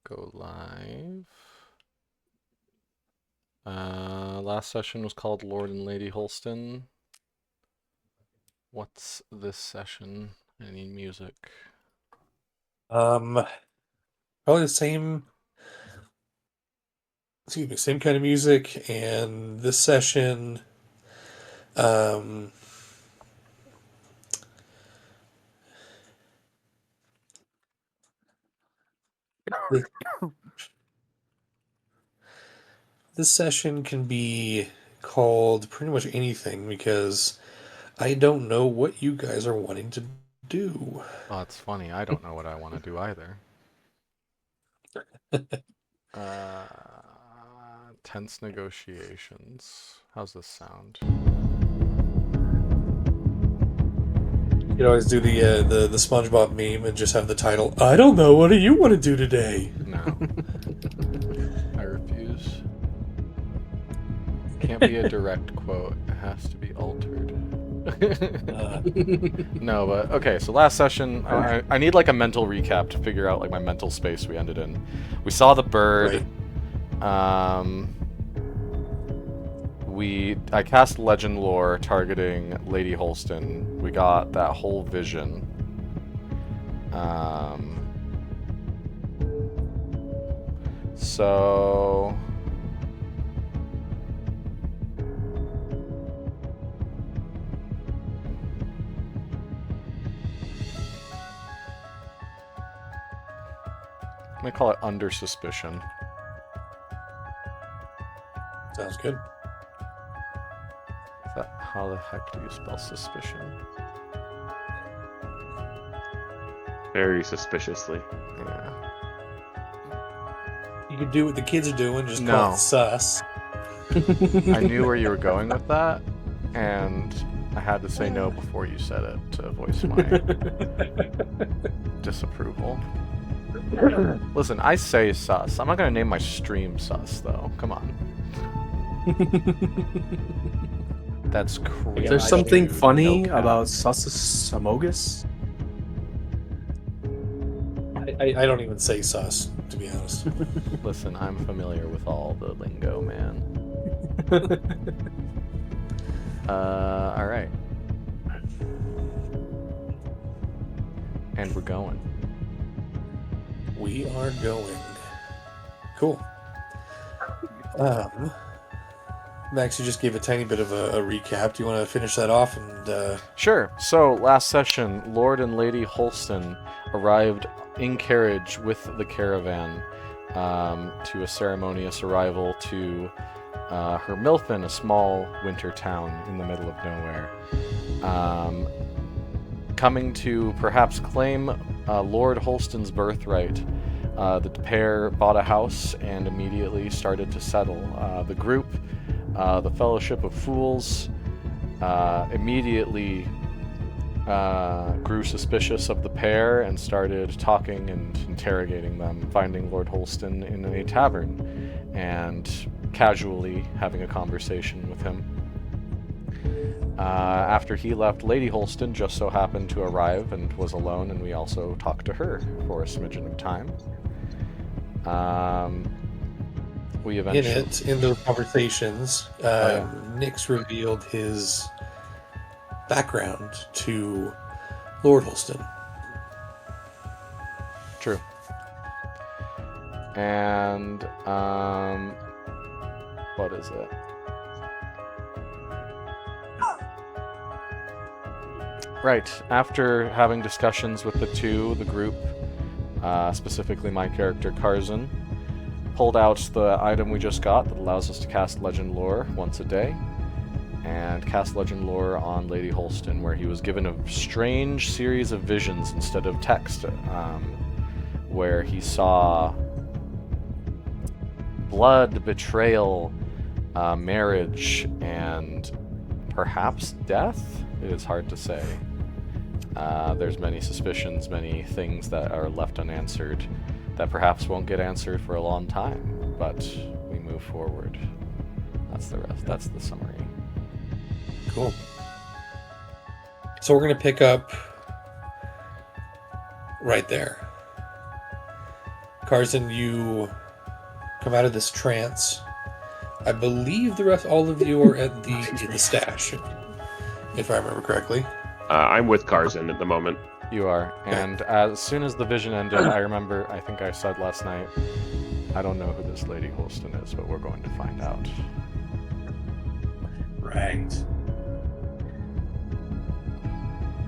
Go live. Last session was called Lord and Lady Holston. What's this session? I need music. Probably the same. Excuse me, same kind of music, and this session, um, th- this session can be called pretty much anything because I don't know what you guys are wanting to do. Oh, it's funny. I don't know what I want to do either. Uh, Tense negotiations. How's this sound? You could always do the SpongeBob meme and just have the title. I don't know. What do you want to do today? No. I refuse. Can't be a direct quote. It has to be altered. No, but okay, so last session, I need like a mental recap to figure out like my mental space we ended in. We saw the bird. Right. I cast Legend Lore targeting Lady Holston. We got that whole vision. So I'm gonna call it under suspicion. Sounds good. How the heck do you spell suspicion? Very suspiciously. Yeah. You could do what the kids are doing, just No. call it sus. I knew where you were going with that, and I had to say no before you said it to voice my disapproval. Listen, I say sus. I'm not gonna name my stream sus, though. Come on. That's crazy. There's something funny No cap. about Sussus Samogus. I don't even say sus, to be honest. Listen, I'm familiar with all the lingo, man. Alright. And we're going. We are going. Cool. Max, you just gave a tiny bit of a recap. Do you want to finish that off? And Sure. So, last session, Lord and Lady Holston arrived in carriage with the caravan to a ceremonious arrival to her Milfin, a small winter town in the middle of nowhere. Coming to perhaps claim Lord Holston's birthright, the pair bought a house and immediately started to settle. The group, the Fellowship of Fools, immediately grew suspicious of the pair and started talking and interrogating them, finding Lord Holston in a tavern and casually having a conversation with him. After he left, Lady Holston just so happened to arrive and was alone, and we also talked to her for a smidgen of time. We eventually... in those conversations, Nyx revealed his background to Lord Holston. True. And, what is it? Right. After having discussions with the group, specifically my character Karzan, pulled out the item we just got that allows us to cast Legend Lore once a day, and cast Legend Lore on Lady Holston, where he was given a strange series of visions instead of text, where he saw blood, betrayal, marriage, and perhaps death? It is hard to say. There's many suspicions, many things that are left unanswered that perhaps won't get answered for a long time, but we move forward. That's the rest. That's the summary. Cool. So we're going to pick up right there. Carson, you come out of this trance. I believe all of you are at the stash, if I remember correctly. I'm with Carson at the moment. You are. And as soon as the vision ended, I remember, I think I said last night, I don't know who this Lady Holston is, but we're going to find out. Right.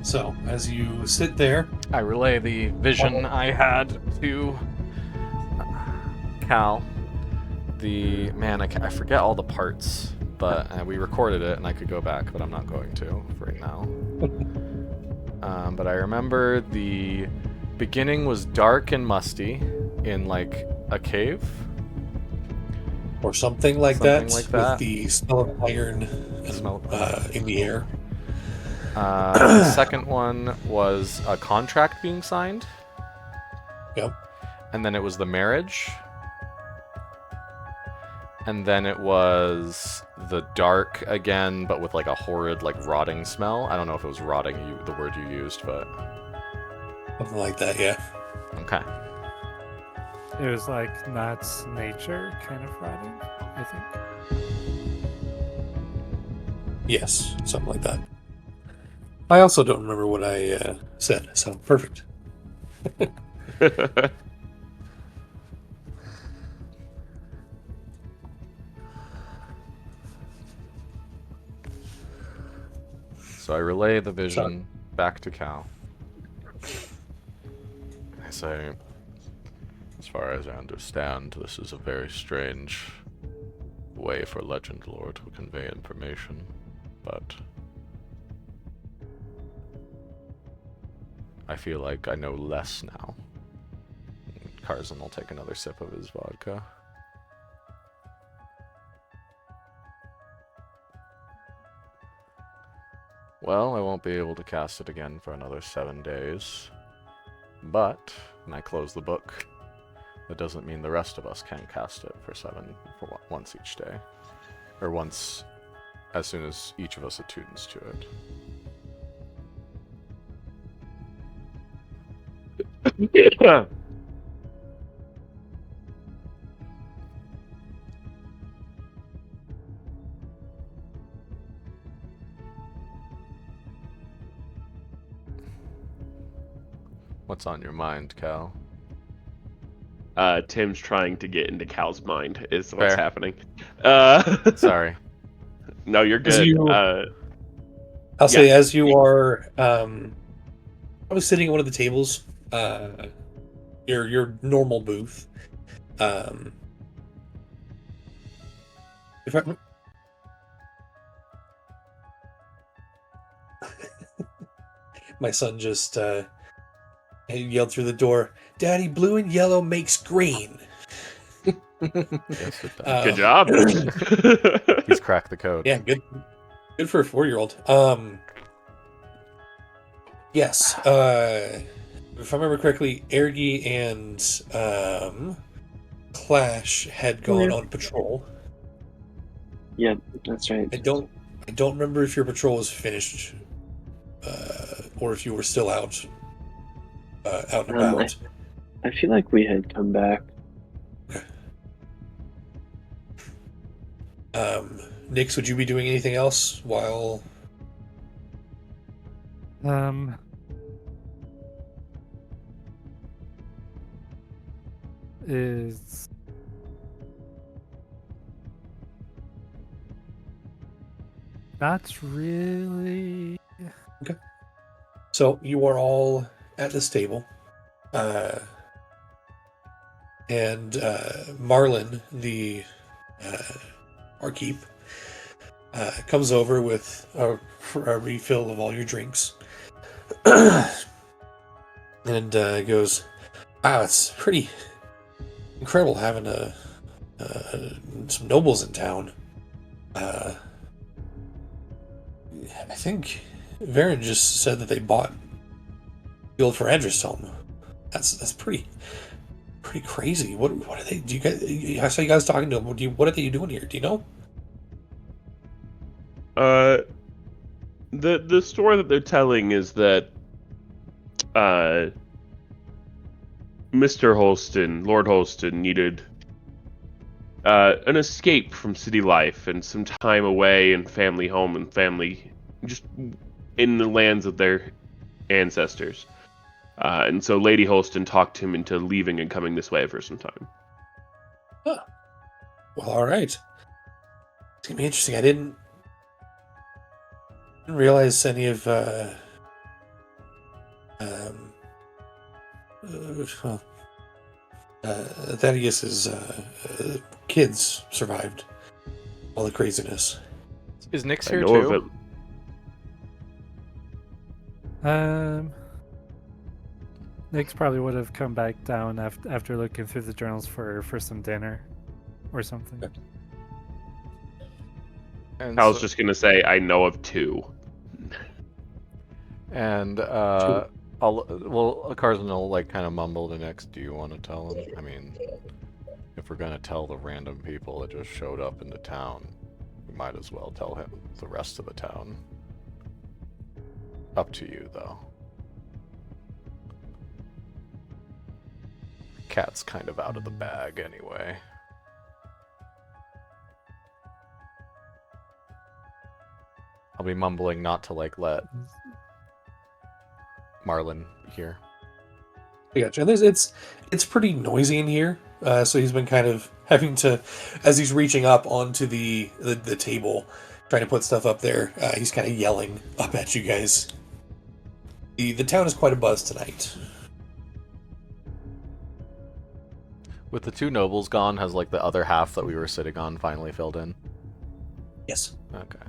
So, as you sit there, I relay the vision I had to Cal. I forget all the parts, but we recorded it and I could go back, but I'm not going to for right now. But I remember the beginning was dark and musty in like a cave. or something like Something that, like that. with the smell of iron in the air. The second one was a contract being signed. Yep. And then it was the marriage. And then it was the dark again, but with like a horrid, like rotting smell. I don't know if it was rotting, the word you used, but Something like that, yeah. okay. It was like Nat's nature kind of rotting, I think. Yes, something like that. I also don't remember what I said, so perfect. So I relay the vision back to Cal. I say, as far as I understand, this is a very strange way for Legend Lore to convey information, but I feel like I know less now. Carson will take another sip of his vodka. Well, I won't be able to cast it again for another 7 days. But, when I close the book, that doesn't mean the rest of us can't cast it for once each day. Or once, as soon as each of us attunes to it. What's on your mind, Cal? Tim's trying to get into Cal's mind is what's Fair. happening. Sorry. No, you're As good. you- I'll say, as you are probably sitting at one of the tables, your normal booth. If I... My son just yelled through the door, "Daddy, blue and yellow makes green." Yes, it does. Good job. He's cracked the code. Yeah, good for a 4-year-old. Yes. If I remember correctly, Ergi and Clash had gone on patrol. Yeah, that's right. I don't remember if your patrol was finished, or if you were still out and about. I feel like we had come back. Nix, would you be doing anything else while? Is not really. Okay. So you are all at this table, and Marlin, the barkeep, comes over with a refill of all your drinks, and goes, "Wow, it's pretty incredible having some nobles in town. I think Varen just said that they bought the old Ferandris home. That's pretty crazy. What are they? Do you guys? I saw you guys talking to them. What are they doing here? Do you know?" The story that they're telling is that Mr. Holston, Lord Holston, needed an escape from city life and some time away and family home and family just in the lands of their ancestors. And so Lady Holston talked him into leaving and coming this way for some time. Huh. Well, all right. It's gonna be interesting. I didn't realize any of Thaddeus's kids survived all the craziness. Is Nyx I here know of it. too? Nick's probably would have come back down after looking through the journals for some dinner or something. Okay. And I was so- just gonna say I know of 2. And Carson will like kind of mumble to Nyx. Do you want to tell him? I mean, if we're gonna tell the random people that just showed up in the town, we might as well tell him the rest of the town. Up to you, though. Cat's kind of out of the bag anyway. I'll be mumbling not to like let Marlin hear. I gotcha. And it's pretty noisy in here, so he's been kind of having to, as he's reaching up onto the table, trying to put stuff up there. He's kind of yelling up at you guys. The town is quite a buzz tonight. With the 2 nobles gone, has like the other half that we were sitting on finally filled in? Yes. Okay.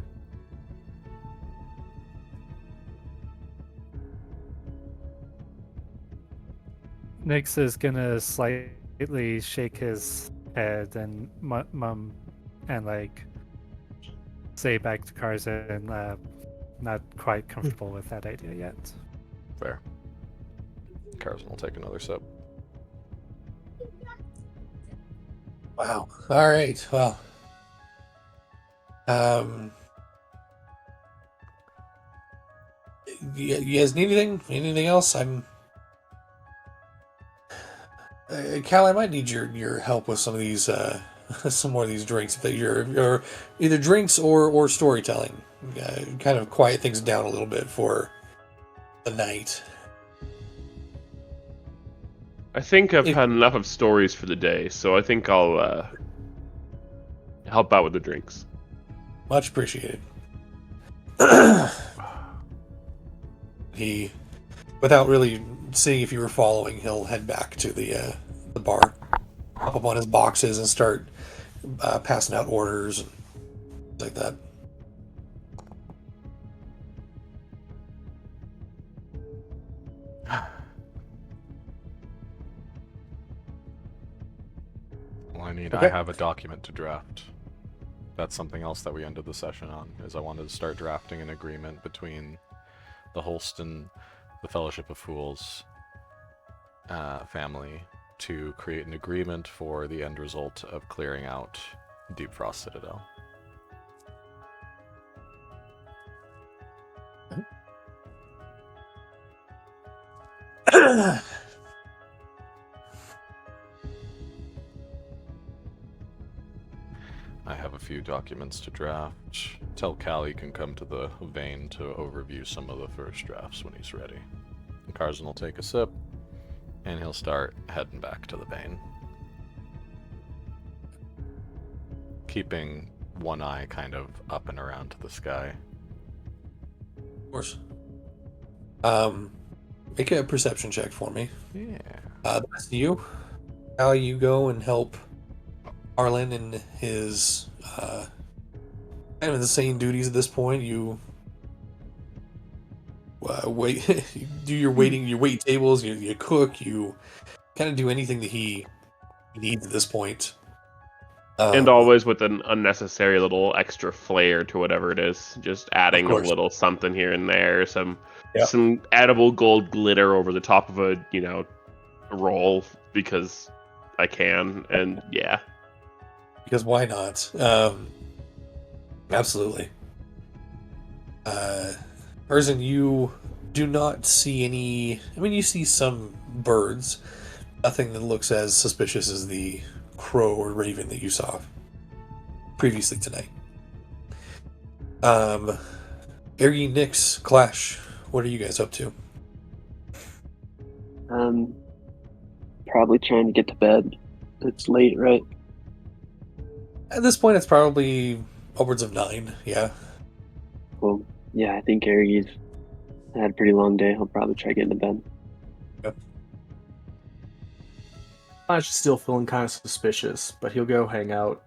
Nyx is gonna slightly shake his head and mum and like say back to Karzan, not quite comfortable with that idea yet. Fair. Carson will take another sip. Wow. All right. Well. You guys need anything? Anything else? Cal, I might need your help with some of these, some more of these drinks. That you're either drinks or storytelling. Kind of quiet things down a little bit for the night. I think I've had enough of stories for the day, so I think I'll help out with the drinks. Much appreciated. He, without really seeing if you were following, he'll head back to the bar, hop up on his boxes, and start passing out orders and things like that. Well, I Okay. have a document to draft. That's something else that we ended the session on, is I wanted to start drafting an agreement between the Holston, the Fellowship of Fools family to create an agreement for the end result of clearing out Deepfrost Citadel. I have a few documents to draft. Tell Cal he can come to the vein to overview some of the first drafts when he's ready. And Carson will take a sip, and he'll start heading back to the vein. Keeping one eye kind of up and around to the sky. Of course. Make a perception check for me. Yeah. That's you. How you go and help Arlen in his kind of insane duties at this point. You wait, you do your waiting, you wait tables, you cook, you kind of do anything that he needs at this point. And always with an unnecessary little extra flair to whatever it is. Just adding a course. little something here and there, some Yep. some edible gold glitter over the top of a, roll because I can, and yeah. Because why not? Absolutely. Person, you do not see any. I mean, you see some birds, Nothing that looks as suspicious as the crow or raven that you saw previously tonight. Ergy, Nyx, Clash, what are you guys up to? Probably trying to get to bed. It's late, right? At this point, it's probably upwards of 9, yeah. Well, yeah, I think Aries had a pretty long day. He'll probably try getting to bed. Flash is still feeling kind of suspicious, but he'll go hang out.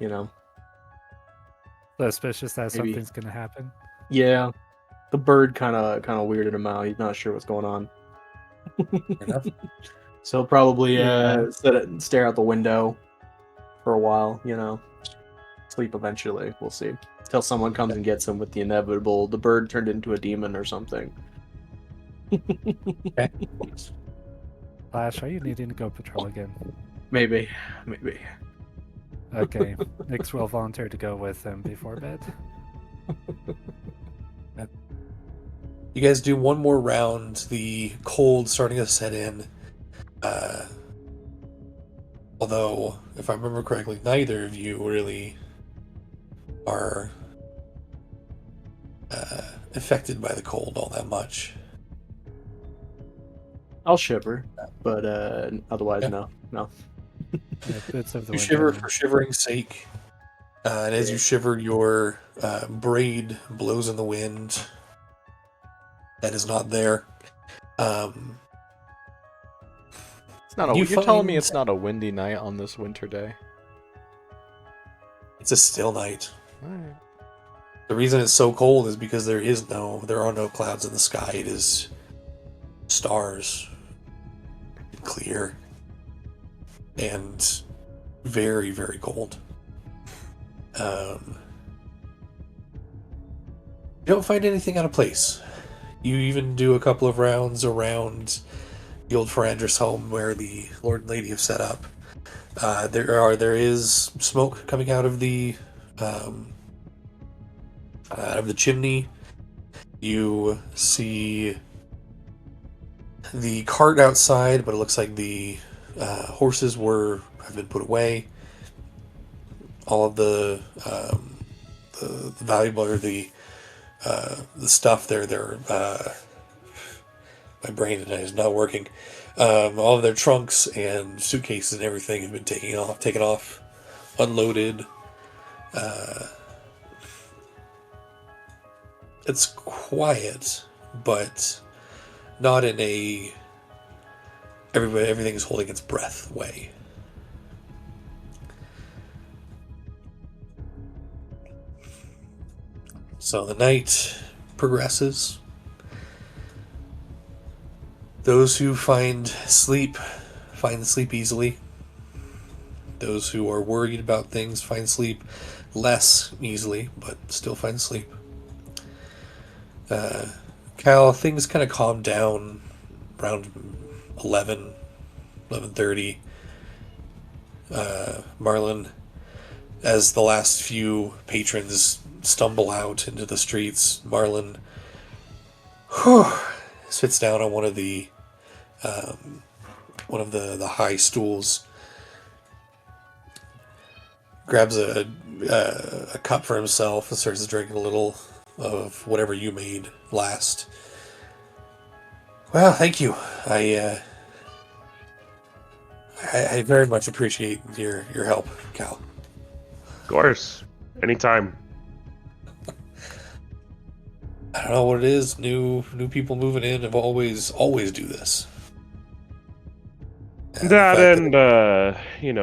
You know, Suspicious that Maybe. something's gonna happen. yeah. The bird kind of weirded him out. He's not sure what's going on. Fair enough. So he'll probably Yeah. stare out the window for a while. Sleep eventually. We'll see. Till someone comes and gets him with the inevitable. The bird turned into a demon or something. Flash, are you needing to go patrol again? Maybe. Okay, Nyx will volunteer to go with him before bed. You guys do one more round. The cold starting to set in. Although, if I remember correctly, neither of you really are affected by the cold all that much. I'll shiver, but otherwise, Yeah. no. Yeah, bits of the You winter shiver wind. for shivering's sake. And as you shiver, your braid blows in the wind. That is not there. It's not a. You You're telling me find- it's not a windy night on this winter day? It's a still night. Alright. The reason it's so cold is because there are no clouds in the sky. It is stars, clear, and very, very cold. You don't find anything out of place. You even do a couple of rounds around the old Ferandris home where the Lord and Lady have set up. There is smoke coming out of the chimney. You see the cart outside, but it looks like the horses have been put away. All of the valuable or the stuff they're my brain tonight is not working. All of their trunks and suitcases and everything have been taken off, unloaded. It's quiet, but not in a everything is holding its breath way. So the night progresses. Those who find sleep easily. Those who are worried about things find sleep less easily, but still find sleep. Cal, things kind of calm down around 11:30. Marlin, as the last few patrons stumble out into the streets, Marlin sits down on one of the high stools, grabs a cup for himself and starts drinking a little of whatever you made last. Well, thank you. I very much appreciate your help, Cal. Of course. Anytime. I don't know what it is. New people moving in have always do this. And the That fact and,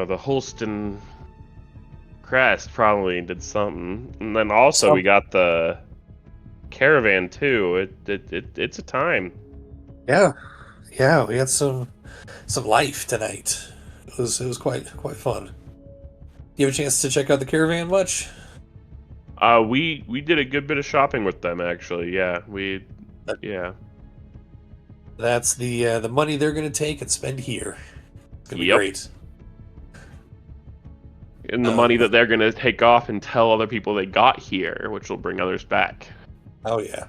the Holston crest probably did something. And then also we got the caravan too. It's a time. yeah, we had some life tonight. It was quite fun. You have a chance to check out the caravan much? We did a good bit of shopping with them actually. Yeah, yeah. That's the money they're gonna take and spend here. It's gonna be Yep. great. And the money that they're gonna take off and tell other people they got here, which will bring others back. Oh yeah.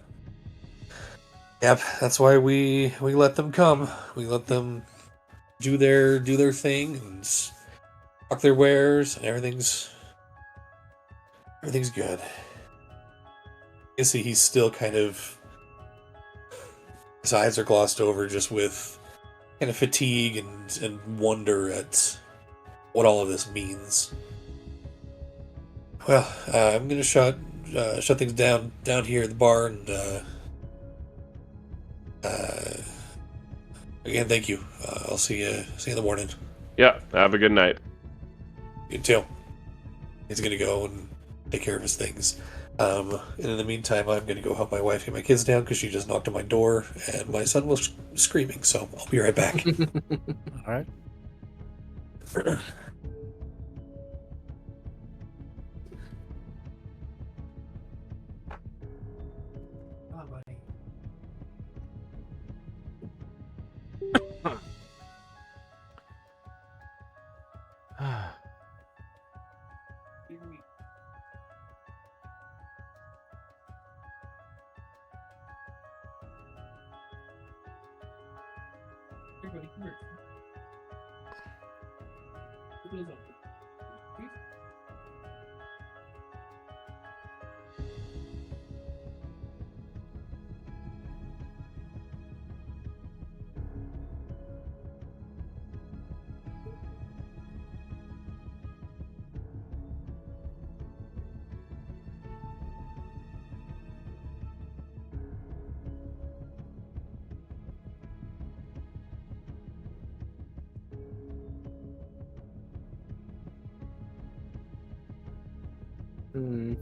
Yep, that's why we let them come. We let them do their thing and fuck their wares, and everything's good. You see, he's still kind of, his eyes are glossed over just with kind of fatigue and wonder at what all of this means. Well, I'm gonna shut things down here at the bar, and uh, again, thank you. I'll see you in the morning. Yeah, have a good night. You too. He's gonna go and take care of his things. And in the meantime, I'm gonna go help my wife get my kids down because she just knocked on my door and my son was screaming. So I'll be right back. All right. Hmm.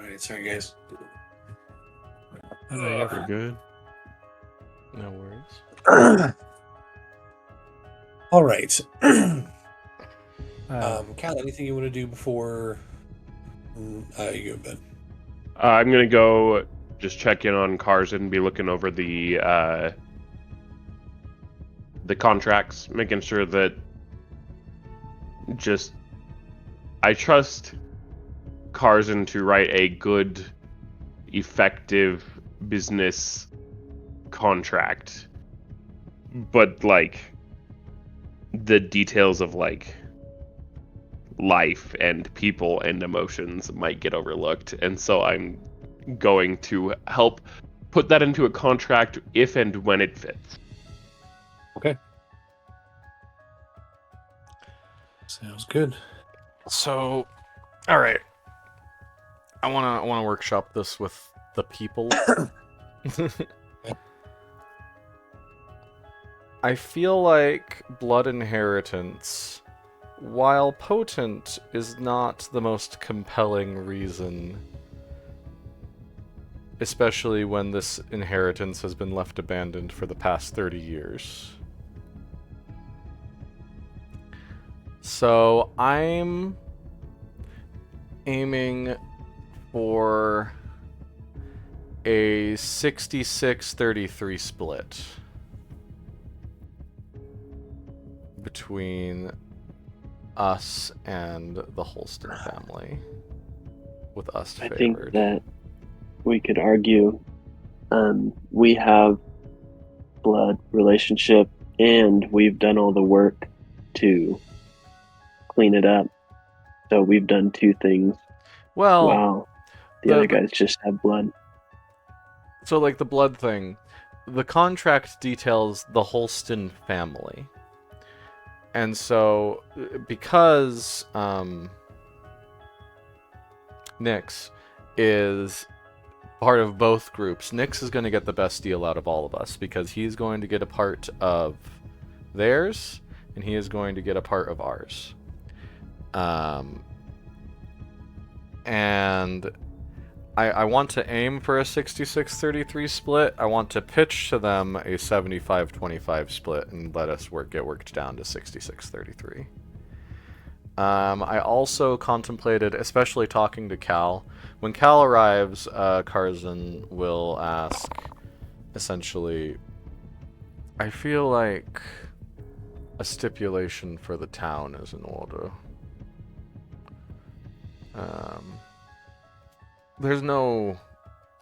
All right, sorry guys. Oh, no, you're You're good. No worries. All right. uh, Cal, anything you want to do before you go to bed? I'm gonna go just check in on cars and be looking over the contracts, making sure that just I trust Carson to write a good, effective business contract, but like the details of like life and people and emotions might get overlooked, and so I'm going to help put that into a contract if and when it fits. Okay. Sounds good. So, all right. I wanna workshop this with the people. I feel like blood inheritance, while potent, is not the most compelling reason. Especially when this inheritance has been left abandoned for the past 30 years. So I'm aiming for a 66-33 split between us and the Holston family, with us I favored. think that we could argue we have blood relationship and we've done all the work to clean it up. So we've done two things Well, while the other guys just have blood. So, like, the blood thing, the contract details the Holston family. And so, because Nyx is part of both groups, Nyx is going to get the best deal out of all of us, because he's going to get a part of theirs, and he is going to get a part of ours. And I want to aim for a 66-33 split. I want to pitch to them a 75-25 split and let us get worked down to 66-33. I also contemplated, especially talking to Cal. When Cal arrives, Karzan will ask, essentially, I feel like a stipulation for the town is in order. There's no...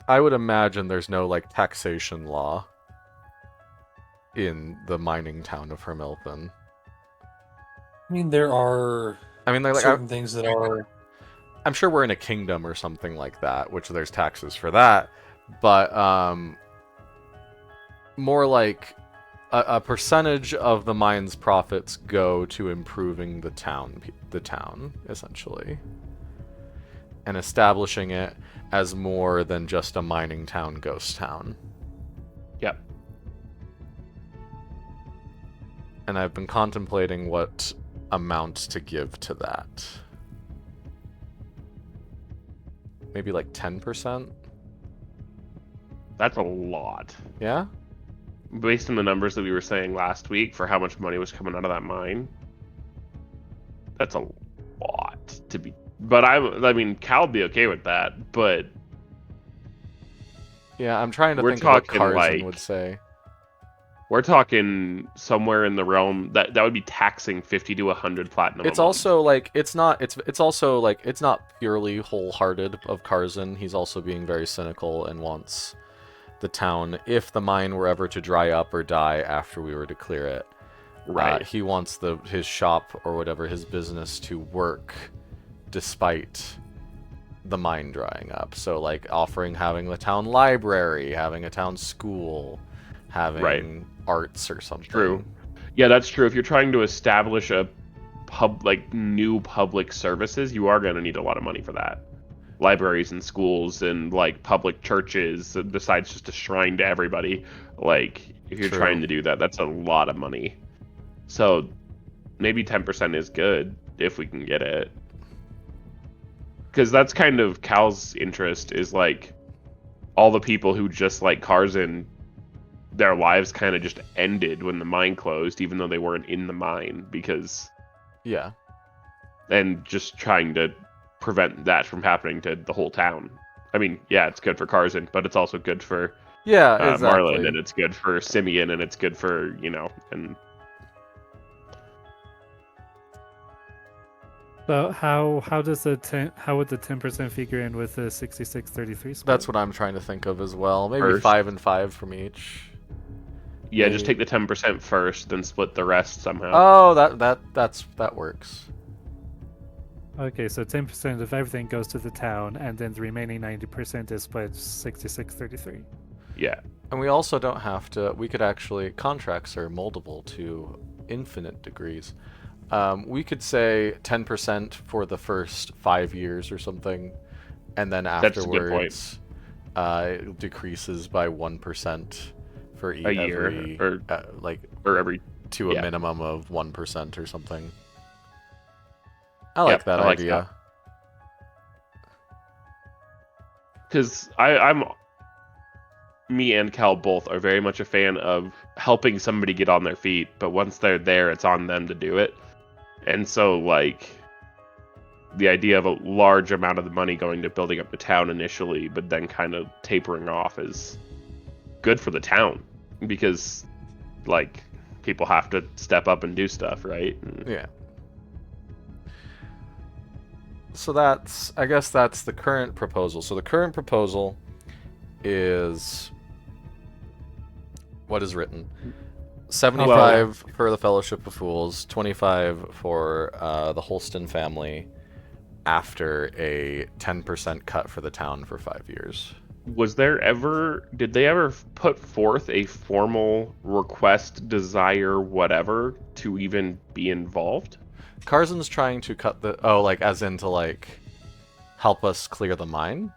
I would imagine there's no, like, taxation law in the mining town of Hermilton. I mean, there are I mean, like certain things that are... I'm sure we're in a kingdom or something like that, which there's taxes for that, but more like a percentage of the mine's profits go to improving the town, essentially, and establishing it as more than just a mining town, ghost town. Yep. And I've been contemplating what amount to give to that. Maybe like 10%? That's a lot. Yeah? Based on the numbers that we were saying last week for how much money was coming out of that mine, that's a lot to be. But I mean, Cal would be okay with that, but Yeah, I'm trying to We're think of what talking, Karzan like, would say. we're talking somewhere in the realm that would be taxing 50 to 100 platinum. It's a month. also like it's also like it's not purely wholehearted of Karzan. He's also being very cynical and wants the town, if the mine were ever to dry up or die after we were to clear it, right. he wants his shop or whatever, his business, to work despite the mine drying up. So like having the town library, having a town school, having arts or something. True. Yeah, that's true. If you're trying to establish a new public services, you are going to need a lot of money for that. Libraries and schools and like public churches, besides just a shrine to everybody. Like, if you're True. trying to do that, that's a lot of money. So maybe 10% is good if we can get it. Because that's kind of Cal's interest, is like all the people who just like Karzan, their lives kind of just ended when the mine closed, even though they weren't in the mine, because Yeah. and just trying to prevent that from happening to the whole town. I mean, yeah, it's good for Karzan, but it's also good for Yeah, exactly. Marlin, and it's good for Simeon, and it's good for, and So how would the 10% figure in with the 66-33 split? That's what I'm trying to think of as well. Maybe First. 5 and 5 from each. yeah, just take the 10% first, then split the rest somehow. Oh, that works. Okay, so 10% of everything goes to the town, and then the remaining 90% is split 66-33. Yeah. And we also don't have to. We could actually, contracts are moldable to infinite degrees. We could say 10% for the first 5 years or something, and then That's a good point. afterwards, it decreases by 1% for A year, every, or every. to a yeah. minimum of 1% or something. I like Yep, that I like idea. Because me and Cal both are very much a fan of helping somebody get on their feet, but once they're there, it's on them to do it. And so, like, the idea of a large amount of the money going to building up the town initially, but then kind of tapering off, is good for the town, because, like, people have to step up and do stuff, right? Yeah. So I guess that's the current proposal. So the current proposal is what is written. 75 for the Fellowship of Fools, 25 for the Holston family, after a 10% cut for the town for 5 years. did they ever put forth a formal request, desire, whatever, to even be involved? Carson's trying to cut the like as in to like help us clear the mine.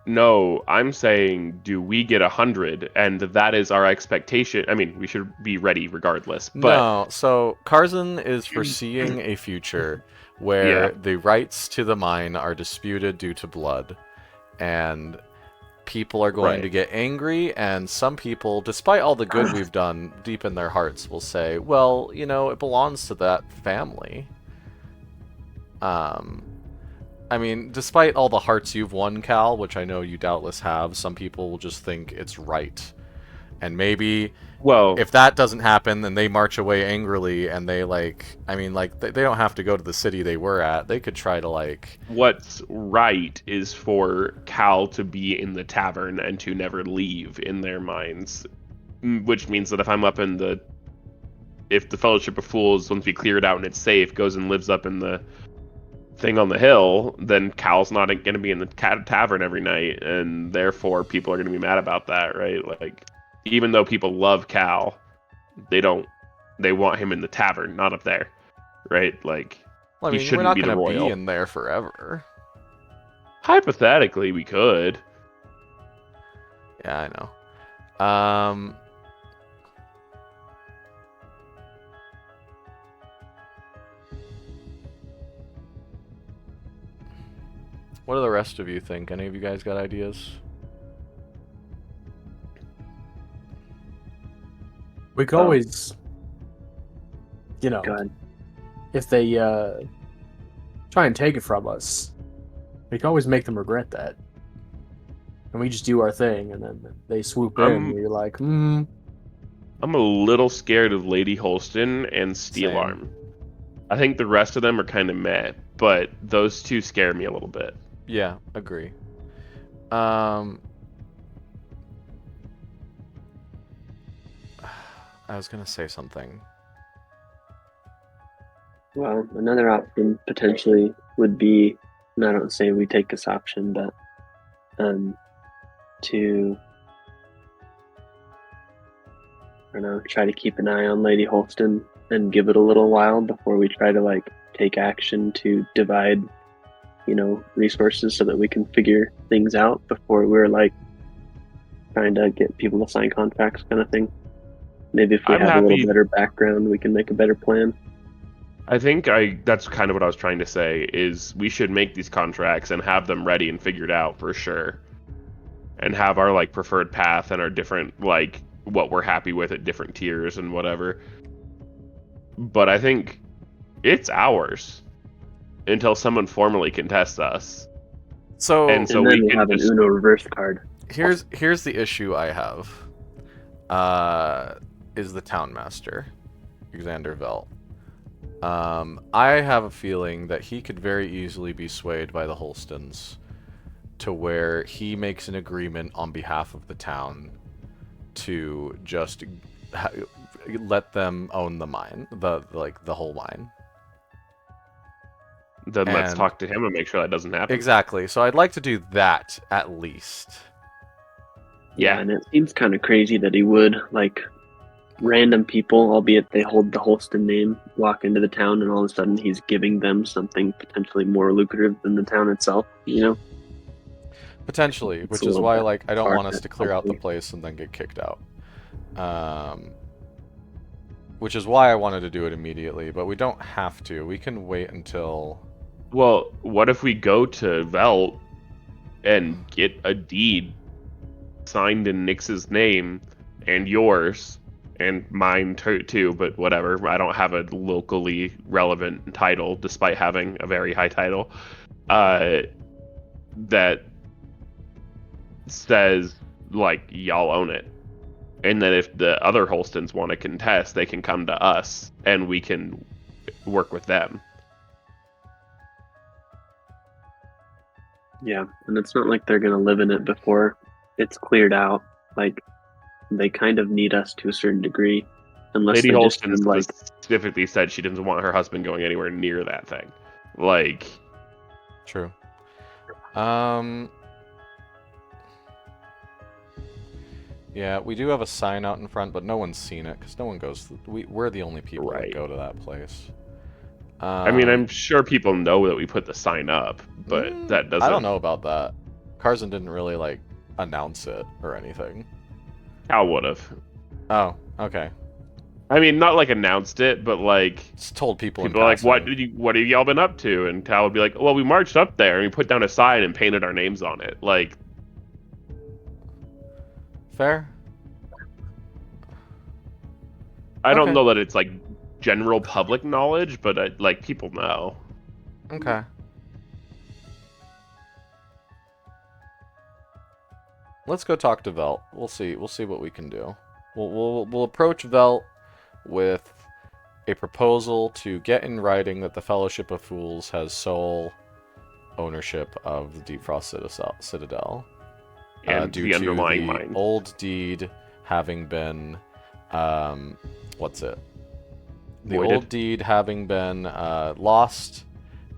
No, I'm saying, do we get 100, and that is our expectation? I mean, we should be ready regardless, but No, so Carson is foreseeing a future where yeah, the rights to the mine are disputed due to blood, and people are going to right. get angry, and some people, despite all the good we've done, deep in their hearts will say, well, it belongs to that family. I mean, despite all the hearts you've won, Cal, which I know you doubtless have, some people will just think it's right. And maybe Well, if that doesn't happen, then they march away angrily, and they they don't have to go to the city they were at. They could try to what's right is for Cal to be in the tavern and to never leave in their minds. Which means that if the Fellowship of Fools, once we clear it out and it's safe, goes and lives up in the thing on the hill, then Cal's not going to be in the tavern every night, and therefore people are going to be mad about that, right? Like, even though people love Cal, they want him in the tavern, not up there, right? Like, well, I he mean, we're shouldn't not be the going to be royal. in there forever. Hypothetically, we could. Yeah, I know. What do the rest of you think? Any of you guys got ideas? We could always, Go ahead. if they try and take it from us, we can always make them regret that. And we just do our thing, and then they swoop in, and you're like, I'm a little scared of Lady Holston and Steel Same. Arm. I think the rest of them are kind of meh, but those two scare me a little bit. Yeah, agree. I was gonna say something. Well, another option potentially would be, and I don't say we take this option, but to, I don't know, try to keep an eye on Lady Holston and give it a little while before we try to take action to divide, resources so that we can figure things out before we're trying to get people to sign contracts, kind of thing. Maybe if we I'm have a little happy. better background, we can make a better plan. I think that's kind of what I was trying to say, is we should make these contracts and have them ready and figured out for sure. And have our preferred path and our different what we're happy with at different tiers and whatever. But I think it's ours until someone formally contests us. So And so And then we we'll can have an just Uno reverse card. here's the issue I have. Is the Townmaster, Xander Velt. I have a feeling that he could very easily be swayed by the Holstons to where he makes an agreement on behalf of the town to just let them own the mine, the whole mine. then let's And- talk to him and make sure that doesn't happen. Exactly. So I'd like to do that at least. Yeah. And it seems kind of crazy that he would, random people, albeit they hold the Holston name, walk into the town and all of a sudden he's giving them something potentially more lucrative than the town itself, Potentially, It's which a is little why bit I don't want us far-fetched, to clear out the hopefully. place and then get kicked out. Which is why I wanted to do it immediately, but we don't have to. We can wait until... Well, what if we go to Velt and get a deed signed in Nix's name and yours and mine too, but whatever. I don't have a locally relevant title despite having a very high title. That says y'all own it. And then if the other Holstons want to contest, they can come to us and we can work with them. Yeah, and it's not like they're going to live in it before it's cleared out. They kind of need us to a certain degree. Unless Lady they just Holston send, specifically said she doesn't want her husband going anywhere near that thing. True. Yeah, we do have a sign out in front, but no one's seen it because no one goes. We're the only people that Right. go to that place. I mean, I'm sure people know that we put the sign up, but that doesn't. I don't know about that. Carson didn't really like announce it or anything. Cal would have. Oh, okay. I mean, not like announced it, but like Just told people. people are like, what have y'all been up to? And Cal would be like, well, we marched up there and we put down a sign and painted our names on it. Like, Fair. I Okay. don't know that it's like general public knowledge, but like people know. Okay. Let's go talk to Velt. We'll see. We'll see what we can do. We'll approach Velt with a proposal to get in writing that the Fellowship of Fools has sole ownership of the Deepfrost Citadel. And Due the to underlying the mine. old deed having been, what's it? The Voided. old deed having been lost,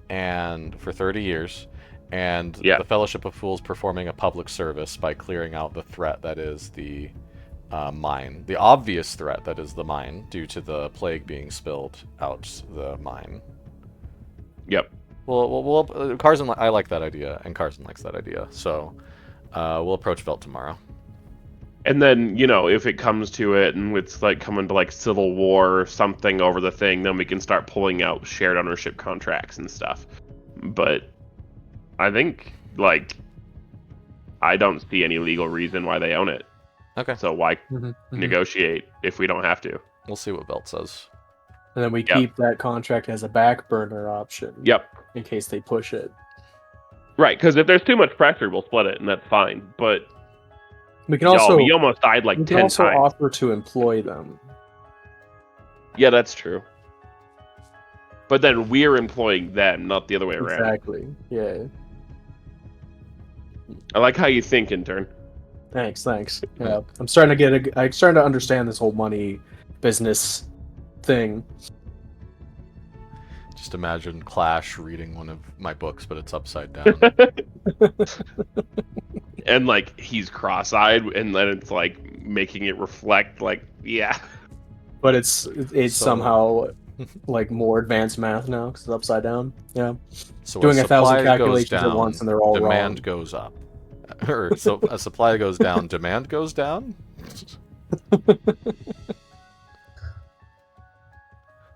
and for 30 years, and Yeah. the Fellowship of Fools performing a public service by clearing out the threat that is the mine, the obvious threat that is the mine, due to the plague being spilled out the mine. Yep. Well, Carson, I like that idea, and Carson likes that idea, so we'll approach Velt tomorrow. And then, you know, if it comes to it and it's like coming to like civil war or something over the thing, then we can start pulling out shared ownership contracts and stuff. But I think, like, I don't see any legal reason why they own it. Okay, So why Mhm, mhm. negotiate if we don't have to? we'll see what Velt says. And then we Yep. keep that contract as a back burner option. Yep. In case they push it. Right, because if there's too much pressure, we'll split it, and that's fine. But We can also we almost died like we can 10 also times. offer to employ them. Yeah, that's true. But then we're employing them, not the other way around. Exactly. Yeah. I like how you think, intern. Thanks. Yeah. I'm starting to understand this whole money business thing. Just imagine Clash reading one of my books, but it's upside down. And like he's cross-eyed, and then it's like making it reflect, like, yeah. But it's So- somehow like more advanced math now because it's upside down. Yeah. So Doing as 1,000 supply goes calculations at down, once and they're all demand wrong. goes up. Or so as supply goes down, demand goes down.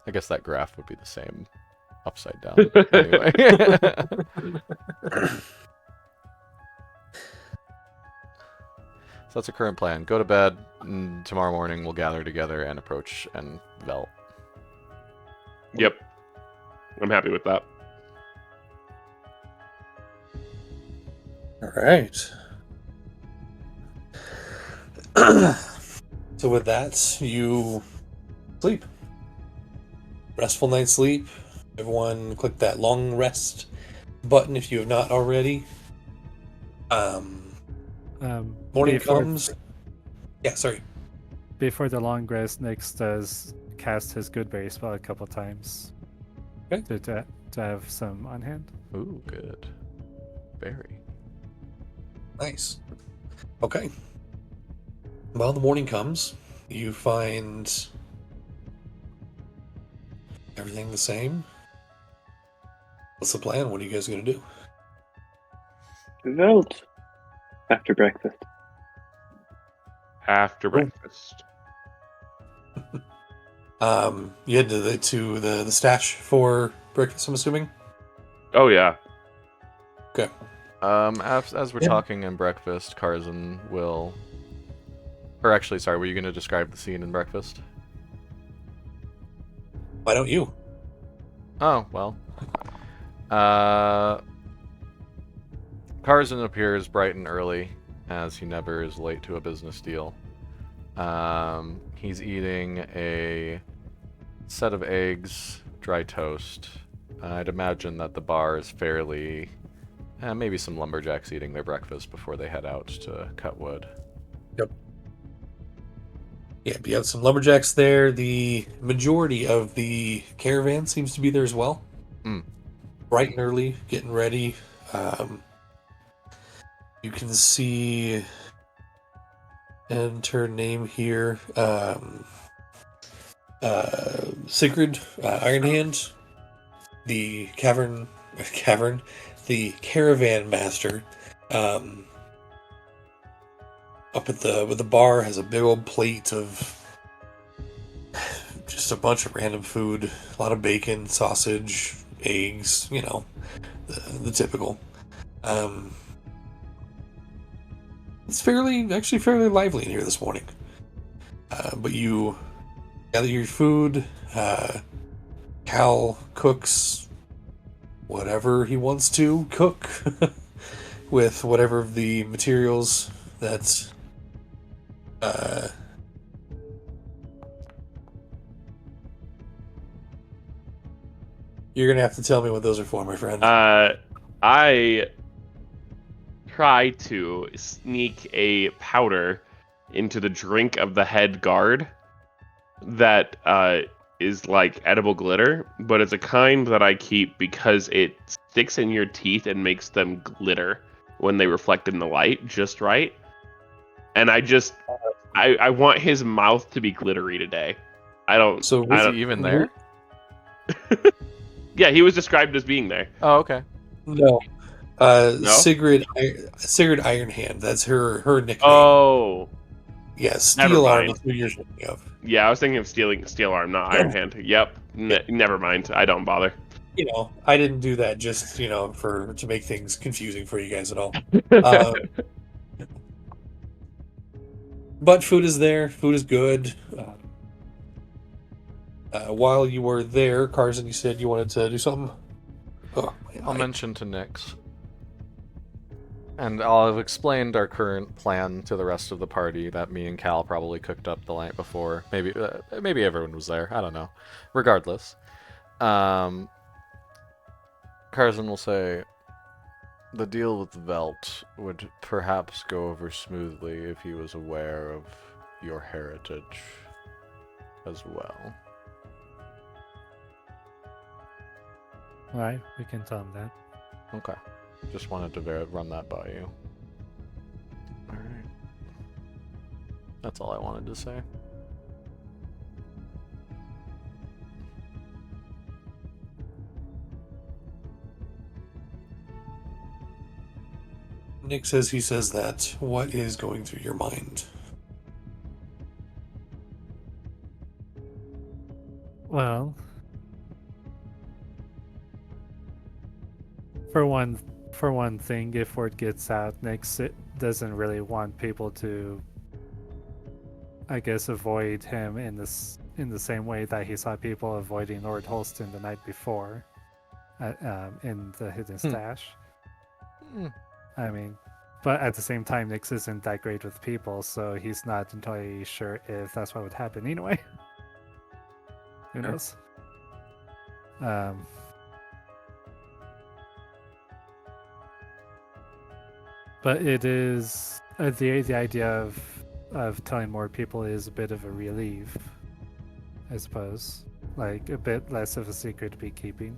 I guess that graph would be the same upside down. Anyway. So that's a current plan. Go to bed. And tomorrow morning we'll gather together and approach and Velt. Yep. I'm happy with that. All right. So with that, you sleep. Restful night's sleep. Everyone click that long rest button if you have not already. Morning comes. Yeah, sorry. Before the long rest, Nyx does cast his Goodberry spell a couple times. Okay. To have some on hand. Ooh, good. Very. Nice. Okay. Well, the morning comes. You find everything the same. What's the plan? What are you guys going to do? Vote after breakfast. After breakfast. You head to the stash for breakfast, I'm assuming? Oh yeah. Okay. As we're Yeah. talking in breakfast, Carson will. Or actually, sorry, were you going to describe the scene in breakfast? Why don't you? Oh, well. Carson appears bright and early, as he never is late to a business deal. He's eating a set of eggs, dry toast. I'd imagine that the bar is fairly... maybe some lumberjacks eating their breakfast before they head out to cut wood. Yeah, you have some lumberjacks there. The majority of the caravan seems to be there as well. Mm. Bright and early, getting ready. You can see enter name here. Sigrid Ironhand, the the caravan master. Up at the bar has a big old plate of just a bunch of random food, a lot of bacon, sausage, eggs, the typical. It's fairly lively in here this morning. But you gather your food. Cal cooks whatever he wants to cook with whatever of the materials that you're gonna have to tell me what those are for, my friend. I try to sneak a powder into the drink of the head guard that is like edible glitter, but it's a kind that I keep because it sticks in your teeth and makes them glitter when they reflect in the light just right. And I want his mouth to be glittery today. So Is he even there? Yeah, he was described as being there. Oh, okay. No. No? Sigrid Ironhand. That's her nickname. Oh, Yes, never Steel Arm mind. is who you're thinking of. Yeah, I was thinking of Steel Arm, not Iron Hand. Yep. Never mind. I don't bother. I didn't do that just to make things confusing for you guys at all. But food is there. Food is good. While you were there, Carson, you said you wanted to do something. Oh, I'll mention to Nyx. And I'll have explained our current plan to the rest of the party that me and Cal probably cooked up the night before. Maybe everyone was there. I don't know. Regardless. Carson will say, the deal with Velt would perhaps go over smoothly if he was aware of your heritage as well. Alright, we can tell him that. Okay. Just wanted to run that by you. Alright. That's all I wanted to say. Nick says he says that. What is going through your mind? Well, for one thing, if word gets out, Nyx doesn't really want people to, I guess, avoid him in the same way that he saw people avoiding Lord Holston the night before, in the hidden stash. I mean, but at the same time, Nyx isn't that great with people, so he's not entirely sure if that's what would happen anyway. Who knows? But it is the idea of telling more people is a bit of a relief, I suppose. Like a bit less of a secret to be keeping.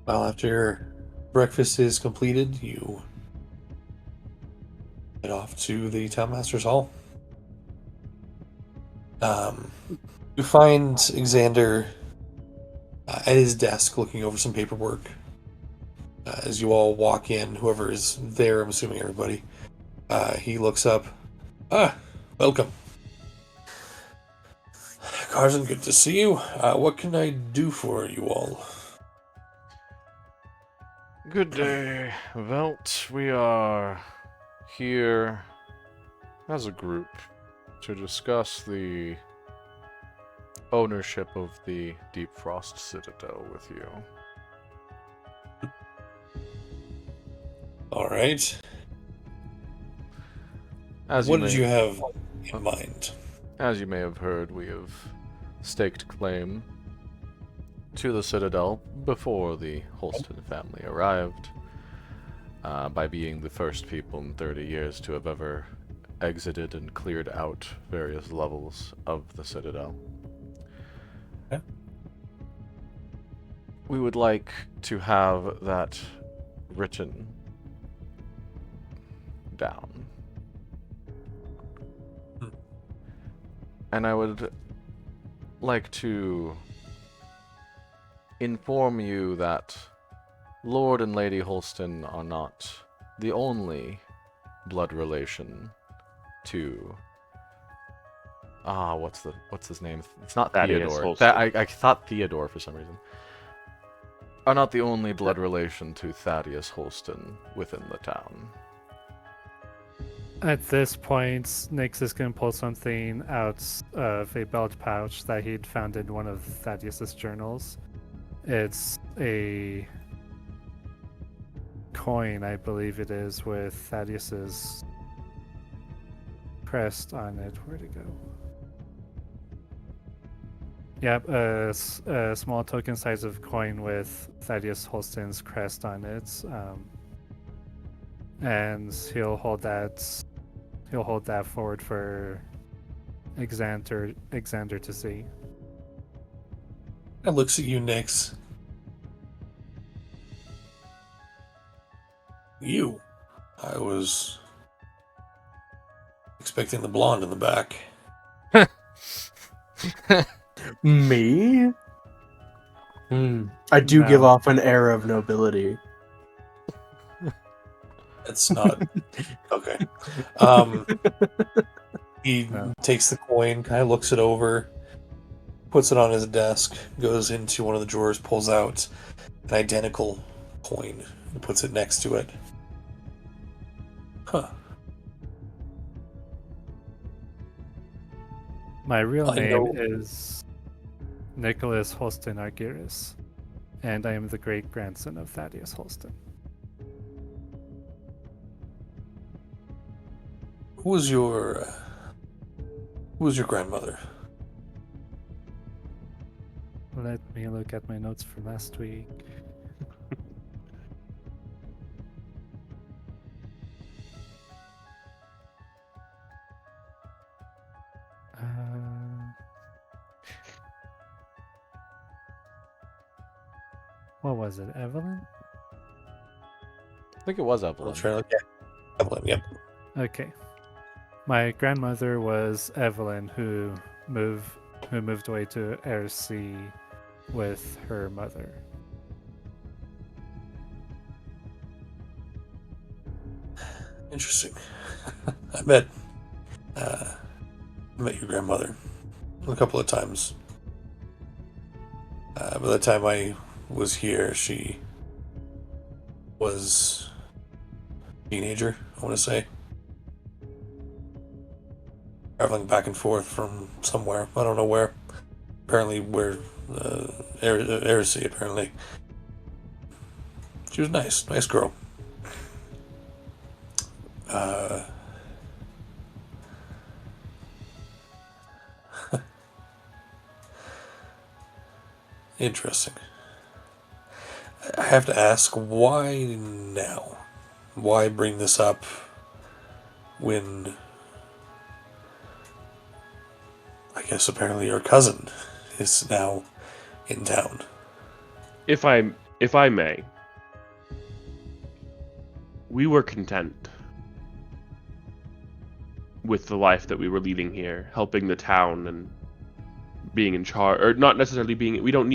Well, after breakfast is completed, you head off to the Town Master's Hall. You find Xander at his desk looking over some paperwork. As you all walk in, whoever is there, I'm assuming everybody, he looks up. Welcome. Carson, good to see you. What can I do for you all? Good day, Velt. We are here as a group to discuss the ownership of the Deepfrost Citadel with you. All right. What did you have in mind? As you may have heard, we have staked claim to the Citadel before the Holston family arrived, by being the first people in 30 years to have ever exited and cleared out various levels of the Citadel. Okay. We would like to have that written down. And I would like to inform you that Lord and Lady Holston are not the only blood relation to what's his name? It's not Thaddeus Theodore. Holston. I thought Theodore for some reason. Are not the only blood relation to Thaddeus Holston within the town. At this point, Nyx is going to pull something out of a belt pouch that he'd found in one of Thaddeus's journals. It's a coin, I believe it is, with Thaddeus's crest on it. Where'd it go? Yep, a small token size of coin with Thaddeus Holston's crest on it. And he'll hold that forward for Xander to see. I looks at you, Nyx. You. I was expecting the blonde in the back. Me? I do give No. off an air of nobility. That's not okay. He No. takes the coin, kind of looks it over, puts it on his desk, goes into one of the drawers, pulls out an identical coin, and puts it next to it. Huh. My real I name know- is Nicholas Holston Argyris, and I am the great grandson of Thaddeus Holston. Who was your grandmother? Let me look at my notes from last week. What was it, Evelyn? I think it was I'll Evelyn. try to look at Evelyn. Yep. Okay. My grandmother was Evelyn, who moved away to Ersea with her mother. Interesting. I met your grandmother a couple of times. By the time I was here, she was a teenager, I want to say. Traveling back and forth from somewhere. I don't know where. Apparently where Ersea, apparently. She was nice. Nice girl. Interesting. I have to ask, why now? Why bring this up when I guess apparently your cousin is now in town? If I may, we were content with the life that we were leading here, helping the town and being in charge, or not necessarily being. We didn't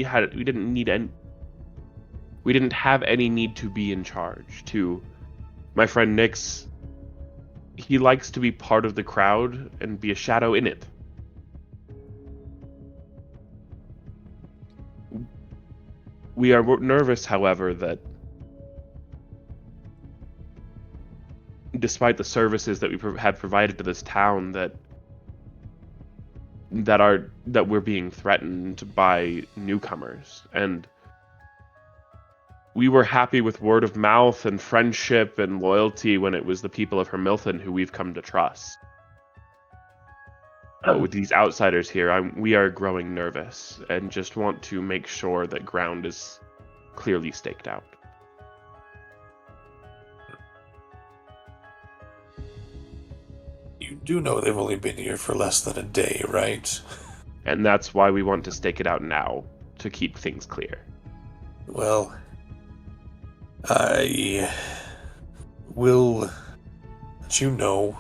have any need to be in charge. To my friend Nyx, he likes to be part of the crowd and be a shadow in it. We are nervous, however, that despite the services that we have provided to this town, that we're being threatened by newcomers, and we were happy with word of mouth and friendship and loyalty when it was the people of Hermilton who we've come to trust. But with these outsiders here, we are growing nervous and just want to make sure that ground is clearly staked out. You do know they've only been here for less than a day, right? And that's why we want to stake it out now, to keep things clear. Well, I will let you know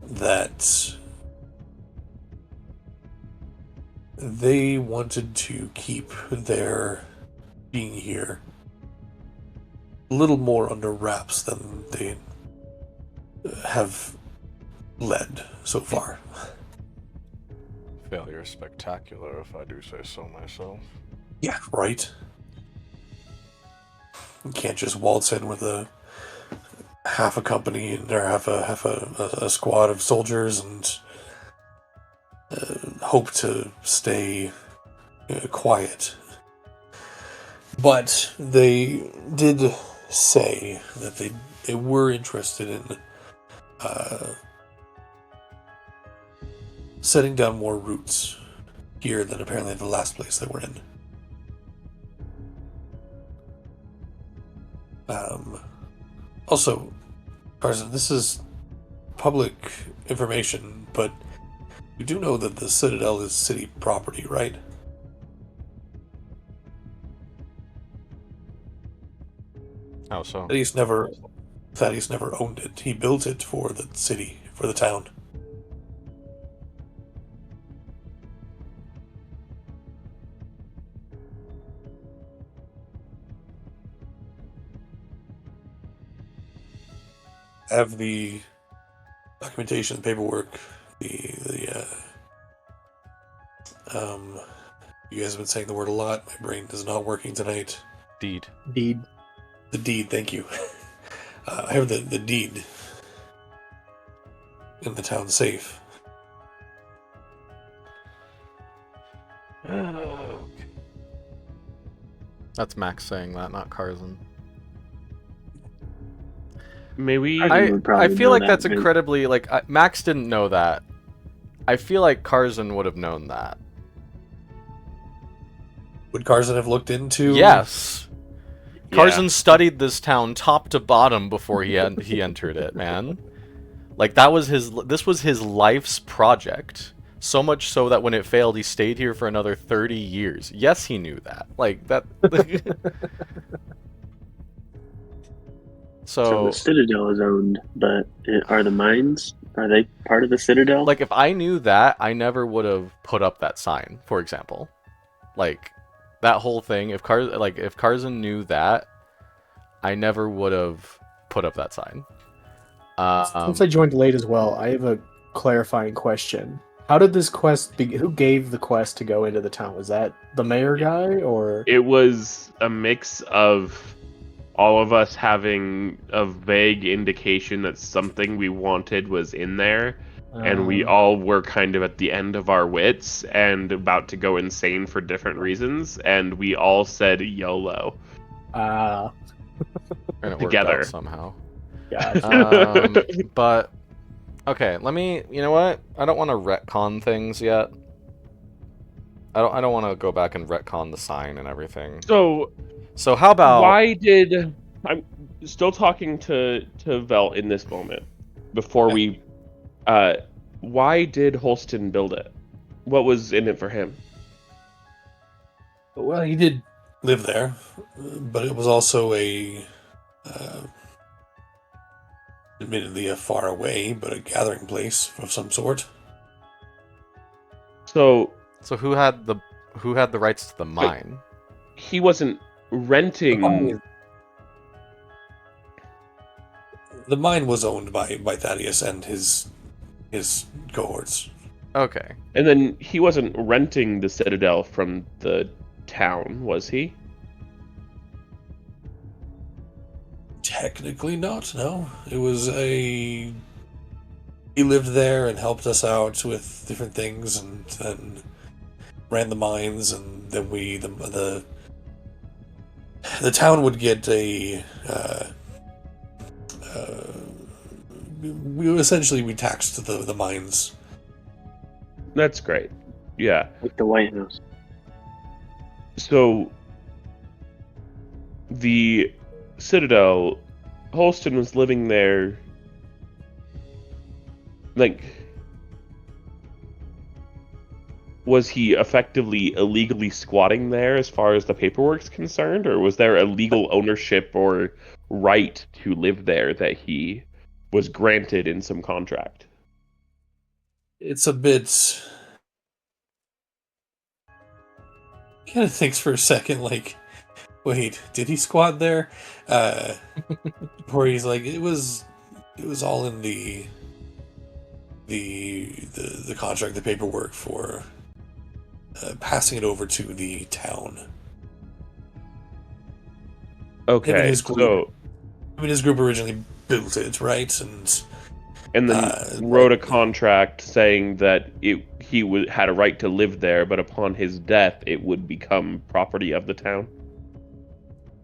that they wanted to keep their being here a little more under wraps than they have led so far. Failure spectacular, if I do say so myself. Yeah, right. You can't just waltz in with a half a company or half a squad of soldiers and hope to stay quiet. But they did say that they were interested in setting down more roots here than apparently the last place they were in. Also, Carson, this is public information, but you do know that the Citadel is city property, right? How so? Thaddeus never owned it. He built it for the city, for the town. I have the documentation, the paperwork, you guys have been saying the word a lot. My brain is not working tonight. Deed. Deed. The deed, thank you. I have the deed in the town safe. That's Max saying that, not Carson. May we? Carson would probably I feel know like that, that's right? incredibly Max didn't know that. I feel like Carson would have known that. Would Carson have looked into? Yes. Yeah. Carson studied this town top to bottom before he entered it, man. Like this was his life's project. So much so that when it failed, he stayed here for another 30 years. Yes, he knew that. Like that. So So the Citadel is owned, but are the mines? Are they part of the Citadel? like if I knew that, I never would have put up that sign, for example. Like that whole thing, if Carson knew that, I never would have put up that sign. Since I joined late as well, I have a clarifying question. How did this quest who gave the quest to go into the town? Was that the mayor guy or It was a mix of all of us having a vague indication that something we wanted was in there, and we all were kind of at the end of our wits and about to go insane for different reasons, and we all said YOLO And it worked together. out somehow. Gotcha. But okay, you know what? I don't want to retcon things yet. I don't want to go back and retcon the sign and everything. So how about why did I'm still talking to Vel in this moment before we why did Holston build it? What was in it for him? Well, he did live there, but it was also admittedly a far away, but a gathering place of some sort. So who had the rights to the mine? he wasn't renting. The mine was owned by Thaddeus and his cohorts. Okay. And then he wasn't renting the Citadel from the town, was he? Technically not, no. It was he lived there and helped us out with different things and then ran the mines, and then the town would get we taxed the mines. That's great. Yeah. Like the White House. So the Citadel, Holston was living there like was he effectively illegally squatting there as far as the paperwork's concerned, or was there a legal ownership or right to live there that he was granted in some contract? It's a bit. Kind of thinks for a second, like, wait, did he squat there? Where he's like, it was all in the contract, the paperwork for passing it over to the town. Okay, his group- so his group originally built it, right? and then wrote a contract saying that had a right to live there, but upon his death, it would become property of the town.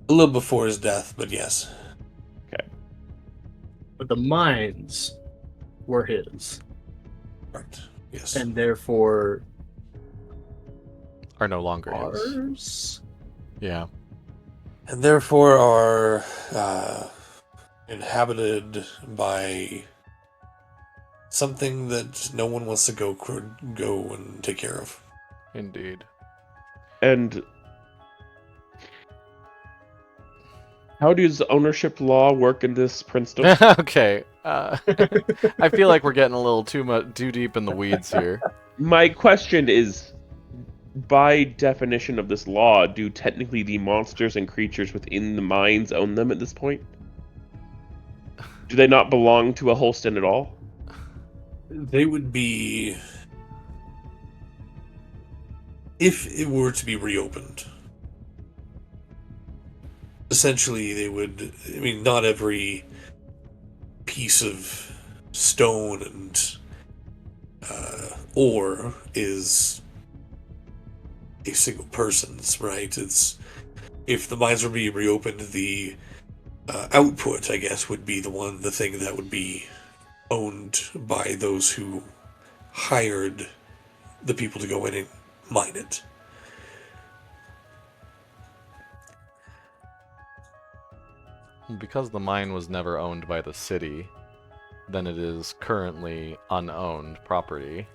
A little before his death, but yes. Okay. But the mines were his, Right. Yes. and therefore Are no longer his. ours. Yeah. And therefore are inhabited by something that no one wants to go and take care of. Indeed. And how does ownership law work in this, Princeton? Okay. I feel like we're getting a little too deep in the weeds here. My question is, by definition of this law, do technically the monsters and creatures within the mines own them at this point? Do they not belong to a Holston at all? They would be, if it were to be reopened. Essentially, they would. I mean, not every piece of stone and ore is a single person's, right? It's, if the mines were being reopened, the output, I guess, would be the thing that would be owned by those who hired the people to go in and mine it. Because the mine was never owned by the city, then it is currently unowned property.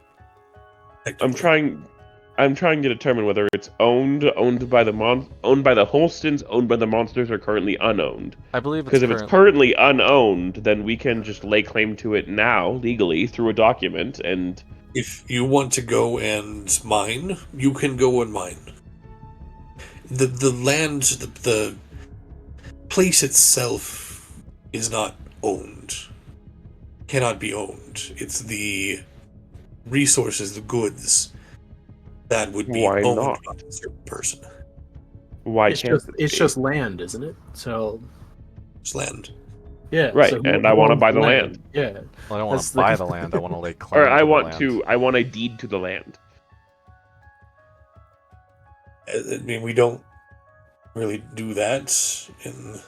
I'm trying to determine whether it's owned by the Holstons, owned by the monsters, or currently unowned. I believe it's Because if it's currently unowned, then we can just lay claim to it now legally through a document. And if you want to go and mine, you can go and mine. The land, the place itself is not owned. Cannot be owned. It's the resources, the goods that would be Why owned not? by a certain person. Why It's can't just it it's be? just land, isn't it? So It's land. yeah, Right, so and who I wanna owns buy the land. Yeah, Well, I don't want That's to the- buy the land. I want to lay claim Or to I the want land. I want a deed to the land. I mean, we don't really do that in.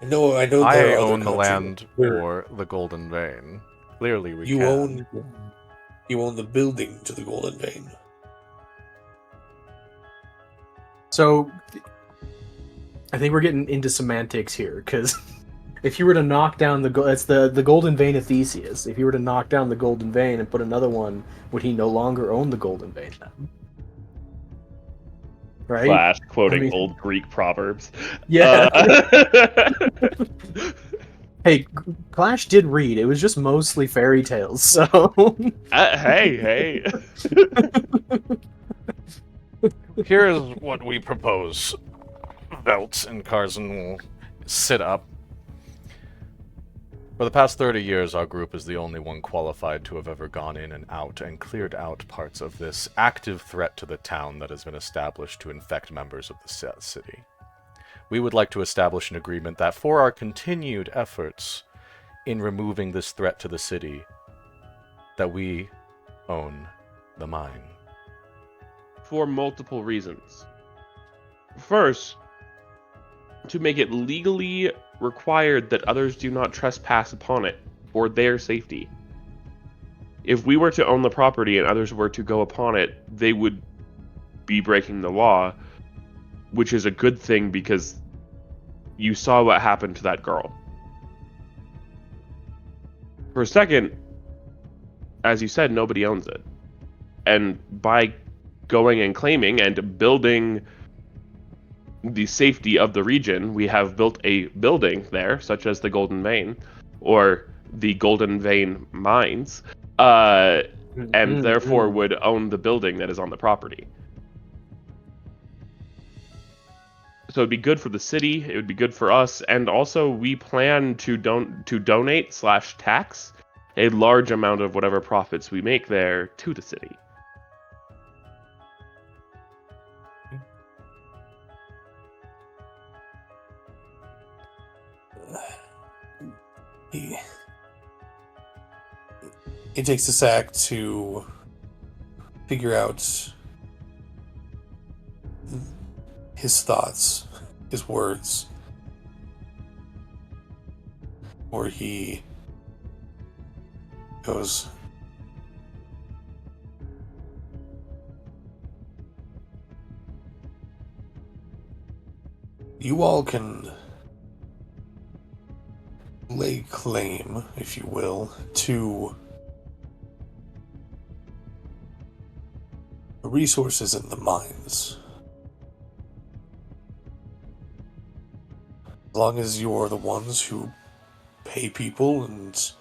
I know. I there are other own the countries land where for the Golden Vein. Clearly, we you can. own the building to the Golden Vein. So I think we're getting into semantics here, because if you were to knock down it's the Golden Vein of Theseus. If you were to knock down the Golden Vein and put another one, would he no longer own the Golden Vein then? Right? Flash quoting I mean- old Greek proverbs. Yeah. Uh, Hey, Clash did read. It was just mostly fairy tales, so hey. Here is what we propose. Belts and Carson will sit up. For the past 30 years, our group is the only one qualified to have ever gone in and out and cleared out parts of this active threat to the town that has been established to infect members of the city. We would like to establish an agreement that for our continued efforts in removing this threat to the city, that we own the mine. For multiple reasons. First, to make it legally required that others do not trespass upon it for their safety. If we were to own the property and others were to go upon it, they would be breaking the law, which is a good thing because you saw what happened to that girl. For a second, as you said, nobody owns it. And by going and claiming and building the safety of the region, we have built a building there, such as the Golden Vein, or the Golden Vein Mines, and therefore would own the building that is on the property. So it'd be good for the city, it would be good for us, and also we plan to donate/tax a large amount of whatever profits we make there to the city. He takes a sec to figure out his thoughts, his words, or he goes, "You all can lay claim, if you will, to the resources in the mines. As long as you're the ones who pay people and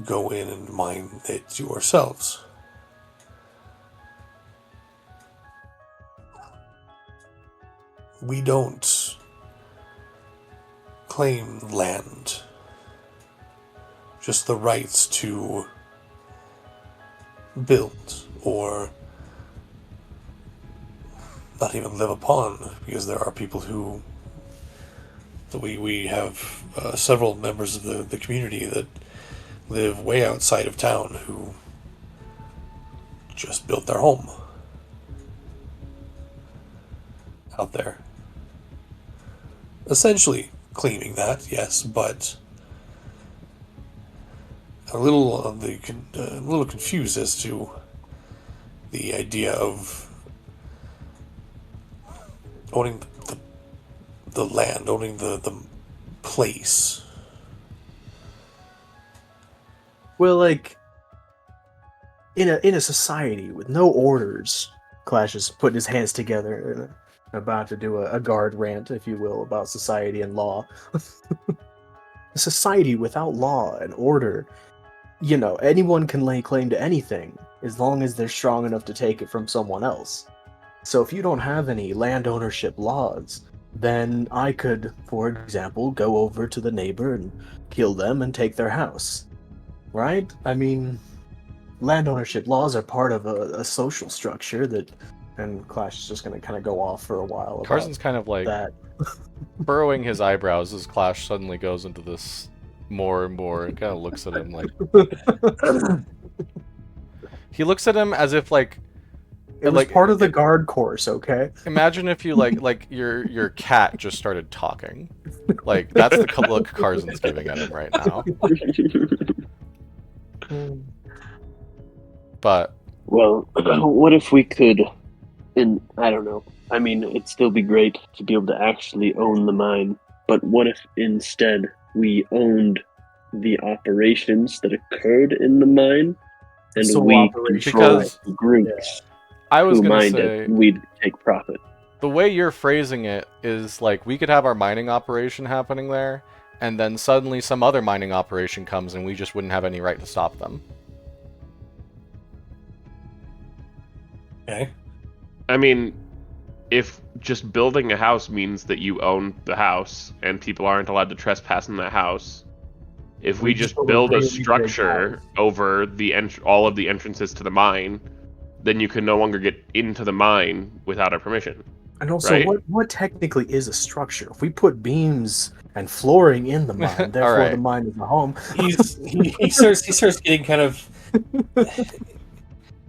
go in and mine it yourselves. We don't claim land, just the rights to build or not even live upon, because there are people who we have several members of the community that live way outside of town who just built their home out there. Essentially claiming that, yes, but a little confused as to the idea of owning the land, owning the place. Well, like in a society with no orders, Clash is putting his hands together and about to do a guard rant, if you will, about society and law. A society without law and order, you know, anyone can lay claim to anything as long as they're strong enough to take it from someone else. So if you don't have any land ownership laws, then I could, for example, go over to the neighbor and kill them and take their house. Right? I mean, land ownership laws are part of a social structure that, and Clash is just going to kind of go off for a while about Carson's kind of like that. burrowing his eyebrows as Clash suddenly goes into this more and more and kind of looks at him like... He looks at him as if like... It was part of the guard course, okay? Imagine if you like your cat just started talking. Like that's the look Carson's giving at him right now. But Well, what if we could, and I don't know, I mean, it'd still be great to be able to actually own the mine, but what if instead we owned the operations that occurred in the mine, and Sole we operation. control Because- groups I was who gonna mined say it, we'd take profit. the way you're phrasing it is like we could have our mining operation happening there, and then suddenly some other mining operation comes and we just wouldn't have any right to stop them. Okay. I mean, if just building a house means that you own the house and people aren't allowed to trespass in that house, if we just build a structure over all of the entrances to the mine, then you can no longer get into the mine without our permission. And also, Right. what technically is a structure? If we put beams and flooring in the mine, therefore right. the mine is a home. He starts getting kind of.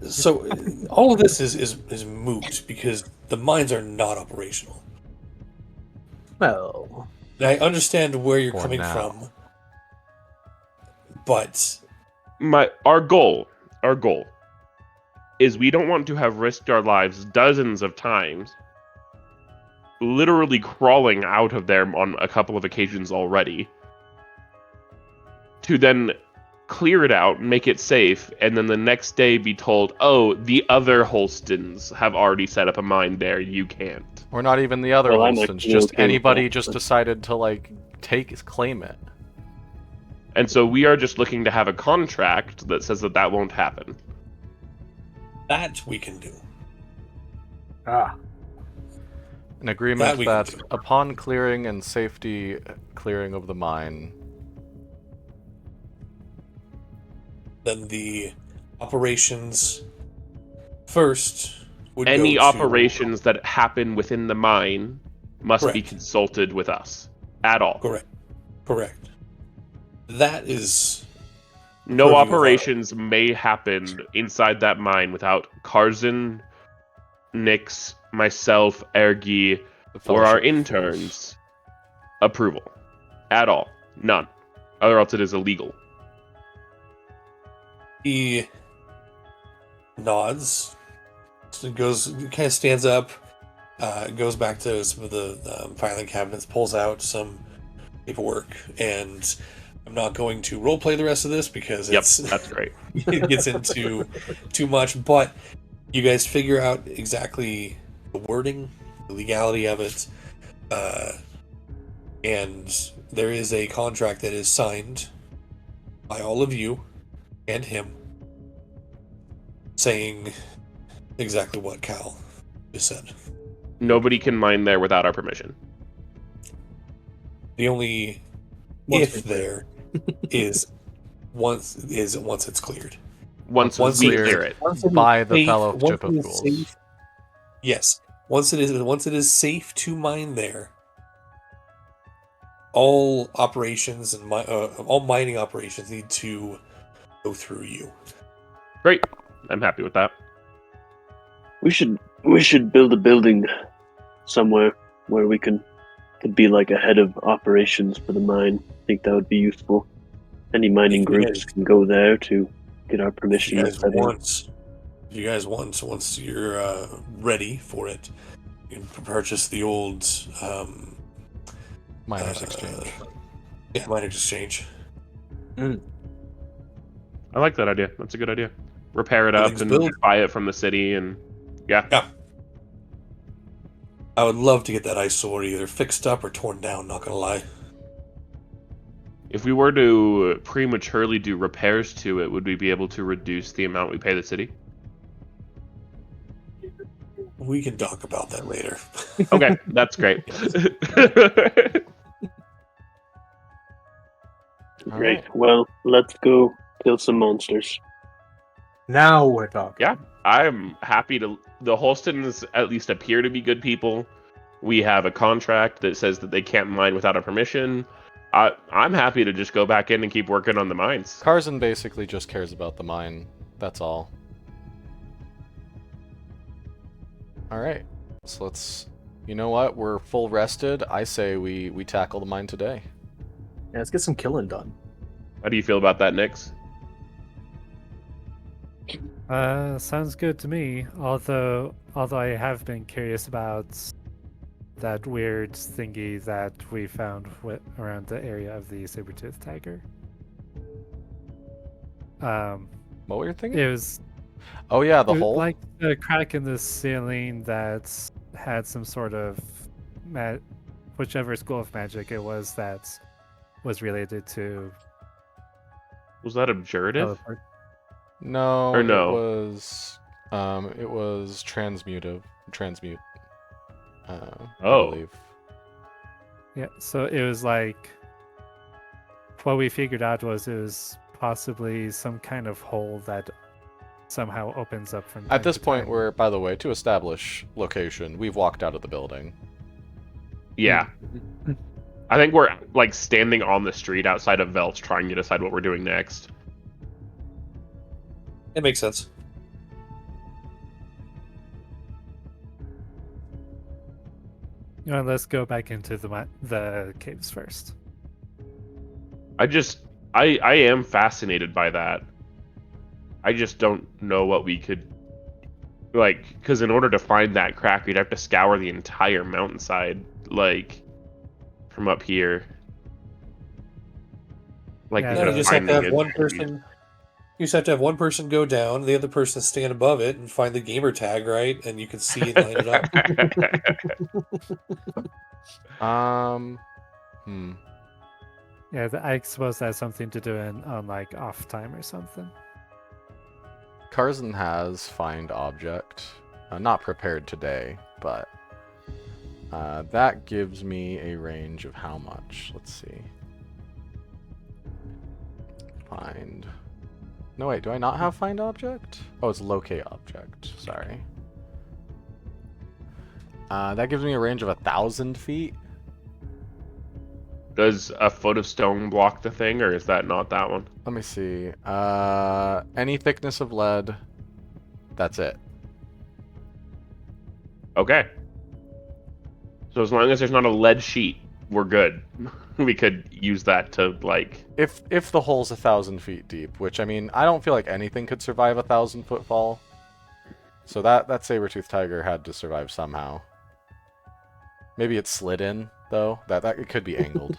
So all of this is moot because the mines are not operational. Well, And I understand where you're For coming now. from, but Our goal is we don't want to have risked our lives dozens of times, literally crawling out of there on a couple of occasions already, to then clear it out, make it safe, and then the next day be told, "Oh, the other Holstons have already set up a mine there. You can't." Or not even the other Well, I'm Holstons, actually just okay with anybody that, just but- decided to like claim it. And so we are just looking to have a contract that says that that won't happen. That we can do. Ah, An agreement we can that do. upon clearing and safety clearing of the mine, Then the operations first would Any go to, operations that happen within the mine must be Correct. consulted with us at all. Correct. That is No purview of our- operations may happen inside that mine without Karzan, Nyx, myself, Ergi, the or our Fellowship of Fools. interns approval. At all. None. Or else it is illegal. He nods, kind of stands up, goes back to some of the filing cabinets, pulls out some paperwork, and I'm not going to roleplay the rest of this because Yep, it's that's great. it gets into too much. But you guys figure out exactly the wording, the legality of it, and there is a contract that is signed by all of you and him, saying exactly what Cal just said. Nobody can mine there without our permission. The only Once if we clear. there is once it's cleared. Once Once we it is- clear it. once it is By the safe- Fellowship once of it is Fools. safe- Yes, once it is safe to mine there, all operations and all mining operations need to go through you. Great. I'm happy with that. We should build a building somewhere where we could be like a head of operations for the mine. I think that would be useful. Any mining If you groups guys- can go there to get our If permission. you to guys set in. want, once you're ready for it, you can purchase the old Miners Exchange. Yeah, miners exchange. I like that idea. That's a good idea. Repair it up Buildings and built. buy it from the city, and yeah. I would love to get that eyesore either fixed up or torn down. Not gonna lie. If we were to prematurely do repairs to it, would we be able to reduce the amount we pay the city? We can talk about that later. Okay, that's great. All Great. right. Well, let's go kill some monsters. Now we're talking. Yeah, I'm happy to. The Holstons at least appear to be good people. We have a contract that says that they can't mine without our permission. I'm happy to just go back in and keep working on the mines. Karzan basically just cares about the mine. That's all. All right. So let's. You know what? We're full rested. I say we tackle the mine today. Yeah, let's get some killing done. How do you feel about that, Nyx? Sounds good to me. Although I have been curious about that weird thingy that we found around the area of the saber-toothed tiger. What were you thinking? It was Oh yeah, the it was hole. like a crack in the ceiling that had some sort of whichever school of magic it was that was related to Was that objective? teleport. No, Or no? it was transmute. I Oh. believe. Yeah, so it was like what we figured out was it was possibly some kind of hole that somehow opens up from time At this to point, time. we're, by the way, to establish location, we've walked out of the building. Yeah. I think we're like standing on the street outside of Velt's trying to decide what we're doing next. It makes sense. You know, let's go back into the caves first. I am fascinated by that. I just don't know what we could like, because in order to find that crack, we'd have to scour the entire mountainside, like from up here. Like Yeah, you No, said, you just have to finding have it. one person. You just have to have one person go down, the other person stand above it and find the gamer tag right, and you can see and line it up. Hmm. Yeah, I suppose that's something to do on like off time or something. Karzan has find object. Not prepared today, but that gives me a range of how much? Let's see. Find. No, wait, do I not have find object? Oh, it's locate object. Sorry. That gives me a range of 1,000 feet. Does a foot of stone block the thing, or is that not that one? Let me see. Any thickness of lead. That's it. Okay. So as long as there's not a lead sheet, we're good. We could use that to like. If the hole's 1,000 feet deep, which I mean, I don't feel like anything could survive a 1,000-foot fall. So that saber-toothed tiger had to survive somehow. Maybe it slid in though. That it could be angled.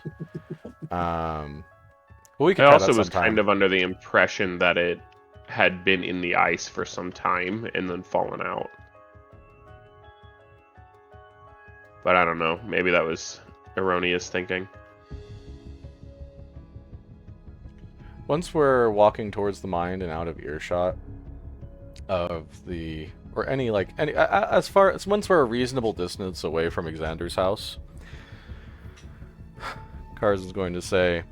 Well, we could I try also that was sometime. kind of under the impression that it had been in the ice for some time and then fallen out. But I don't know. Maybe that was erroneous thinking. Once we're walking towards the mine and out of earshot of the or any as far as once we're a reasonable distance away from Xander's house, Karzan's going to say,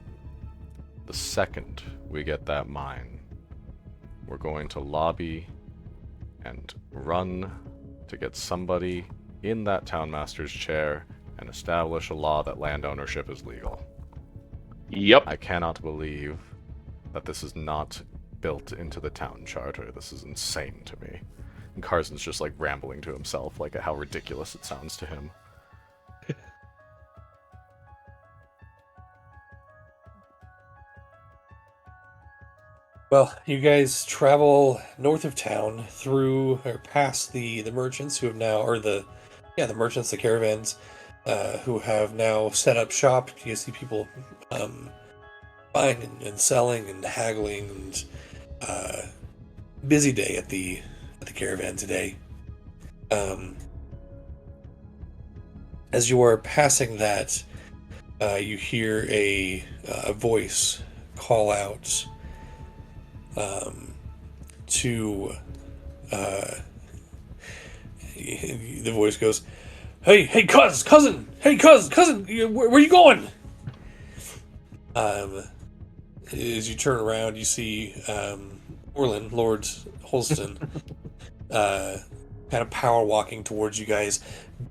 the second we get that mine, we're going to lobby and run to get somebody in that townmaster's chair and establish a law that land ownership is legal. Yep. I cannot believe that this is not built into the town charter. This is insane to me. And Karzan's just like rambling to himself, like at how ridiculous it sounds to him. Well, you guys travel north of town through or past the merchants who have now, or the merchants, the caravans, who have now set up shop. You see people buying and selling and haggling, and busy day at the caravan today. As you are passing that, you hear a voice call out to the voice goes, hey cousin, where are you going? As you turn around, you see Orlin, Lord Holston, kind of power walking towards you guys,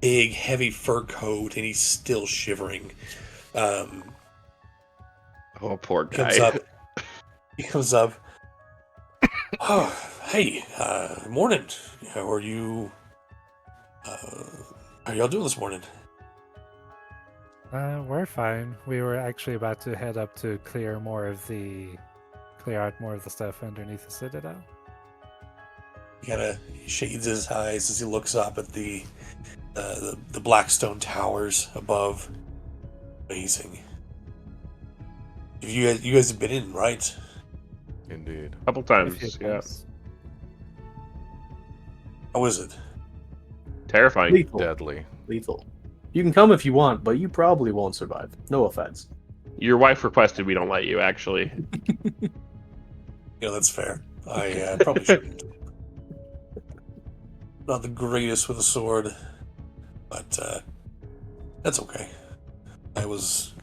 big heavy fur coat, and he's still shivering. Oh, poor Comes guy. up. He comes up. Oh, hey, morning. How are you? How y'all doing this morning? We're fine. We were actually about to head up to clear out more of the stuff underneath the citadel. He kind of shades his eyes as he looks up at the Blackstone towers above. Amazing. You guys have been in, right? Indeed. A couple A few times, yeah. times. How is it? Terrifying. Lethal. Deadly. Lethal. You can come if you want, but you probably won't survive. No offense. Your wife requested we don't let you, actually. That's fair. I probably shouldn't. Not the greatest with a sword, but that's okay. I wasn't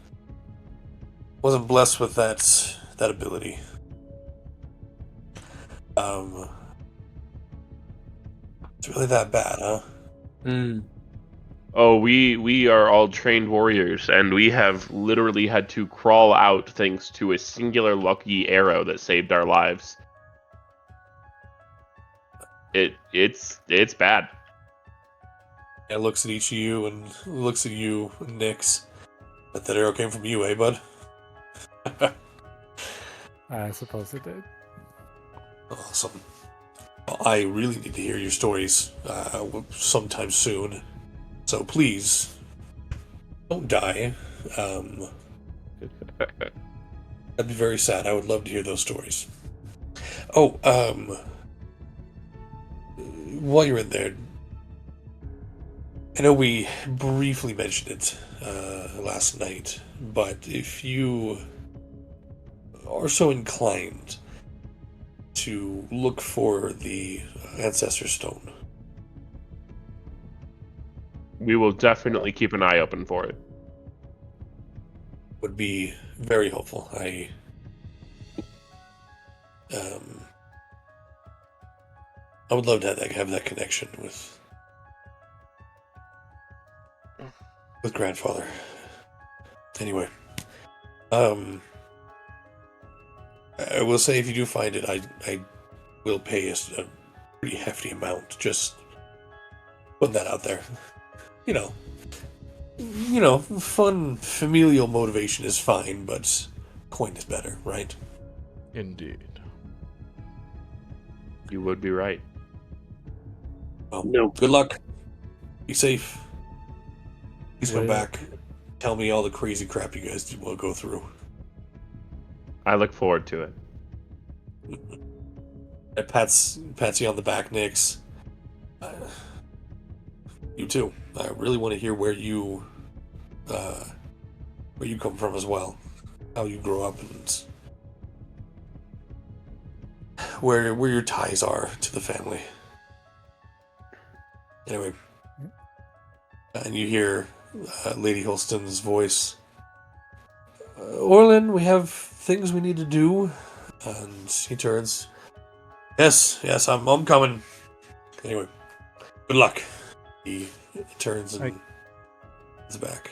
blessed with that ability. It's really that bad, huh? Oh, we are all trained warriors, and we have literally had to crawl out thanks to a singular lucky arrow that saved our lives. It's bad. It looks at each of you and looks at you, Nix. Bet that arrow came from you, eh, bud? I suppose it did. Awesome. Well, I really need to hear your stories sometime soon. So please, don't die. That'd be very sad. I would love to hear those stories. Oh, while you're in there, I know we briefly mentioned it last night, but if you are so inclined to look for the Ancestor Stone, We will definitely keep an eye open for it. would be very helpful. I would love to have that connection with grandfather. Anyway, I will say if you do find it, I will pay a pretty hefty amount. Just putting that out there. You know, fun familial motivation is fine, but coin is better, right? Indeed. You would be right. Well, No. good luck. Be safe. Please come Well- back. Tell me all the crazy crap you guys will go through. I look forward to it. It pats you on the back, Nix. You too. I really want to hear where you come from as well, how you grow up, and where your ties are to the family. Anyway, and you hear Lady Holston's voice. Orlin, we have things we need to do, and he turns. Yes, I'm coming. Anyway, good luck. He turns and is back.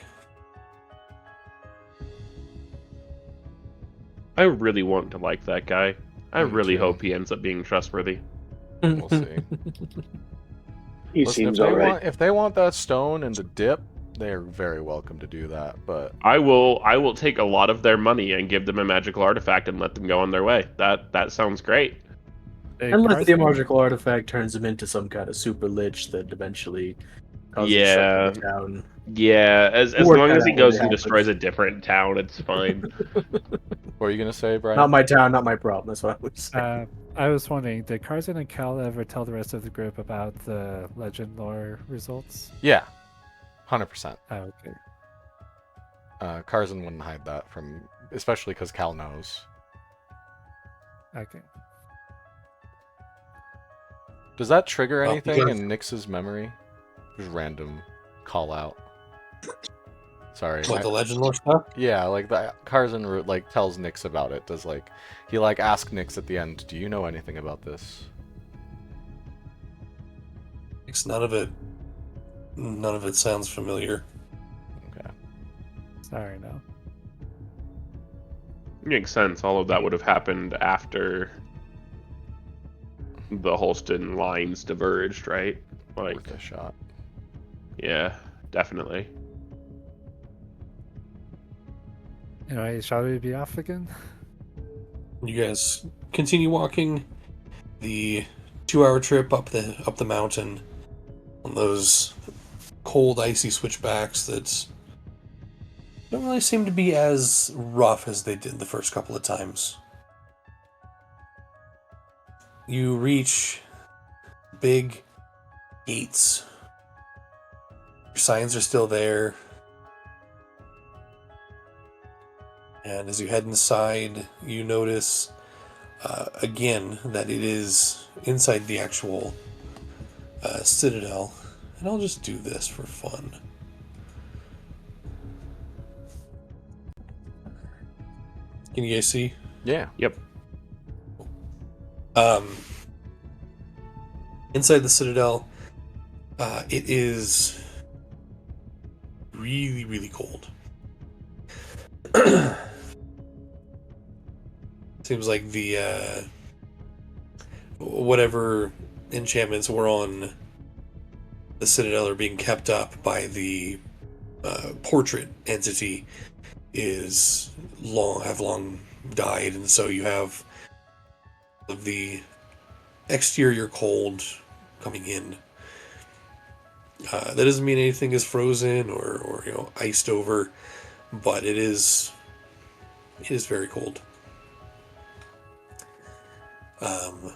I really want to like that guy. I Me really too. hope he ends up being trustworthy. We'll see. He Listen, seems if they alright. want, if they want that stone and the dip, they are very welcome to do that. But I will take a lot of their money and give them a magical artifact and let them go on their way. That sounds great. Hey, Unless the Carson, magical artifact turns him into some kind of super lich that eventually causes Yeah. shutting down. Yeah, as Work long that as he out when goes it and happens. destroys a different town, it's fine. what are you gonna say, Brian? Not my town, not my problem. That's what I would say. I was wondering, did Carson and Cal ever tell the rest of the group about the legend lore results? Yeah, 100%. Oh, okay. Karzan wouldn't hide that from, especially because Cal knows. Okay. Does that trigger Well, anything because- in Nyx's memory? Just random call out. Sorry. Like the legend lore stuff? Yeah, like the Karzan like tells Nyx about it. Does like he like ask Nyx at the end, "Do you know anything about this?" It's none of it sounds familiar. Okay. Sorry, no. Makes sense. All of that would have happened after the Holston lines diverged, right? Like, Worth a shot. yeah, definitely. Anyway, shall we be off again? You guys continue walking the 2-hour trip up the mountain on those cold, icy switchbacks that don't really seem to be as rough as they did the first couple of times. You reach big gates. Your signs are still there. And as you head inside, you notice again that it is inside the actual citadel. And I'll just do this for fun. Can you guys see? Yeah. Yep. Inside the citadel, it is really, really cold. Seems like the whatever enchantments were on the citadel are being kept up by the portrait entity have long died, and so you have the exterior cold coming in. That doesn't mean anything is frozen or iced over, but it is very cold. Anything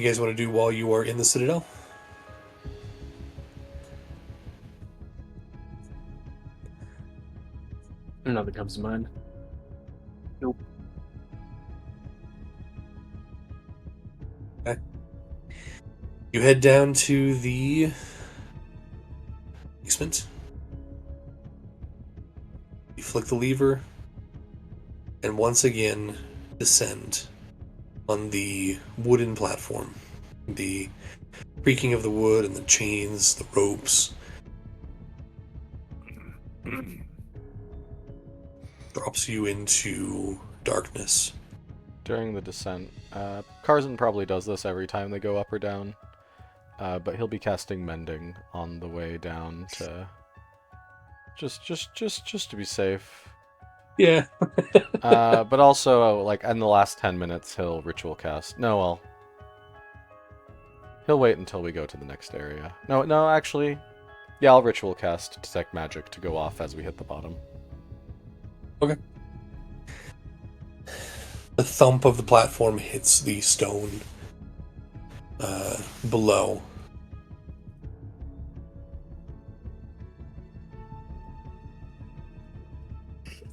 you guys want to do while you are in the Citadel? Nothing comes to mind. Nope. Okay. You head down to the basement. You flick the lever, and once again descend on the wooden platform. The creaking of the wood and the chains, the ropes, drops you into darkness. During the descent, Karzan probably does this every time they go up or down, but he'll be casting Mending on the way down to just to be safe. Yeah. But also, like, in the last 10 minutes, he'll ritual cast. No, well, he'll wait until we go to the next area. No, actually, yeah, I'll ritual cast Detect Magic to go off as we hit the bottom. Okay. The thump of the platform hits the stone below.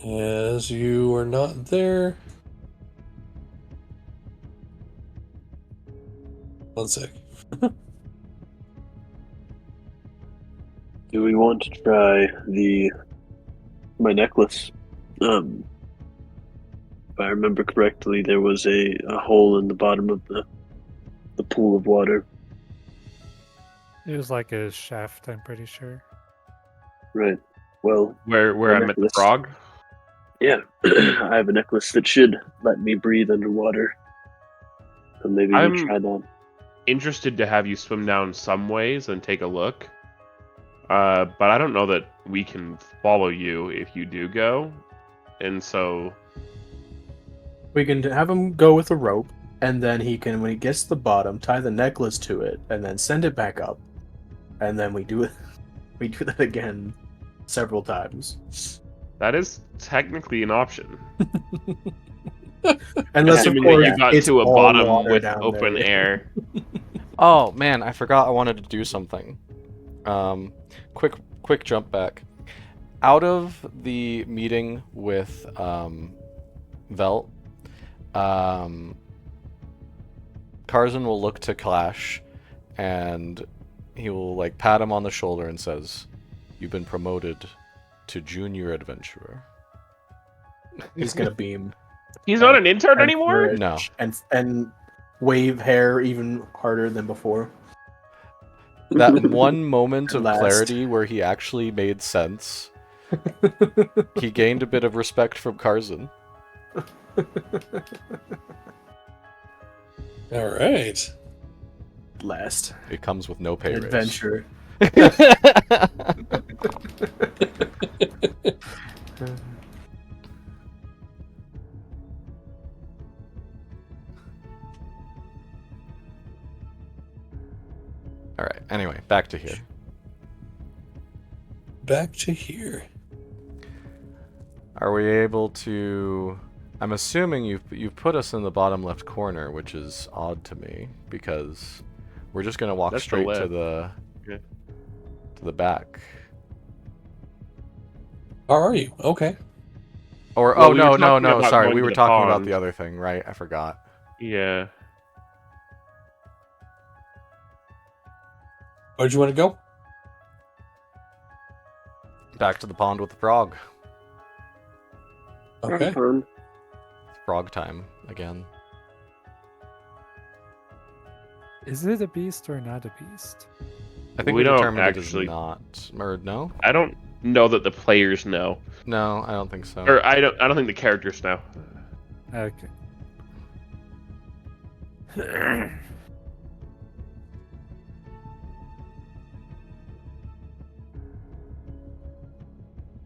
As you are not there. One sec. Do we want to try my necklace? If I remember correctly, there was a hole in the bottom of the pool of water. It was like a shaft, I'm pretty sure. Right. Well, Where my I met the necklace. frog? Yeah, I have a necklace that should let me breathe underwater. So maybe we I'm- try that. Interested to have you swim down some ways and take a look. But I don't know that we can follow you if you do go. And so We can have him go with a rope, and then he can, when he gets to the bottom, tie the necklace to it, and then send it back up. And then we do it. We do that again several times. that is technically an option. Unless, of Assuming course, that you got it's to a all bottom water with down open there. air. Oh man, I forgot I wanted to do something. Quick jump back. Out of the meeting with Velt, Karzan will look to Clash, and he will like pat him on the shoulder and says, "You've been promoted to junior adventurer." He's gonna beam. He's not an intern and anymore? flourish No. And wave hair even harder than before. That one moment of Last. clarity where he actually made sense, he gained a bit of respect from Karzan. All right. Last. It comes with no pay raise. Adventure. Alright, anyway, back to here. Back to here. Are we able to... I'm assuming you've put us in the bottom left corner, which is odd to me, because we're just going to walk That's the straight to left. the... Yeah. to the back. How are you? Okay. Or, Well, oh, we no, were no, talking no, about sorry, going we to were the talking about pond. the other thing, right? I forgot. Yeah. Where'd you want to go? Back to the pond with the frog. Okay. Fun. Frog time, again. Is it a beast or not a beast? I think We we don't determined actually- it is not. Or, no? I don't know that the players know. No, I don't think so. Or I don't think the characters know. Okay.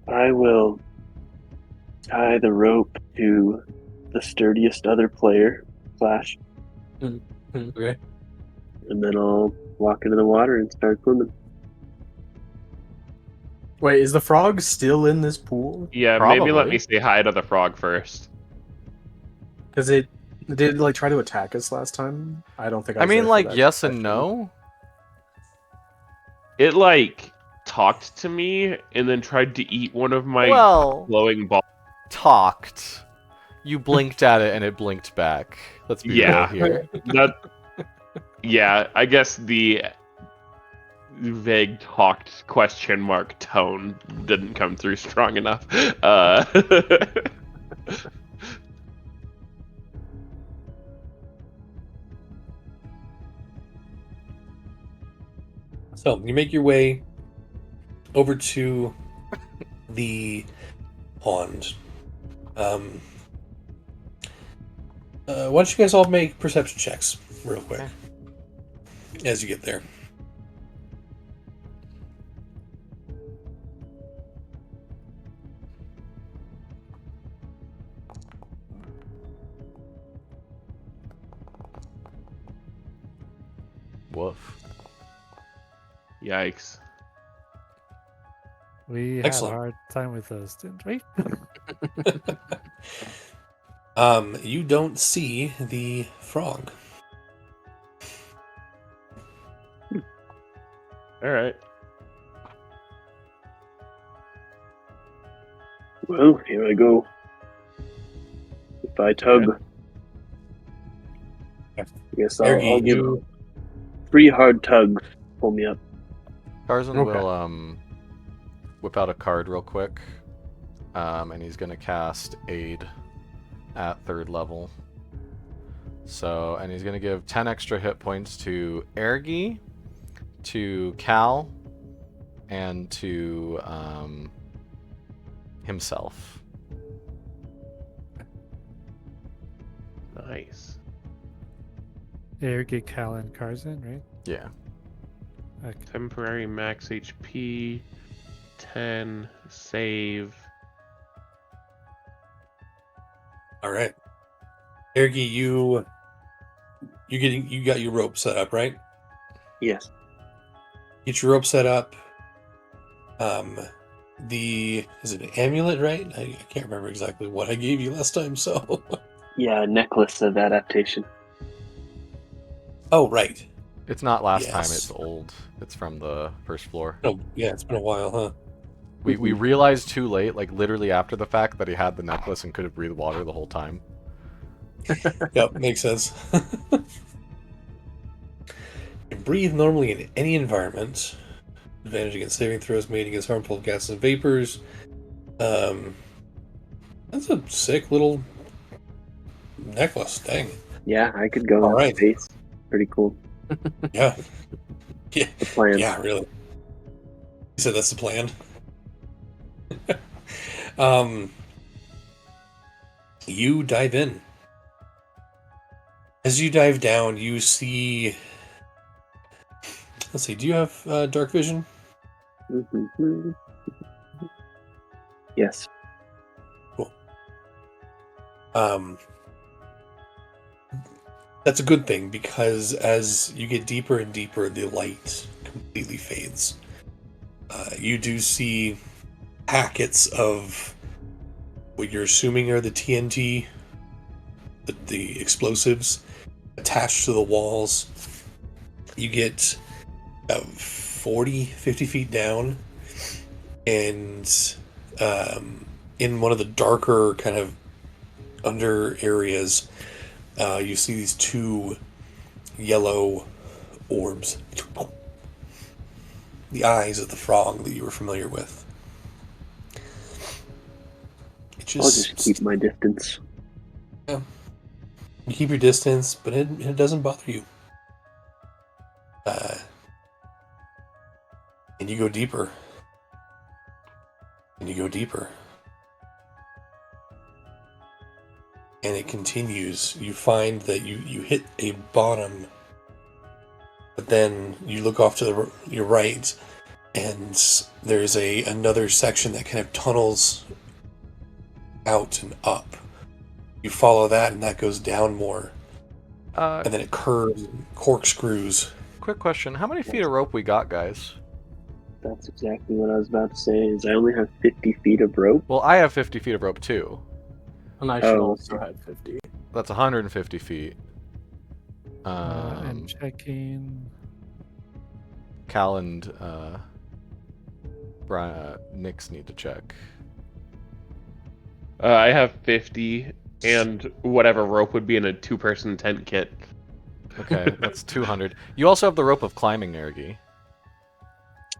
I will tie the rope to the sturdiest other player, Flash, Okay. and then I'll walk into the water and start swimming. Wait, is the frog still in this pool? Yeah, maybe let Probably. me say hi to the frog first. Because it did like try to attack us last time. I don't think I I was mean, there for like, that yes and session. no. It like talked to me and then tried to eat one of my Well, glowing balls. talked. You blinked at it and it blinked back. Let's be real Yeah. here. Yeah, I guess the vague talked question mark tone didn't come through strong enough. So you make your way over to the pond. Why don't you guys all make perception checks real quick as you get there? Woof. Yikes. We had a Excellent. hard time with those, didn't we? You don't see the frog. All right. Well, here I go. If I tug, Okay. I guess Ergi, I'll give you 3 hard tugs. Pull me up. Tarzan Okay. will whip out a card real quick, and he's gonna cast Aid at 3rd level. So, and he's gonna give 10 extra hit points to Ergi, to Cal, and to himself. Nice. Ergi, Cal, and Karzan, right? Yeah. Okay. Temporary max HP, 10 save. all right. Ergi, you got your rope set up, right? Yes. Get your rope set up. Is it an amulet, right? I can't remember exactly what I gave you last time, so Yeah, necklace of adaptation. oh right. It's not last time, Yes. it's old. It's from the first floor. Oh yeah, it's been a while, huh? We realized too late, like literally after the fact, that he had the necklace and could have breathed water the whole time. Yep, makes sense. You can breathe normally in any environment. Advantage against saving throws made against harmful gases and vapors. That's a sick little necklace. Dang. Yeah, I could go All in right. space. Pretty cool. Yeah. Yeah. The plan. Yeah, really. You said that's the plan. You dive in. As you dive down, you see. Let's see. Do you have dark vision? Mhm. Yes. That's a good thing because as you get deeper and deeper, the light completely fades. You do see packets of what you're assuming are the TNT, the explosives, attached to the walls. You get about 40, 50 feet down, and in one of the darker kind of under areas, you see these 2 yellow orbs. The eyes of the frog that you were familiar with. It I'll just keep my distance. You keep your distance, but it doesn't bother you. And you go deeper. And you go deeper. And it continues. You find that you hit a bottom, but then you look off to your right, and there's another section that kind of tunnels out and up. You follow that, and that goes down more, and then it curves and corkscrews. Quick question: how many feet of rope we got, guys? That's exactly what I was about to say. Is I only have 50 feet of rope. Well, I have 50 feet of rope too. And I should Oh, also have 50. That's 150 feet. And checking. Cal and Nix need to check. I have 50, and whatever rope would be in a 2-person tent kit. Okay, that's 200. You also have the rope of climbing, Ergi.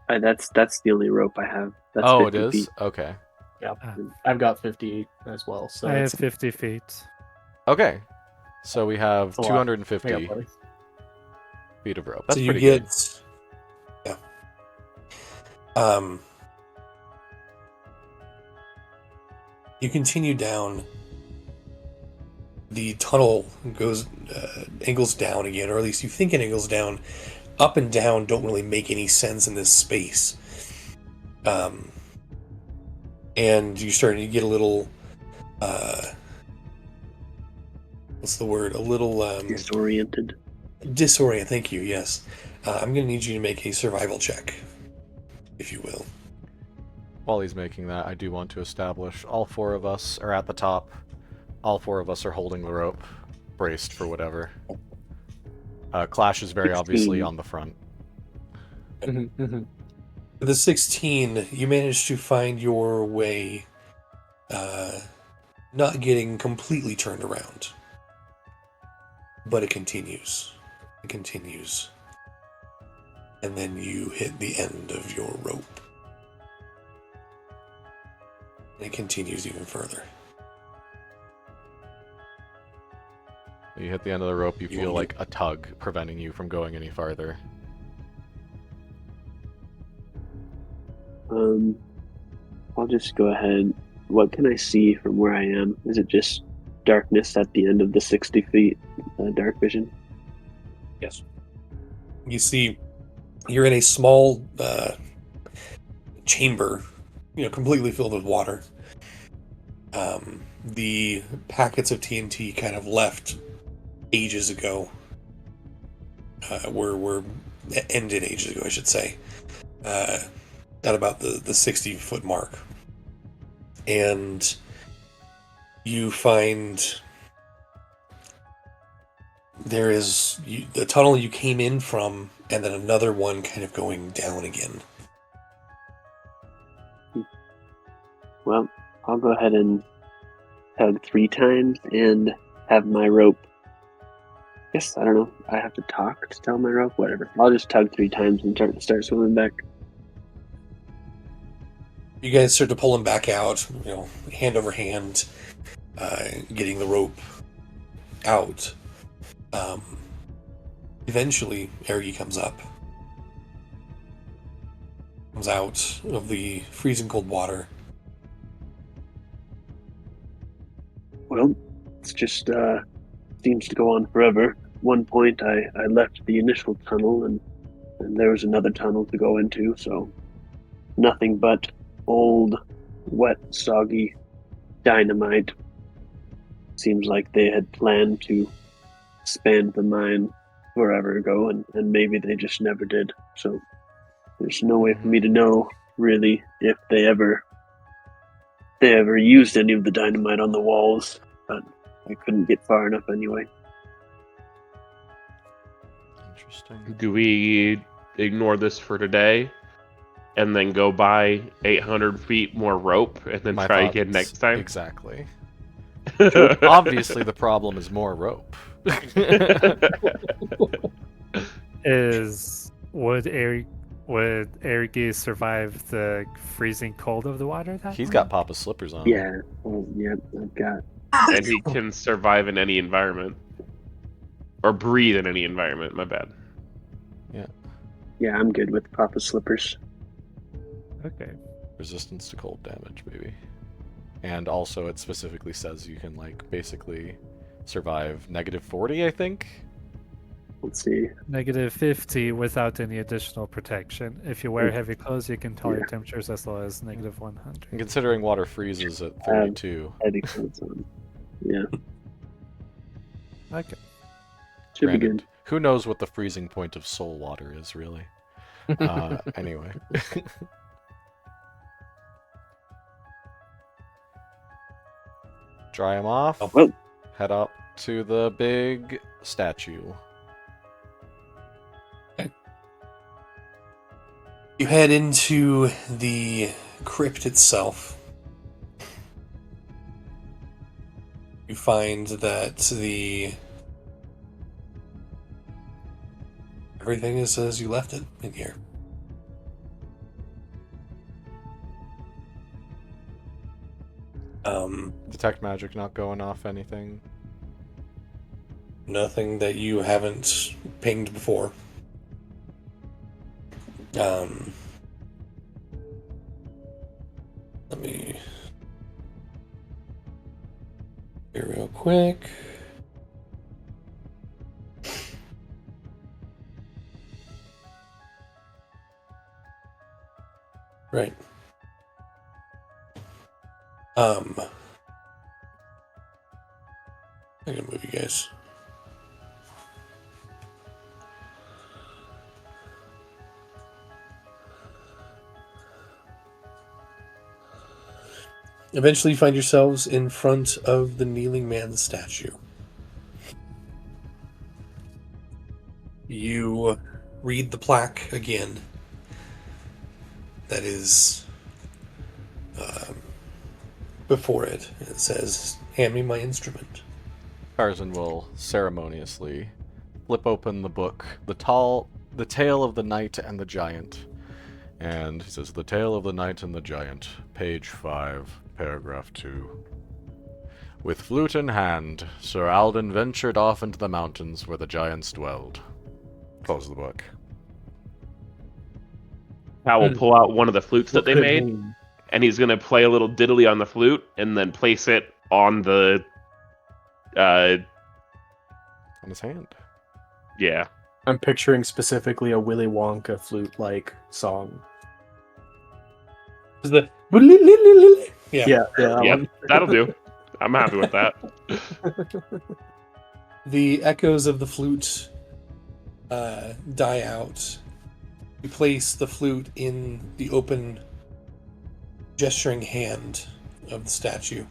That's the only rope I have. That's Oh, 50 it is? feet. Okay. Yeah, Ah. I've got 50 as well. So I have it's 50 feet. Okay. So we have a lot. 250 Yeah, buddy. feet of rope. That's so you pretty get, good. yeah. You continue down. The tunnel goes angles down again, or at least you think it angles down. Up and down don't really make any sense in this space. And you're starting to get a little, what's the word? A little Disoriented. disoriented. Thank you. Yes, I'm going to need you to make a survival check, if you will. While he's making that, I do want to establish all 4 of us are at the top. All 4 of us are holding the rope, braced for whatever. Clash is very 16. obviously on the front. For the 16, you managed to find your way, not getting completely turned around. But it continues. It continues. And then you hit the end of your rope. And it continues even further. You hit the end of the rope, you You feel wanna like a tug preventing you from going any farther. I'll just go ahead. What can I see from where I am? Is it just darkness at the end of the 60 feet dark vision? Yes. You see, you're in a small chamber, completely filled with water. The packets of TNT kind of left ages ago. Were ended ages ago, I should say. At about the 60-foot mark. And you find there is the tunnel you came in from, and then another one kind of going down again. Well, I'll go ahead and tug 3 times and have my rope. Guess, I don't know. I have to talk to tell my rope? Whatever. I'll just tug 3 times and start swimming back. You guys start to pull him back out, hand over hand, getting the rope out. Eventually, Ergi comes up. Comes out of the freezing cold water. Well, it's just seems to go on forever. At one point, I left the initial tunnel, and there was another tunnel to go into, so nothing but old, wet, soggy dynamite. Seems like they had planned to expand the mine forever ago, and maybe they just never did. So there's no way for me to know, really, if they ever used any of the dynamite on the walls, but I couldn't get far enough anyway. Interesting. Do we ignore this for today and then go buy 800 feet more rope and then My try thoughts, again next time? Exactly. Obviously, the problem is more rope. Would Ergi survive the freezing cold of the water? He's got Papa's slippers on. Yeah, well, yeah, I've got. And he can survive in any environment. Or breathe in any environment, my bad. Yeah, I'm good with Papa Slippers. Okay. Resistance to cold damage, maybe. And also, it specifically says you can, basically survive -40, I think? Let's see. -50 without any additional protection. If you wear heavy clothes, you can tolerate Yeah. temperatures as low as -100. And considering water freezes at 32. Heavy clothes on. Yeah, Okay. should be Granted, good. who knows what the freezing point of soul water is, really? Anyway. Dry him off. Oh. Well, Head up. to the big statue. You head into the crypt itself. You find that everything is as you left it in here. Detect magic not going off anything. Nothing that you haven't pinged before. Let me here real quick. Right. I'm gonna move you guys. Eventually, you find yourselves in front of the kneeling man's statue. You read the plaque again. That is before it. It says, "Hand me my instrument." Tarzan will ceremoniously flip open the book, the Tale of the Knight and the Giant. And he says, "The Tale of the Knight and the Giant, page 5, paragraph 2. With flute in hand, Sir Alden ventured off into the mountains where the giants dwelled." Close the book. Hal will pull out one of the flutes that they What could it made, mean? and he's going to play a little diddly on the flute and then place it on the On his hand. yeah. I'm picturing specifically a Willy Wonka flute-like song. Is the yeah. Yeah, that Yeah, one. that'll do. I'm happy with that. The echoes of the flute die out. You place the flute in the open, gesturing hand of the statue.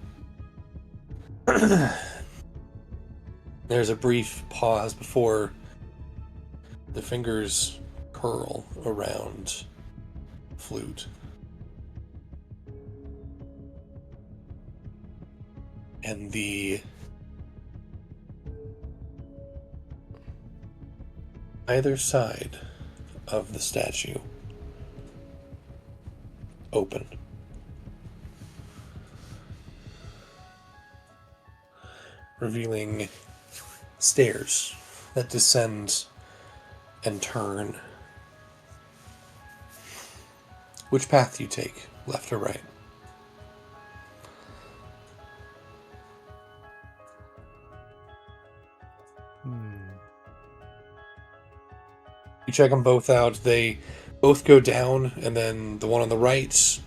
There's a brief pause before the fingers curl around the flute. And the either side of the statue open. Revealing stairs that descend and turn. Which path do you take, left or right? You check them both out. They both go down, and then the one on the right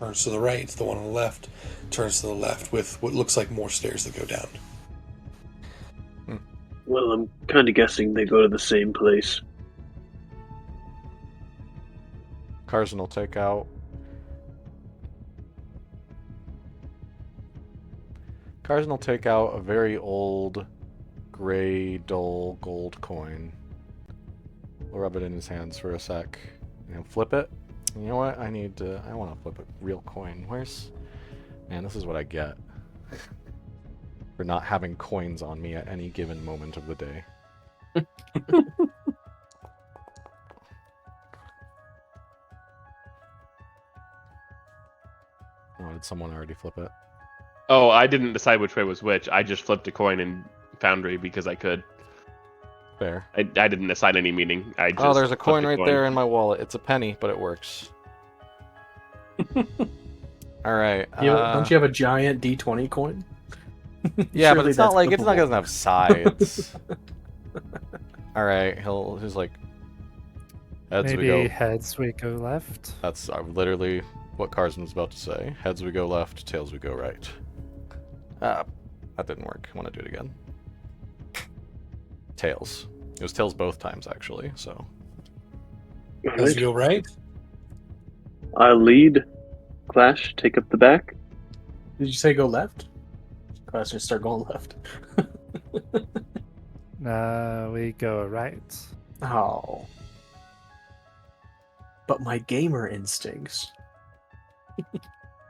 turns to the right, the one on the left turns to the left, with what looks like more stairs that go down. Well, I'm kind of guessing they go to the same place. Tarzan will take out. Tarzan will take out a very old, gray, dull gold coin. We'll rub it in his hands for a sec. And flip it. You know what? I want to flip a real coin. Man, this is what I get. For not having coins on me at any given moment of the day. Oh, did someone already flip it? Oh, I didn't decide which way was which. I just flipped a coin in Foundry because I could. Fair. I didn't assign any meaning. I just Oh, there's a flipped coin right there in my wallet. It's a penny, but it works. Alright. Don't you have a giant D20 coin? Yeah, but Surely it's not that's like it flippable. doesn't have sides. Alright, he's like heads we Maybe go. heads we go left. That's literally what Carsman was about to say. Heads we go left, tails we go right. That didn't work. I want to do it again. Tails. It was tails both times actually, so All As right. you go right, I lead. Clash, take up the back. Did you say go left? Class just start going left. We go right. Oh. But my gamer instincts.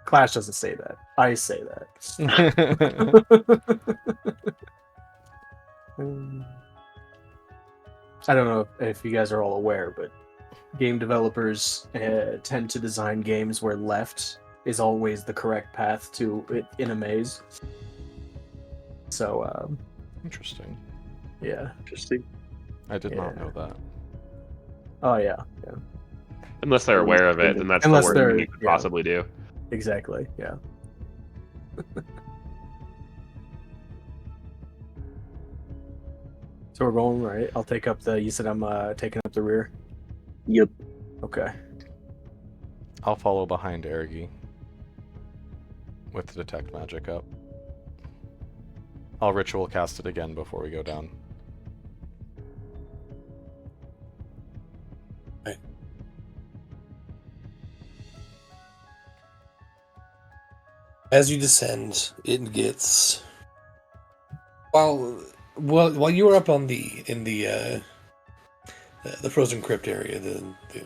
Clash doesn't say that. I say that. I don't know if you guys are all aware, but game developers tend to design games where left is always the correct path to it in a maze. So, Interesting. yeah. Interesting. I did not Yeah. know that. Oh, yeah. Yeah. Unless they're aware of it, then that's Unless the worst they're- thing you could yeah. possibly do. Exactly. Yeah. So we're going right. I'll take up the. You said I'm taking up the rear. Yep. Okay. I'll follow behind Ergi with the detect magic up. I'll ritual cast it again before we go down. As you descend, it gets while you were up on the frozen crypt area, the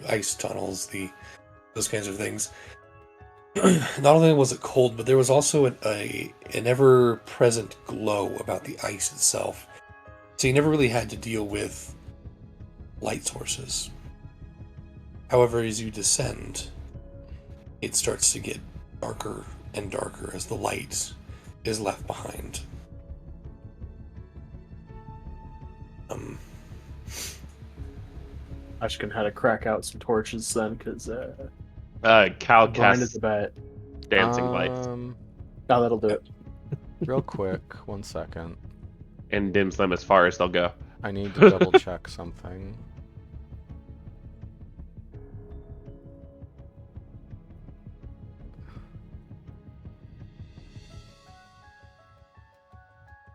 ice tunnels, those kinds of things. Not only was it cold, but there was also an ever-present glow about the ice itself. So you never really had to deal with light sources. However, as you descend, it starts to get darker and darker as the light is left behind. I just gonna have to crack out some torches then, because Cal blind as casts a bat. dancing lights Oh, that'll do it. Real quick, 1 second. and dims them as far as they'll go. I need to double check something.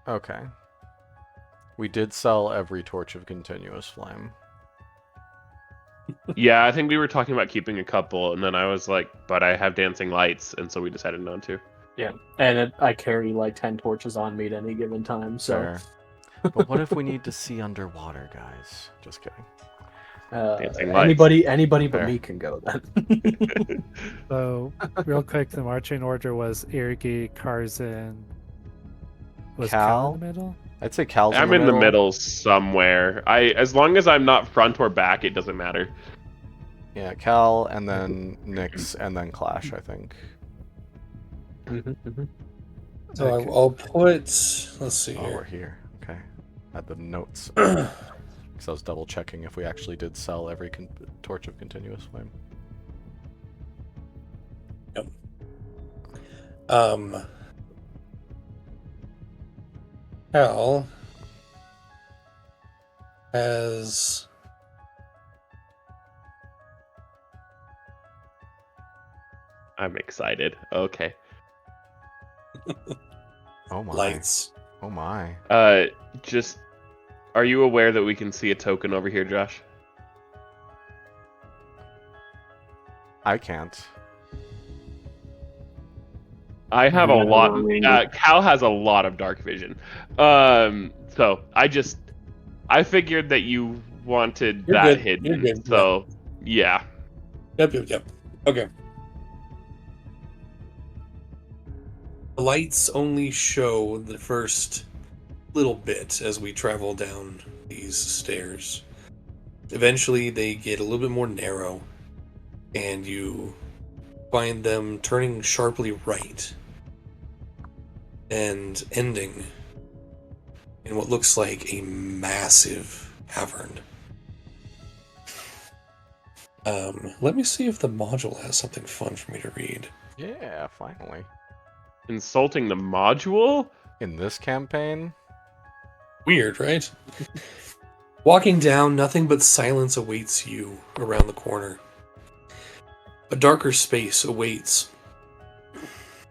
Okay. We did sell every torch of continuous flame. Yeah, I think we were talking about keeping a couple, and then I was like, but I have dancing lights, and so we decided not to. Yeah, and I carry like 10 torches on me at any given time. So, Fair. But what if we need to see underwater, guys? Just kidding. Dancing lights. anybody but Fair. me can go then. So, real quick, the marching order was Irgi, Karzin. Was Cal in the middle? I'd say Cal's I'm in the middle. somewhere. As long as I'm not front or back, it doesn't matter. Yeah, Cal, and then Nyx, and then Clash, I think. So Okay. I'll put. Let's see Oh, we're here. here. Okay. Had the notes. Because I was double checking if we actually did sell every torch of continuous flame. Hal has I'm excited. Okay. Oh my. lights. Oh my. Just, are you aware that we can see a token over here, Josh? I can't. I have a Yeah, lot. wrong angle. Cal has a lot of dark vision. So I figured that you wanted You're that good. hidden. You're good. So yeah. Yep. Okay. The lights only show the first little bit as we travel down these stairs. Eventually, they get a little bit more narrow, and you find them turning sharply right and ending in what looks like a massive cavern. Let me see if the module has something fun for me to read. Yeah, finally. Insulting the module? In this campaign? Weird, right? Walking down, nothing but silence awaits you around the corner. A darker space awaits,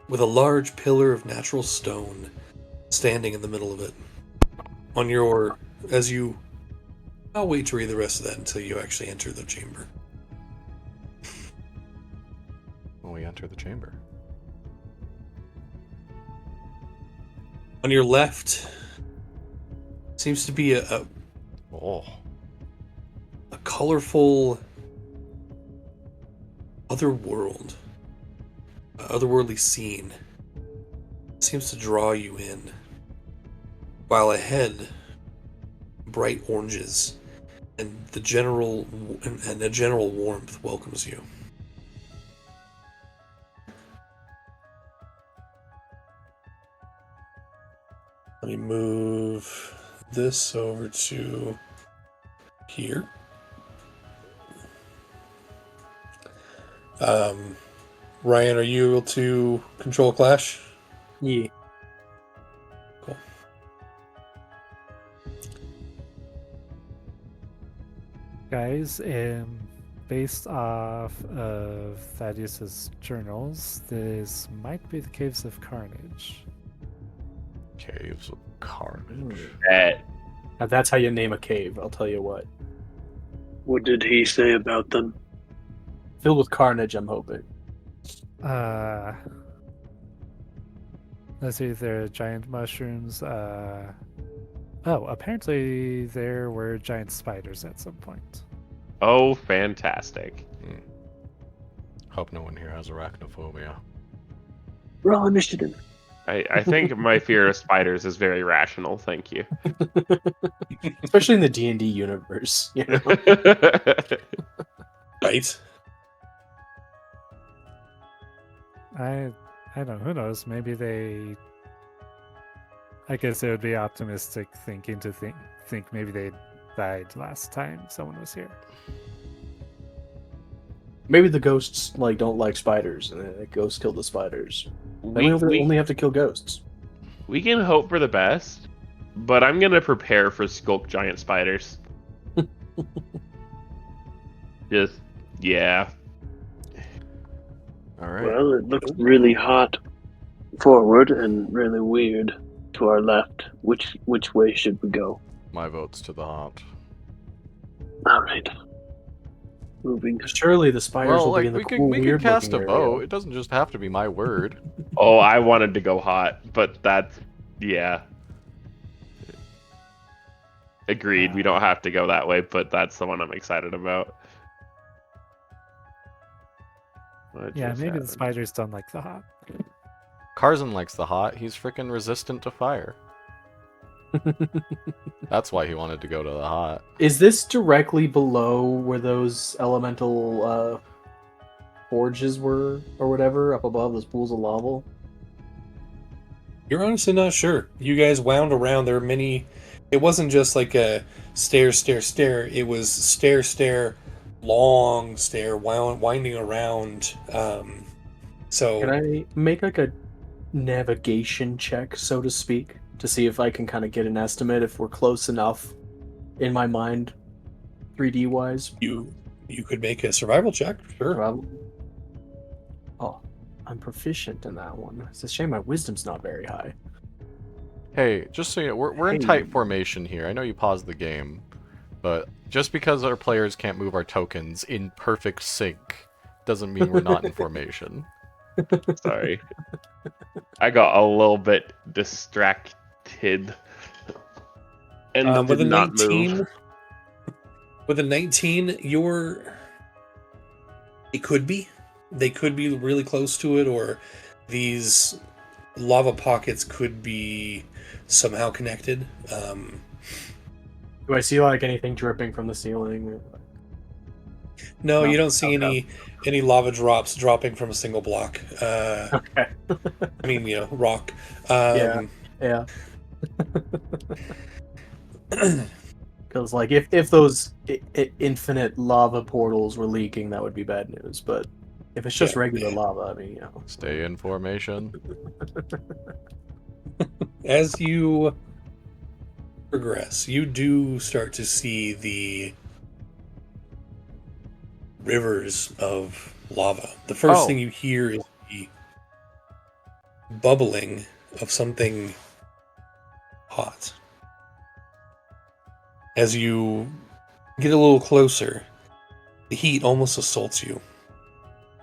with a large pillar of natural stone standing in the middle of it. I'll wait to read the rest of that until you actually enter the chamber. When we enter the chamber. On your left seems to be a Oh. colorful otherworldly scene. Seems to draw you in. While ahead, bright oranges and a general warmth welcomes you. Let me move this over to here. Ryan, are you able to control Clash? Yeah. Cool. Guys, based off of Thaddeus's journals, this might be the Caves of Carnage. Caves of Carnage. Now that's how you name a cave, I'll tell you what. What did he say about them? Filled with carnage, I'm hoping. Let's see, there are giant mushrooms. Apparently there were giant spiders at some point. Oh, fantastic. Hope no one here has arachnophobia. Roll initiative. I think my fear of spiders is very rational, thank you. Especially in the D&D universe, you know? Right? I don't know, who knows? Maybe they... I guess it would be optimistic thinking to think maybe they died last time someone was here. Maybe the ghosts don't like spiders, and the ghosts kill the spiders. They only have to kill ghosts. We can hope for the best, but I'm gonna prepare for skulk giant spiders. Yeah. All right. Well, it looks really hot forward and really weird to our left. Which way should we go? My vote's to the hot. All right. Moving. Surely the spiders Well, will be like in the we cool, can weird cast a looking vote. area. It doesn't just have to be my word. Oh, I wanted to go hot, but that's yeah. Agreed. We don't have to go that way, but that's the one I'm excited about. What Yeah, just maybe the happened? spiders don't like the hot. Carson likes the hot. He's freaking resistant to fire. That's why he wanted to go to the hot. Is this directly below where those elemental forges were, or whatever, up above those pools of lava? You're honestly not sure. You guys wound around. There were many. It wasn't just like a stair, stair, stair. It was stair, stair, long stair, winding around. So Can I make like a navigation check, so to speak, to see if I can kind of get an estimate if we're close enough in my mind, 3D wise? you could make a survival check, sure. Probably. Oh, I'm proficient in that one. It's a shame my wisdom's not very high. Hey, just so you know, we're in Hey. tight formation here. I know you paused the game, but just because our players can't move our tokens in perfect sync doesn't mean we're not in formation. Sorry. I got a little bit distracted. And With did a not 19, move. with a 19, it could be. They could be really close to it, or these lava pockets could be somehow connected. Do I see like anything dripping from the ceiling? No, No? you don't see Okay. any lava drops dropping from a single block. Okay. I mean, rock. Yeah. Yeah. Because like if those infinite lava portals were leaking, that would be bad news. But if it's just Yeah. regular lava, I mean, Stay in formation. As you progress, you do start to see the rivers of lava. The first Oh. thing you hear is the bubbling of something hot. As you get a little closer, the heat almost assaults you.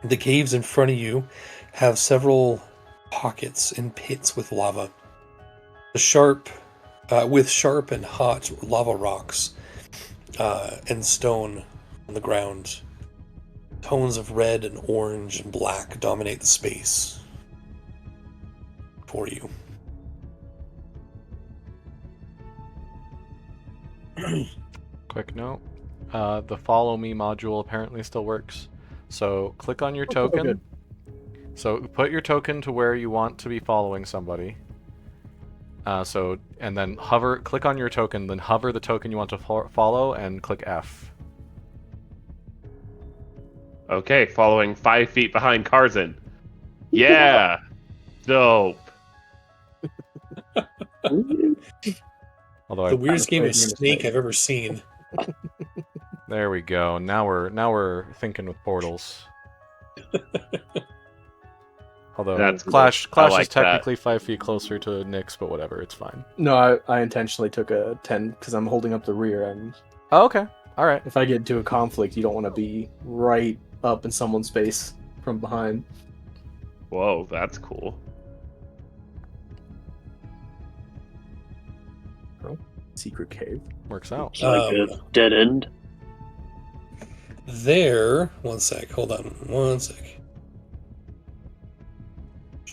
The caves in front of you have several pockets and pits with lava. The sharp with sharp and hot lava rocks and stone on the ground. Tones of red and orange and black dominate the space for you. Quick note. The follow me module apparently still works. So click on your token. good. So put your token to where you want to be following somebody. And then click on your token, then hover the token you want to follow, and click F. Okay, following 5 feet behind Karzan. Yeah! Dope. Although The weirdest game of That's a Snake mistake. I've ever seen. there we go. Now we're thinking with portals. Although That's cool. Clash I is like that. technically 5 feet closer to Nyx, but whatever, it's fine. No, I intentionally took a 10 because I'm holding up the rear end. Oh, okay. All right. If I get into a conflict, you don't want to be right up in someone's face from behind. Whoa, that's cool. Secret cave. Works out. Like a dead end. There, one sec, hold on, one sec.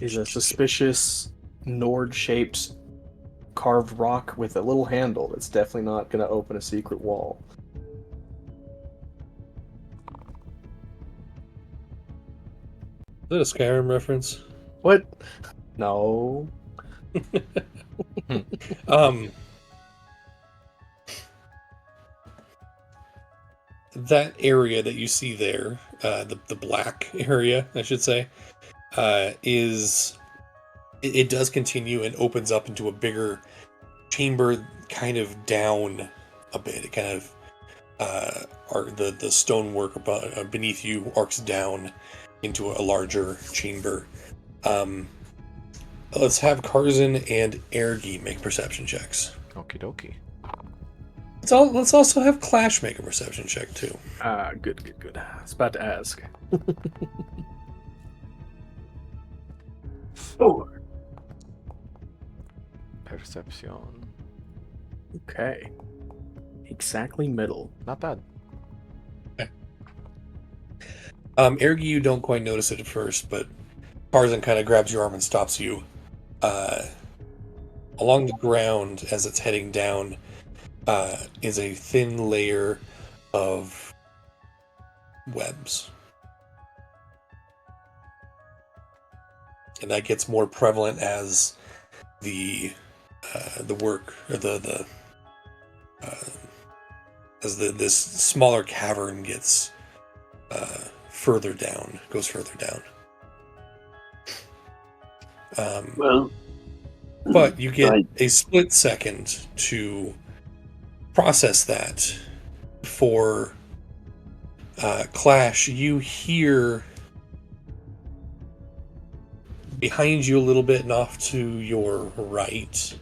Is a suspicious Nord-shaped carved rock with a little handle that's definitely not going to open a secret wall. Is that a Skyrim reference? What? No. That area that you see there, the black area, I should say, it does continue and opens up into a bigger chamber, kind of down a bit. It kind of the stonework beneath you arcs down into a larger chamber. Let's have Karzan and Ergi make perception checks. Okie dokie. Let's also have Clash make a perception check too. Good. I was about to ask. 4. Perception. Okay. Exactly middle. Not bad. Ergi, you don't quite notice it at first, but Tarzan kind of grabs your arm and stops you. Along the ground, as it's heading down, is a thin layer of webs. And that gets more prevalent as this smaller cavern gets further down, goes further down. Well, But you get Right. a split second to process that. For Clash, you hear behind you a little bit and off to your right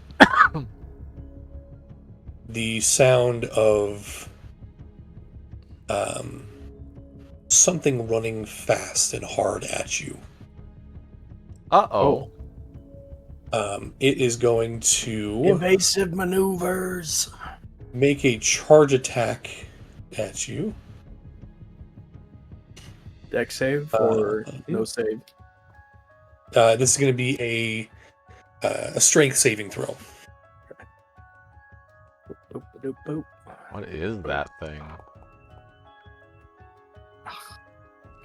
the sound of something running fast and hard at you. Uh-oh. It is going to Evasive maneuvers. make a charge attack at you. Dex save or no save? This is going to be a strength saving throw. Boop, boop, boop. What is that thing?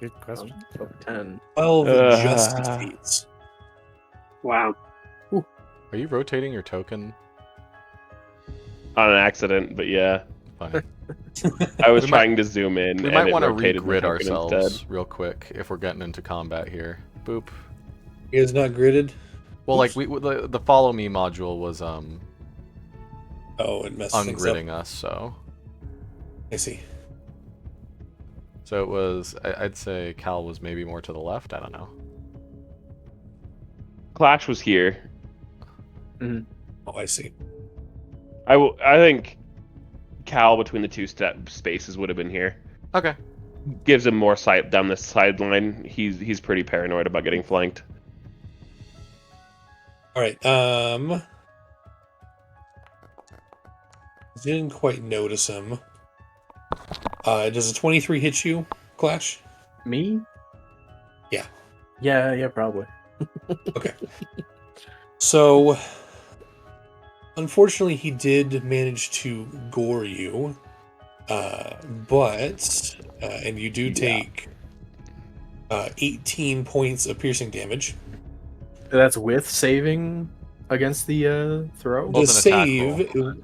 Good question. 10. 12 just succeeds. wow. Are you rotating your token? On an accident, but yeah. Fine. I was We might- trying to zoom in. We and might it want to rotated my regrid token ourselves instead. real quick if we're getting into combat here. Boop. You guys not gridded? Well, Oops. like the follow me module was Oh, it messes things up. ungridding us, so I see. it was. I'd say Cal was maybe more to the left. I don't know. Clash was here. Oh, I see. I think Cal between the two spaces would have been here. Okay. Gives him more sight down this sideline. He's pretty paranoid about getting flanked. All right. Didn't quite notice him. Does a 23 hit you, Clash? Me? Yeah. Yeah, probably. Okay. So, unfortunately, he did manage to gore you, and you do take 18 points of piercing damage. That's with saving against the throw? Well, The it's an attack save, roll.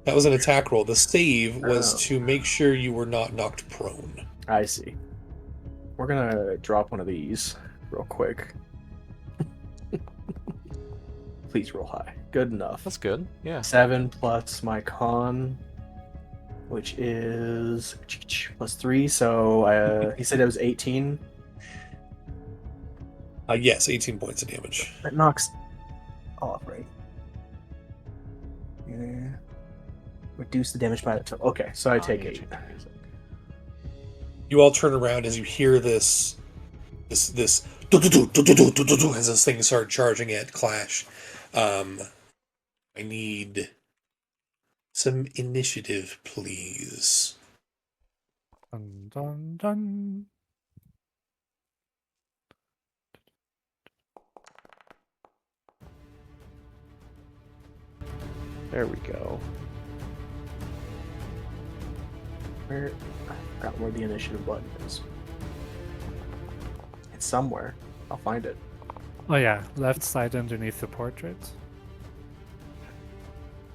that was an attack roll. The save was Oh. to make sure you were not knocked prone. I see. We're gonna drop one of these real quick. Please roll high. Good enough. That's good. Yeah. 7 plus my con, which is plus 3. So he said it was 18. Yes, 18 points of damage. That knocks off, right? Yeah. Reduce the damage by the total. Okay, so I take 8. You all turn around as you hear this as this thing started charging at Clash. I need some initiative, please. Dun, dun, dun. There we go. Where? I forgot where the initiative button is. It's somewhere. I'll find it. Oh yeah, left side underneath the portrait.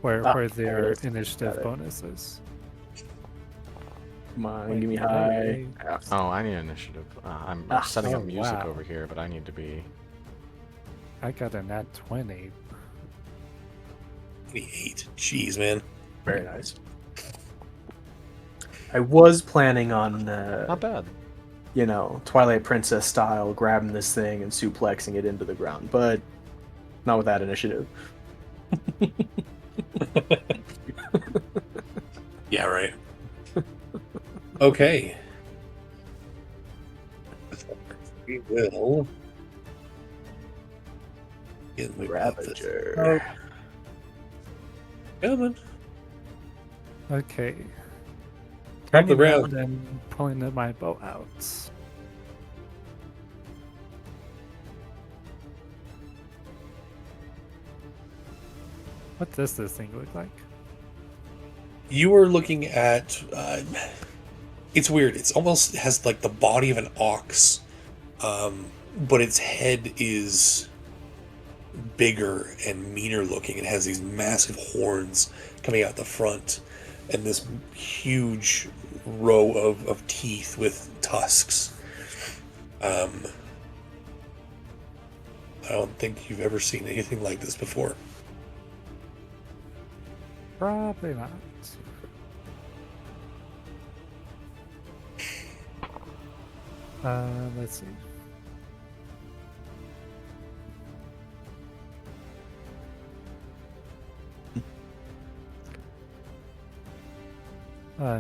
Where There their it is. initiative Got it. bonus is. Come on, Wait, give me wait, high. wait. Oh, I need initiative. I'm Ah, setting up oh, music wow. over here, but I need to be. I got a nat 20. 28. Jeez, man. Very nice. I was planning on, Not bad. Twilight Princess style, grabbing this thing and suplexing it into the ground, but not with that initiative. Yeah, right. Okay. We will get the Ravager. Coming. Okay. Top the Turning round. around and pulling my bow out. What does this thing look like? You are looking at. It's weird. It's almost has like the body of an ox, but its head is bigger and meaner looking. It has these massive horns coming out the front, and this huge row of teeth with tusks. I don't think you've ever seen anything like this before. Probably not. Let's see.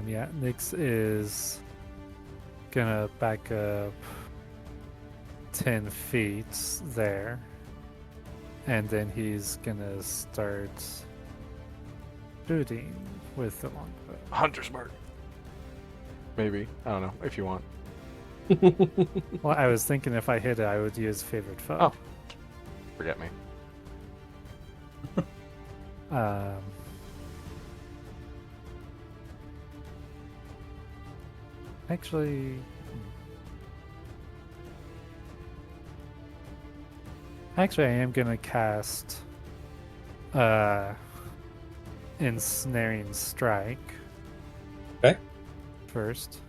Yeah, Nyx is gonna back up 10 feet there, and then he's gonna start shooting with the longbow. Hunter's mark. Maybe. I don't know. If you want. Well, I was thinking if I hit it, I would use favorite foe. Oh. Forget me. Actually, I am gonna cast Ensnaring Strike. Okay. First.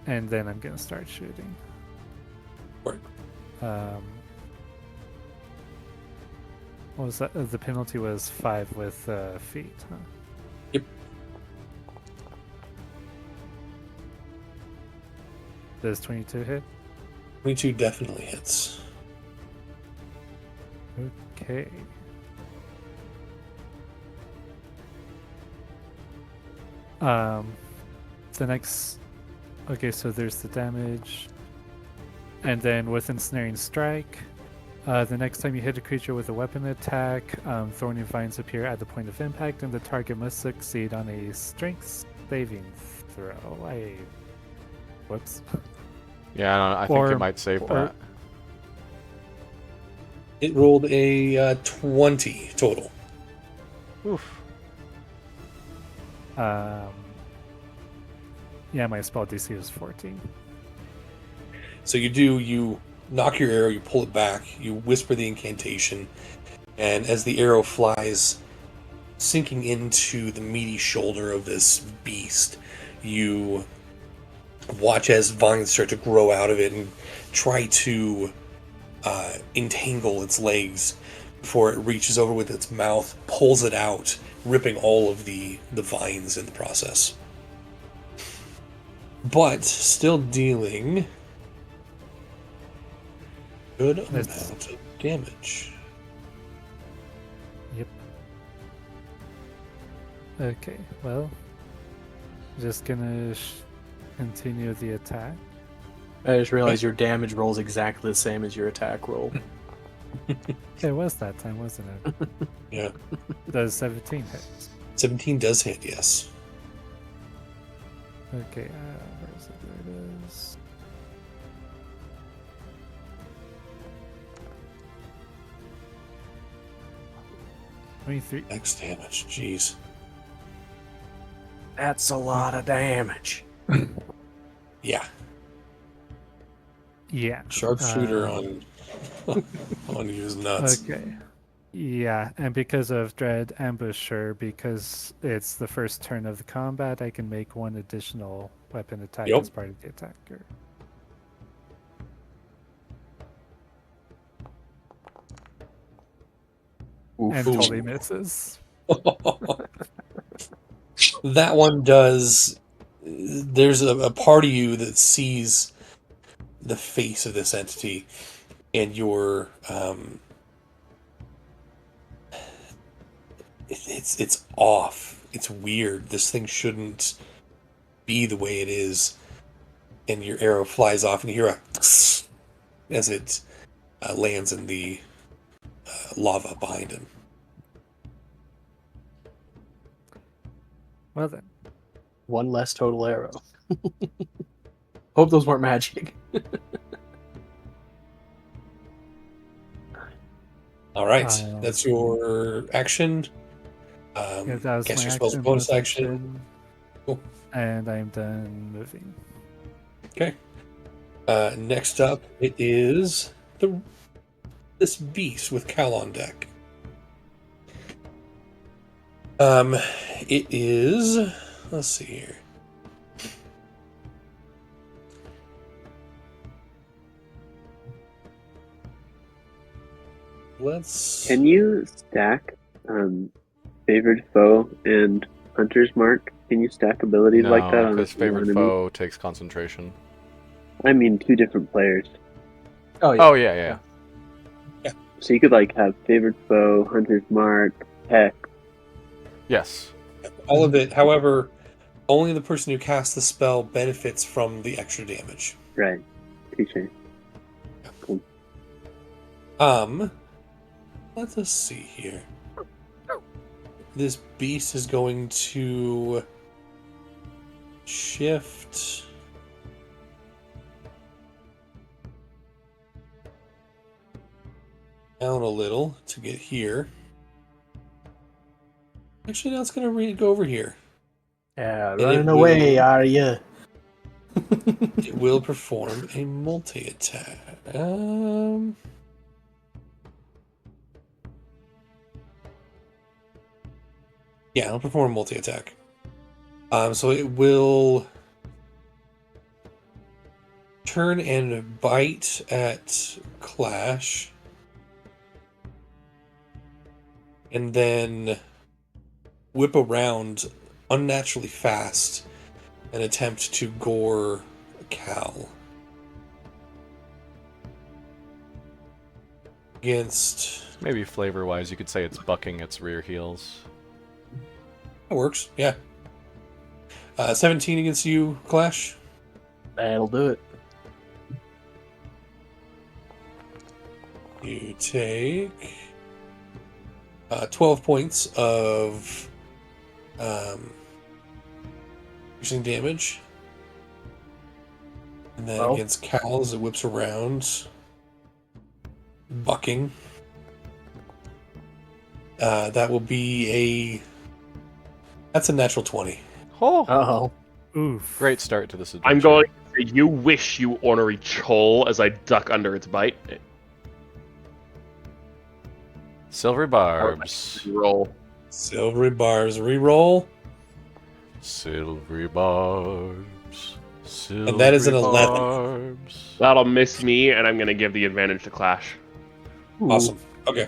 And then I'm gonna start shooting. Work. What was that? The penalty was 5 with feet, huh? Yep. Does 22 hit? 22 definitely hits. Okay. The next. Okay, so there's the damage, and then with Ensnaring Strike, The next time you hit a creature with a weapon attack, thorny vines appear at the point of impact, and the target must succeed on a strength saving throw. Whoops. Yeah, I think Or- it might save or- that. It rolled a 20 total. Oof. Yeah, my spell DC is 14. So you knock your arrow, you pull it back, you whisper the incantation, and as the arrow flies, sinking into the meaty shoulder of this beast, you watch as vines start to grow out of it and try to entangle its legs before it reaches over with its mouth, pulls it out, ripping all of the vines in the process. But still dealing good amount of damage. Yep. Okay, well, just gonna continue the attack. I just realized your damage roll is exactly the same as your attack roll. It was that time, wasn't it? Yeah. Does 17 hit? 17 does hit, yes. Okay, where is it? There it is. $23. Max damage, jeez. That's a lot of damage. Yeah. Yeah. Sharpshooter on on his nuts. Okay. Yeah, and because of Dread Ambusher, because it's the first turn of the combat, I can make one additional weapon attack Yep. as part of the attacker. And Ooh. totally misses. That one does. There's a part of you that sees the face of this entity, and you're it's off. It's weird. This thing shouldn't be the way it is. And your arrow flies off, and you hear a as it lands in the lava behind him. Well then. One less total arrow. Hope those weren't magic. All right, that's your action. Yeah, that was Guess my your spell's action, bonus action. Cool. And I'm done moving. Okay. Next up, it is this beast with Cal on deck. It is. Let's see here. Can you stack favored foe and hunter's mark? Can you stack abilities like that No, on a because single favorite enemy? foe takes concentration. I mean, two different players. Oh yeah. Oh yeah. So you could like have favored foe, hunter's mark, hex. Yes. All of it. However, only the person who casts the spell benefits from the extra damage. Right. Touché. Cool. Let us see here. This beast is going to shift. Down a little to get here. Actually, now it's going to go over here. Yeah, it running will- away, are you? It will perform a multi-attack. Yeah, it'll perform a multi-attack. So it will turn and bite at Clash. And then whip around unnaturally fast and attempt to gore Cal. Against... Maybe flavor-wise, you could say it's bucking its rear heels. That works, yeah. 17 against you, Clash. That'll do it. You take 12 points of piercing damage. And then Well. against Cal as it whips around, bucking. That will be that's a natural 20. Oh, Oh. Oof. great start to this adventure. I'm going to say, you wish, you ornery chole, as I duck under its bite. Silvery barbs. Roll. Silvery bars reroll. Silvery barbs. Silvery And that is an 11. barbs. That'll miss me, and I'm going to give the advantage to Clash. Awesome. Okay.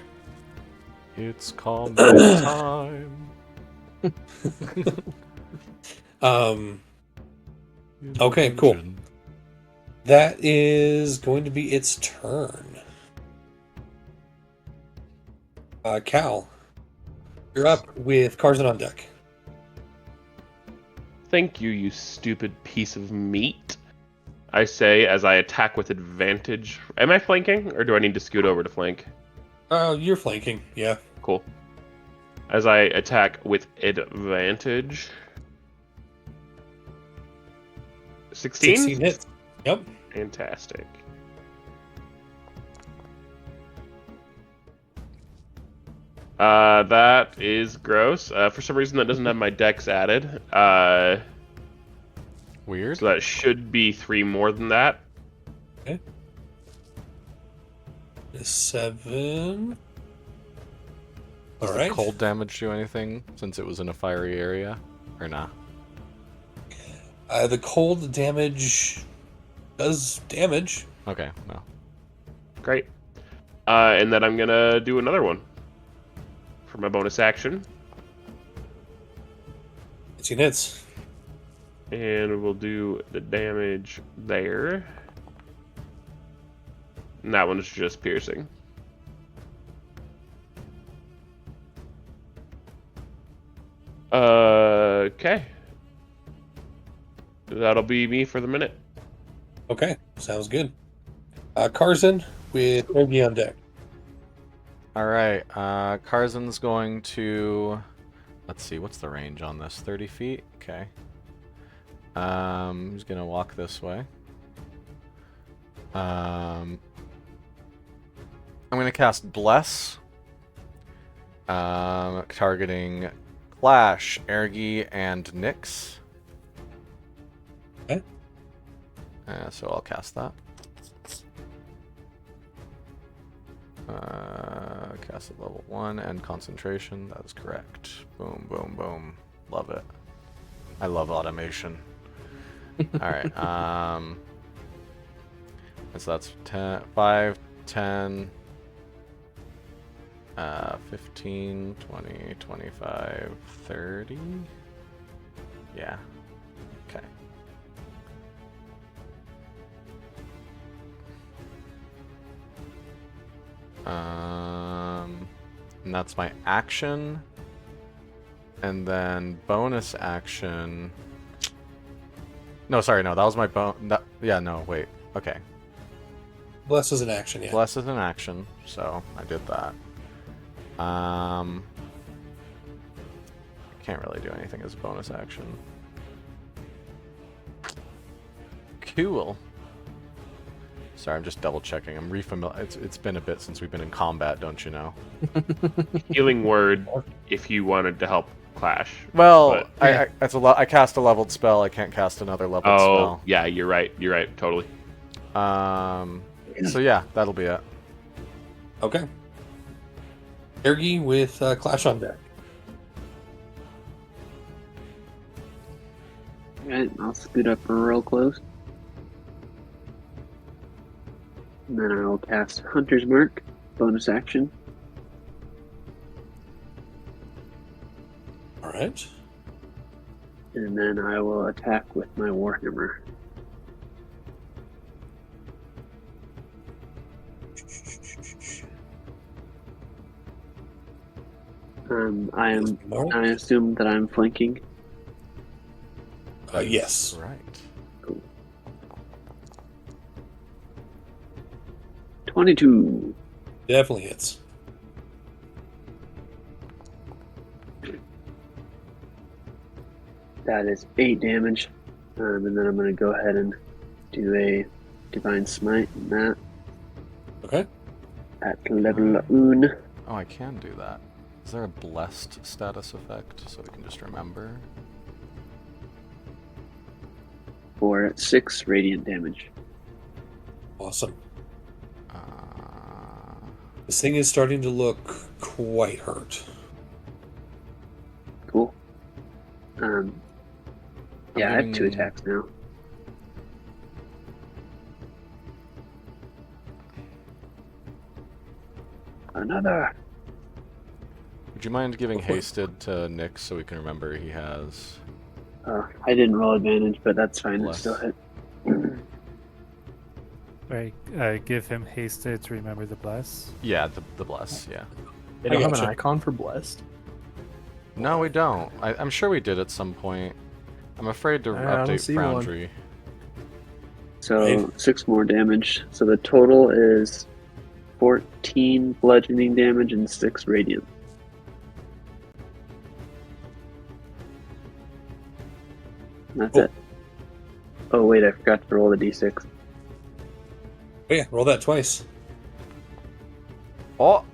It's combat time. Okay, cool. That is going to be its turn. Cal, you're up with Karzan on deck. Thank you, you stupid piece of meat. I say as I attack with advantage. Am I flanking, or do I need to scoot over to flank? You're flanking, yeah. Cool. As I attack with advantage. 16? 16 hits. Yep. Fantastic. That is gross. For some reason, that doesn't have my dex added. Weird. So that should be 3 more than that. Okay. 7. Does All right. the cold damage do anything since it was in a fiery area? Or nah? The cold damage does damage. Okay, no. Great. And then I'm gonna do another one for my bonus action. 18 hits. And we'll do the damage there. And that one's just piercing. Okay. That'll be me for the minute. Okay, sounds good. Karzan with Ogi on deck. Alright, Karzan's going to... Let's see, what's the range on this? 30 feet? Okay. He's gonna walk this way. I'm gonna cast Bless. Targeting Clash, Ergi, and Nyx. Okay. So I'll cast that. Cast at level 1 and concentration. That is correct. Boom, boom, boom. Love it. I love automation. Alright, so that's 10, 5, 10, 15, 20, 25, 30. Yeah. Okay. And that's my action. And then bonus action. No, sorry, no, that was my yeah, no, wait. Okay. Bless is an action, yeah. Bless is an action, so I did that. Can't really do anything as a bonus action. Cool. Sorry, I'm just double checking. I'm refamiliar. It's been a bit since we've been in combat, don't you know? Healing word if you wanted to help Clash. Well, But- I cast a leveled spell. I can't cast another leveled Oh, spell. yeah, you're right. You're right. Totally. So yeah, that'll be it. Okay. Ergi with Clash on deck. Alright, I'll scoot up real close. And then I will cast Hunter's Mark, bonus action. All right. And then I will attack with my Warhammer. I assume that I'm flanking. Yes. Right. 22. Definitely hits. That is 8 damage. And then I'm going to go ahead and do a Divine Smite on that Okay. at level 1. Oh, I can do that. Is there a blessed status effect so we can just remember? For 6 radiant damage. Awesome. Uh, This thing is starting to look quite hurt. Cool. Yeah, I have 2 giving- attacks now. Another. would you mind giving Of course. hasted to Nick so we can remember he has? I didn't roll advantage, but that's fine. It Bless. still hit. Right, give him hasted to remember the bless. Yeah, the bless. Yeah. They I don't have an gotcha. icon for blessed. No, we don't. I'm sure we did at some point. I'm afraid to I don't update see one. Foundry. So Right. 6 more damage. So the total is 14 bludgeoning damage and 6 radiant. And that's Cool. it. Oh wait, I forgot to roll the d6. Oh yeah, roll that twice. Oh,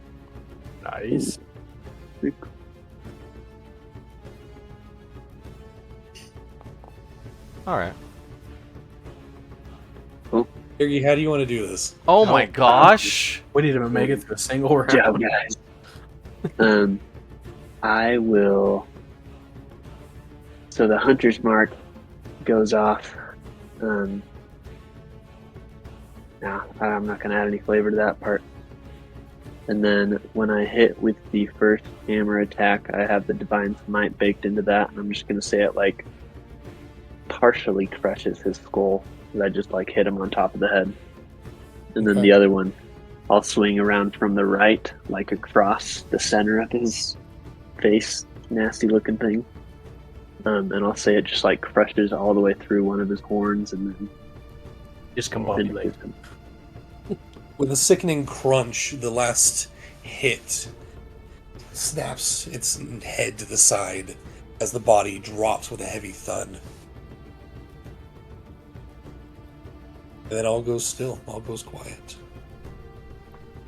Nice. all right. Kirgy, how do you want to do this? Oh my gosh! We need to make it through a single round. Good job, guys. I will. So the hunter's mark goes off. No, I'm not going to add any flavor to that part. And then when I hit with the first hammer attack, I have the Divine Smite baked into that, and I'm just going to say it like partially crushes his skull. 'Cause I just like hit him on top of the head. And then Okay. the other one, I'll swing around from the right, like across the center of his face, nasty looking thing. And I'll say it just like crushes all the way through one of his horns and then Discombobulate. finishes him. With a sickening crunch, the last hit snaps its head to the side as the body drops with a heavy thud. And then all goes still, all goes quiet.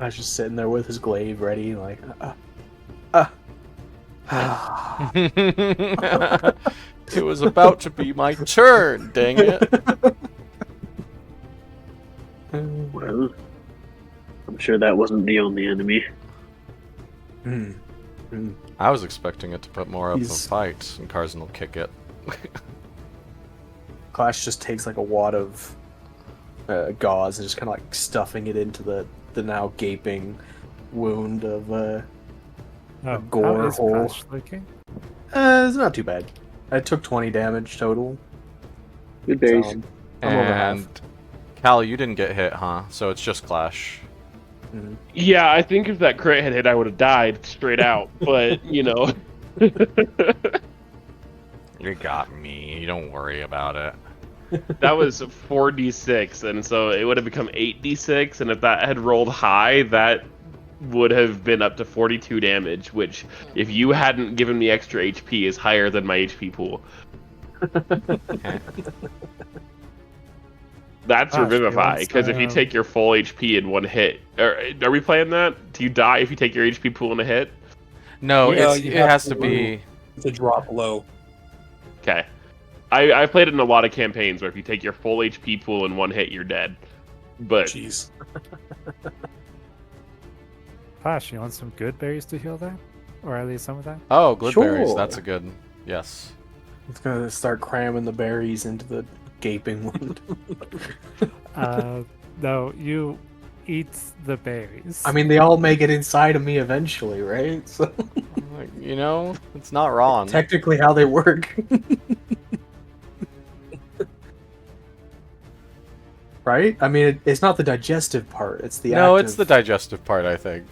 I was just sitting there with his glaive ready, like, It was about to be my turn, dang it. Well, I'm sure that wasn't the only enemy. I was expecting it to put more up of a He's- fight, and Carson will kick it. Clash just takes like a wad of gauze and just kind of like stuffing it into the now gaping wound of Oh, gore how is hole. Crash looking? it's not too bad. I took 20 damage total. Good berries. So I'm over half. And Cal, you didn't get hit, huh? So it's just Clash. Yeah, I think if that crit had hit, I would have died straight out. But you know, You got me. You don't worry about it. that was 4d6, and so it would have become 8d6. And if that had rolled high, that would have been up to 42 damage. Which, if you hadn't given me extra HP, is higher than my HP pool. That's Gosh, Revivify, he because wants, if you take your full HP in one hit, are we playing that? Do you die if you take your HP pool in a hit? No, Yeah, it you has have to to be. To drop low. Okay. I've played it in a lot of campaigns where if you take your full HP pool in one hit, you're dead. But Jeez. Crash, you want some good berries to heal that? Or at least some of that? Oh, Glidberries. Sure. That's a good. Yes. It's gonna start cramming the berries into the gaping wound. No, you eat the berries. I mean, they all make it inside of me eventually, right? So Like, you know, it's not wrong. technically, how they work. Right? I mean, it's not the digestive part. It's the No, active. it's the digestive part, I think.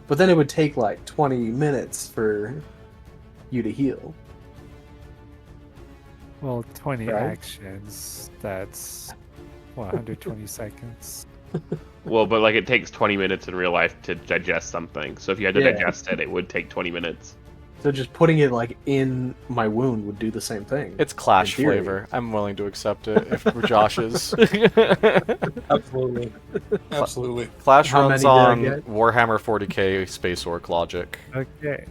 But then it would take like 20 minutes for you to heal. Well, 20 Right? actions, that's, what, 120 seconds? Well, but like it takes 20 minutes in real life to digest something. So if you had to Yeah. digest it, it would take 20 minutes. So just putting it like in my wound would do the same thing. It's Clash In theory. flavor. I'm willing to accept it if we're Josh's. Absolutely. Absolutely. Clash How runs many did I on get? Warhammer 40k Space Orc logic. Okay.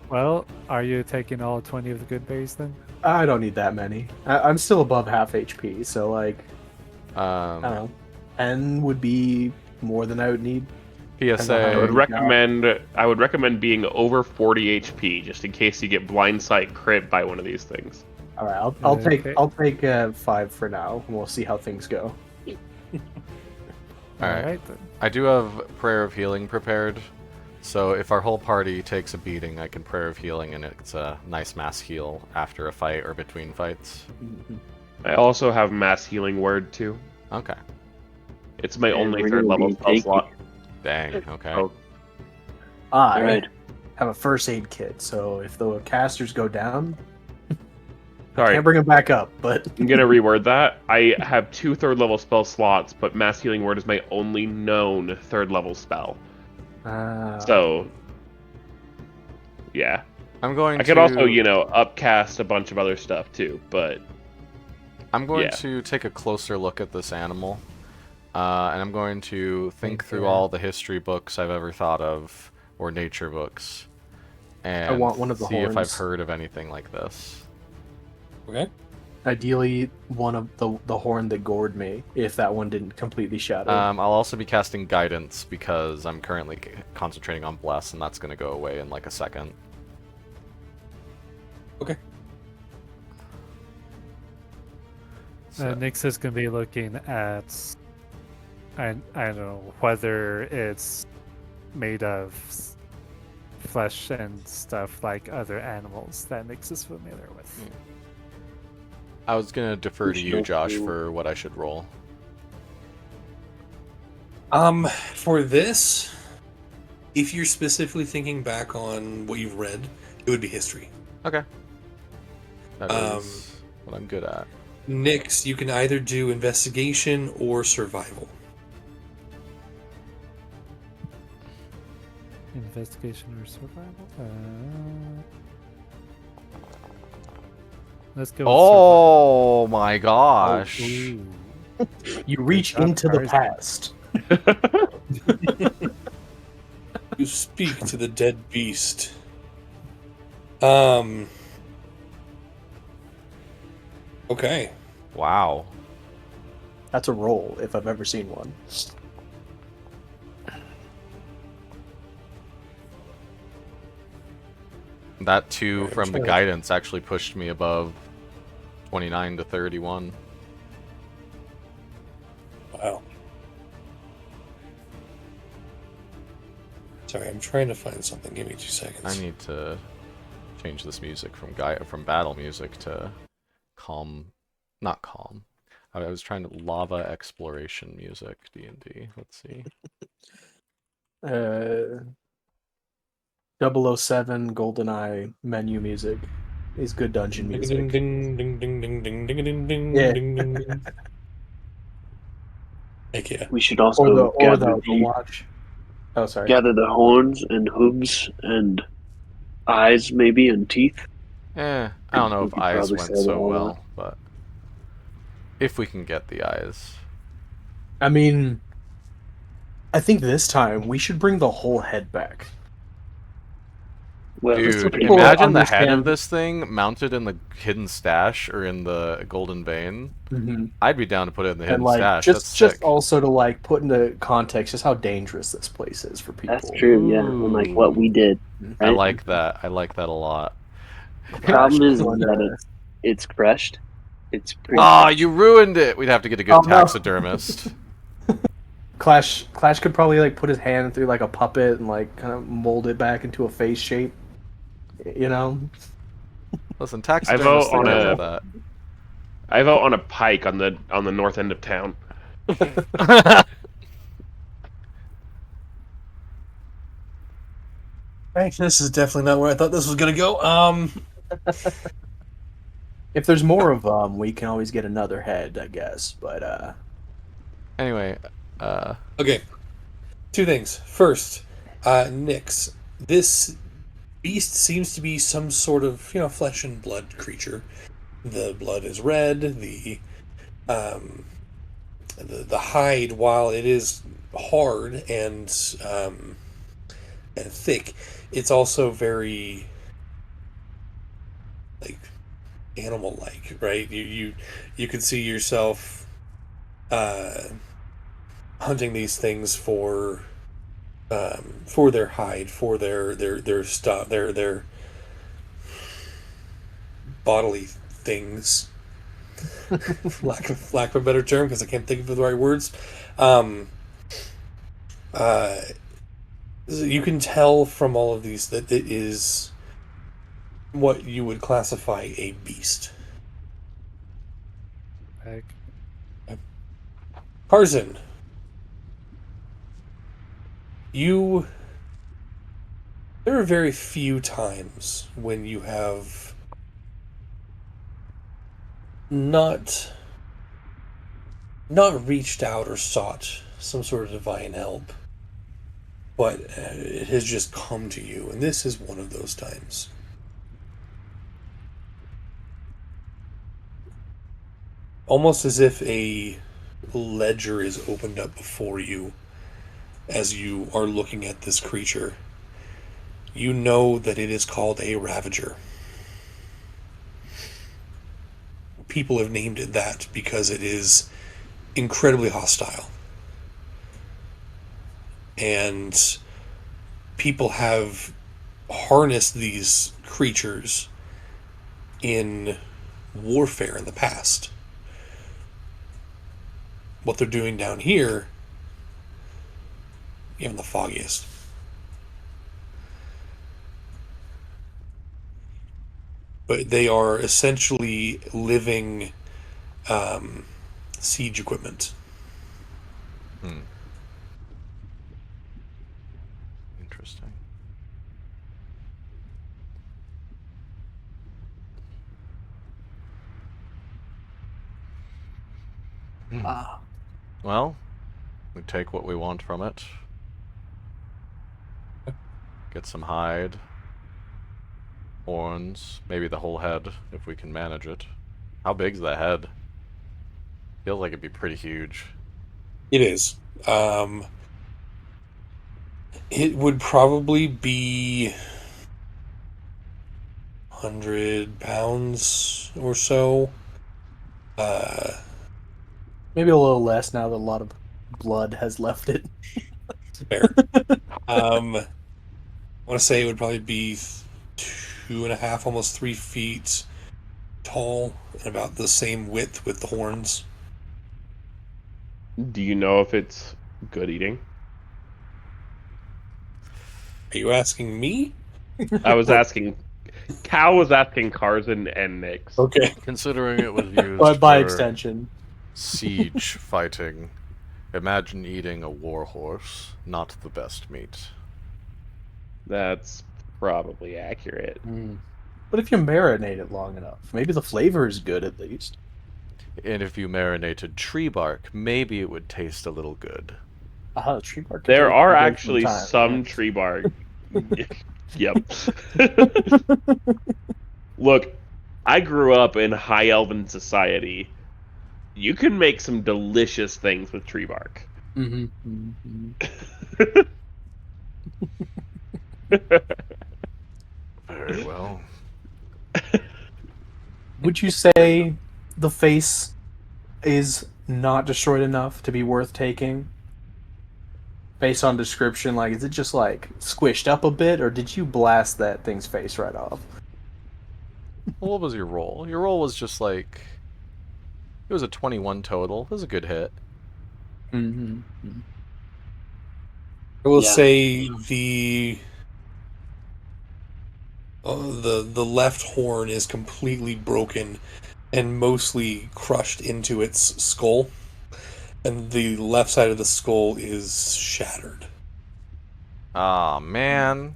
Well, are you taking all 20 of the good berries then? I don't need that many. I'm still above half HP, so like I don't know. 10 would be more than I would need. PSA. I would Hey, I would recommend being over 40 HP just in case you get blind sight crit by one of these things. All right, Okay. I'll take 5 for now, and we'll see how things go. Alright. Then. I do have Prayer of Healing prepared, so if our whole party takes a beating, I can Prayer of Healing, and it's a nice mass heal after a fight or between fights. I also have mass healing word too. Okay. It's my And only we're third gonna level be spell taking- slot. Dang, okay. Oh, I All right. have a first aid kit, so if the casters go down, sorry. can't bring them back up. But I'm gonna reword that. I have 2 third level spell slots, but mass healing word is my only known third level spell. So, yeah. I'm going I could to also, upcast a bunch of other stuff too, but I'm going yeah. to take a closer look at this animal, and I'm going to think through Okay. all the history books I've ever thought of, or nature books, and want one of the see if I've horns. heard of anything like this. Okay. ideally, one of the horn that gored me, if that one didn't completely shatter. I'll also be casting Guidance because I'm currently concentrating on Bless, and that's going to go away in like a second. Okay. So, Nyx is going to be looking at, I don't know, whether it's made of flesh and stuff like other animals that Nyx is familiar with. I was going to defer to you, Josh, Sure. for what I should roll. For this, if you're specifically thinking back on what you've read, it would be history. Okay. That is what I'm good at. Nyx, you can either do investigation or survival. Investigation or survival? Let's go. Oh my gosh. Ooh. You reach job, into the Tarzan. past. You speak to the dead beast. Okay. Wow. That's a roll, if I've ever seen one. That 2 Alright, from the sure. Guidance actually pushed me above 29 to 31. Wow. Sorry, I'm trying to find something. Give me 2 seconds. I need to change this music from battle music to not calm. I was trying to lava exploration music, D&D. Let's see. 007 GoldenEye menu music is good dungeon Ding music. ding ding ding ding ding ding ding ding Yeah. ding ding ding. Heck yeah. We should also Or gather, the the, watch. Oh, sorry. gather the horns and hooves and eyes, maybe, and teeth. I don't know We if could eyes probably went sell it so all well, but if we can get the eyes. I mean, I think this time we should bring the whole head back. Well, Dude, people imagine the head of understand- this thing mounted in the hidden stash or in the golden vein. I'd be down to put it in the hidden And like, stash. That's just sick. also to like put into context just how dangerous this place is for people. that's true, yeah. And like what we did. I Right? like that. I like that a lot. Problem is One, that it's crushed. It's pretty. Ah, you ruined it. We'd have to get a good Oh, no. taxidermist. Clash could probably like put his hand through like a puppet and like kind of mold it back into a face shape. You know? Listen, vote taxidermists on think a- about I vote on a pike on the north end of town. that. Right, this is definitely not where I thought this was gonna go. If there's more of them, we can always get another head, I guess. But Anyway, Okay. Two things. First, Nyx, this beast seems to be some sort of, flesh and blood creature. The blood is red. The hide, while it is hard and thick, it's also very like animal-like, right? You could see yourself hunting these things for their hide, for their stuff, their bodily things. lack of a better term, because I can't think of the right words. You can tell from all of these that it is what you would classify a beast. Like, Tarzan, you. There are very few times when you have not reached out or sought some sort of divine help, but it has just come to you, and this is one of those times. Almost as if a ledger is opened up before you as you are looking at this creature. You know that it is called a Ravager. People have named it that because it is incredibly hostile. And people have harnessed these creatures in warfare in the past. What they're doing down here, you haven't the foggiest. But they are essentially living siege equipment. Interesting. Well, we take what we want from it. Get some hide, horns, maybe the whole head if we can manage it. How big's the head? Feels like it'd be pretty huge. It is. It would probably be 100 pounds or so. Maybe a little less now that a lot of blood has left it. Fair. I want to say it would probably be 2.5, almost 3 feet tall, and about the same width with the horns. Do you know if it's good eating? Are you asking me? I was asking. Cal was asking Karzan and Nyx. Okay. Considering it was used By for extension. siege fighting, imagine eating a warhorse. Not the best meat. That's probably accurate. But if you marinate it long enough, maybe the flavor is good at least. And if you marinated tree bark, maybe it would taste a little good. Tree bark. There are Good actually sometimes, some yeah. tree bark. Yep. Look, I grew up in high elven society. You can make some delicious things with tree bark. Very well. Would you say the face is not destroyed enough to be worth taking? Based on description, like, is it just like squished up a bit, or did you blast that thing's face right off? Well, what was your roll? Your roll was just like... It was a 21 total. It was a good hit. I will say the left horn is completely broken and mostly crushed into its skull, and the left side of the skull is shattered. Ah, man.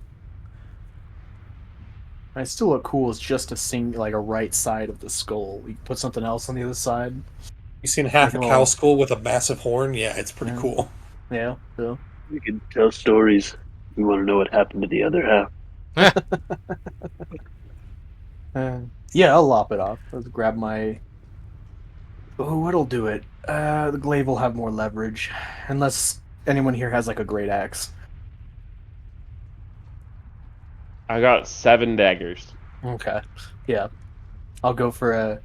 It still look cool as just a like a right side of the skull. You put something else on the other side. You seen half Like a a cow little- skull with a massive horn? Yeah, it's pretty Yeah. cool. Yeah. So. We can tell stories. We want to know what happened to the other half. Yeah, I'll lop it off. Let's grab my. Oh, what'll do it? The glaive will have more leverage, unless anyone here has like a great axe. I got 7 daggers. Okay. Yeah, I'll go for a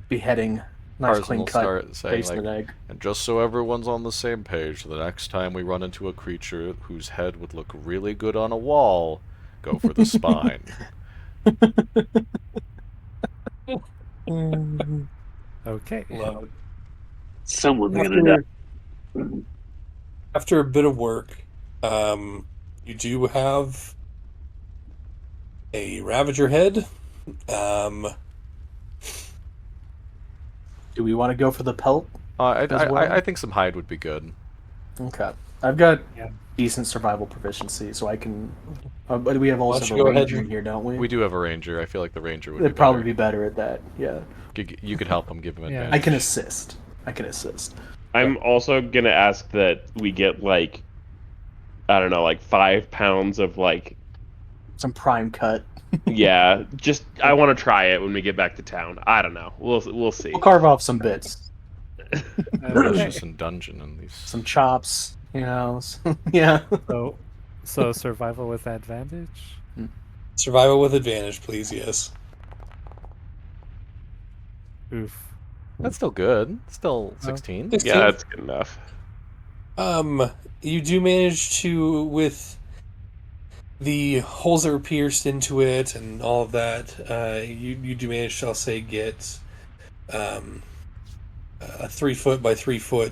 beheading. Nice Tarzan clean will cut. start saying Face in like, an egg. and just so everyone's on the same page, the next time we run into a creature whose head would look really good on a wall, go for the spine. Okay. Love. Someone's gonna After die. after a bit of work, you do have a Ravager head. Do we want to go for the pelt? I, As well? I think some hide would be good. Okay. I've got Yeah. decent survival proficiency, so I can. But we have Why also don't have you a go ahead ranger and- in here, don't we? We do have a ranger. I feel like the ranger would It'd be probably better. be better at that. Yeah. You could help him, give him Yeah. advantage. I can assist. I can assist. I'm also gonna ask that we get like, I don't know, like 5 pounds of like, Some prime cut. yeah. Just I want to try it when we get back to town. I don't know. We'll see. We'll carve off some bits. Delicious and dungeon and these. Some chops, you know. Yeah. So survival with advantage. Survival with advantage, please. Yes. Oof. That's still good. Still 16. Yeah, that's good enough. You do manage to, with the holes that were pierced into it and all of that, you do manage to, I'll say, get a 3 foot by 3 foot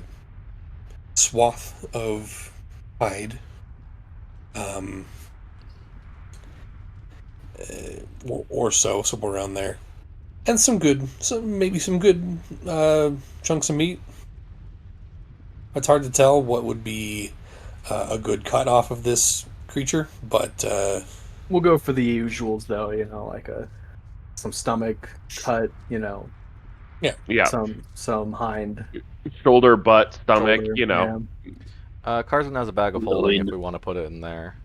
swath of hide. Or so, somewhere around there. And maybe some good chunks of meat. It's hard to tell what would be a good cut off of this creature, but We'll go for the usuals, though. You know, like some stomach cut. You know, Yeah, some hind. shoulder, butt, stomach. shoulder, You know, Carson has a bag of holding if Loin. we want to put it in there.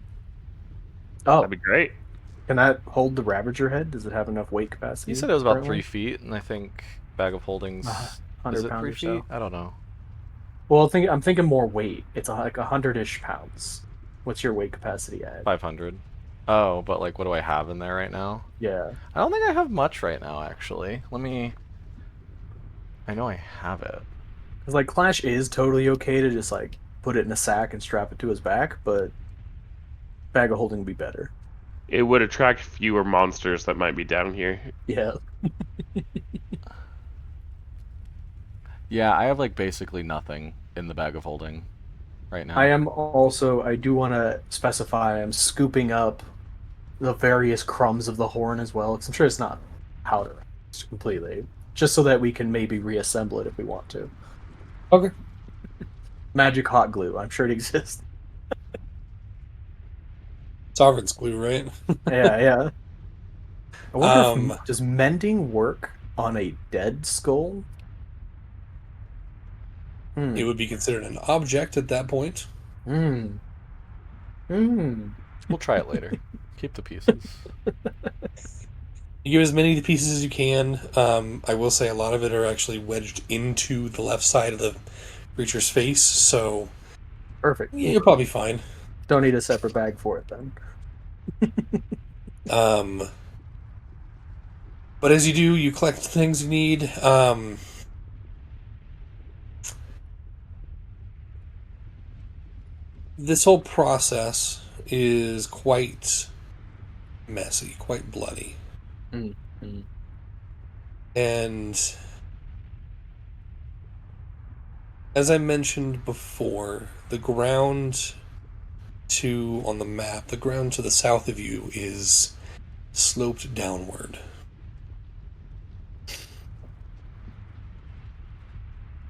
Oh, that'd be great. can that hold the Ravager head? Does it have enough weight capacity? He said it was about currently? 3 feet, and I think bag of holdings. 100 Is it pounds 3 or feet? so. I don't know. Well, I'm thinking more weight. It's like 100-ish pounds. What's your weight capacity at? 500. Oh, but like, what do I have in there right now? Yeah. I don't think I have much right now, actually. Let me. I know I have it. Because like Clash is totally okay to just like put it in a sack and strap it to his back, but bag of holding would be better. It would attract fewer monsters that might be down here. Yeah. Yeah, I have like basically nothing in the bag of holding right now. I do want to specify I'm scooping up the various crumbs of the horn as well, because I'm sure it's not powder completely, just so that we can maybe reassemble it if we want to. okay. Magic hot glue, I'm sure it exists. Sovereign's glue, right? Yeah. I wonder Um, does mending work on a dead skull? It would be considered an object at that point. We'll try it later. Keep the pieces. You give as many of the pieces as you can. I will say a lot of it are actually wedged into the left side of the creature's face, so Perfect. you're probably fine. Don't need a separate bag for it then. But as you do, you collect the things you need. This whole process is quite messy, quite bloody. Mm. And as I mentioned before, the ground on the map, the ground to the south of you is sloped downward.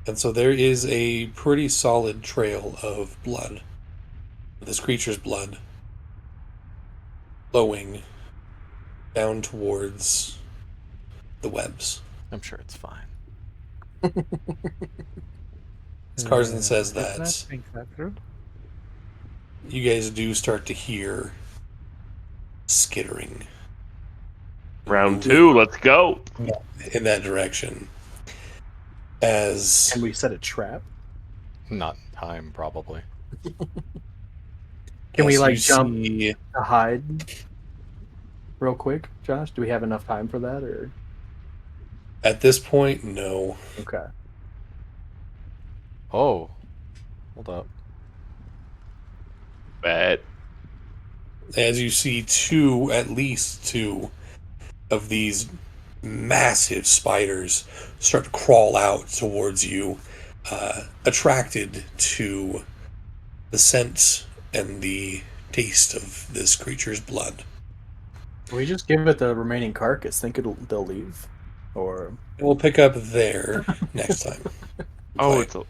And so there is a pretty solid trail of blood, this creature's blood, flowing down towards the webs. I'm sure it's fine. As Carson says Did not that, think that through. you guys do start to hear skittering. Round 2, let's go. In that direction. As Can we set a trap? Not in time, probably. Can we as like you jump see- to hide real quick, Josh? Do we have enough time for that, or at this point, no. okay? Oh, hold up. Bet. As you see at least two of these massive spiders start to crawl out towards you, attracted to the scent and the taste of this creature's blood. Can we just give it the remaining carcass? Think they'll leave, or And we'll pick up there next time. Oh, Play. it's a...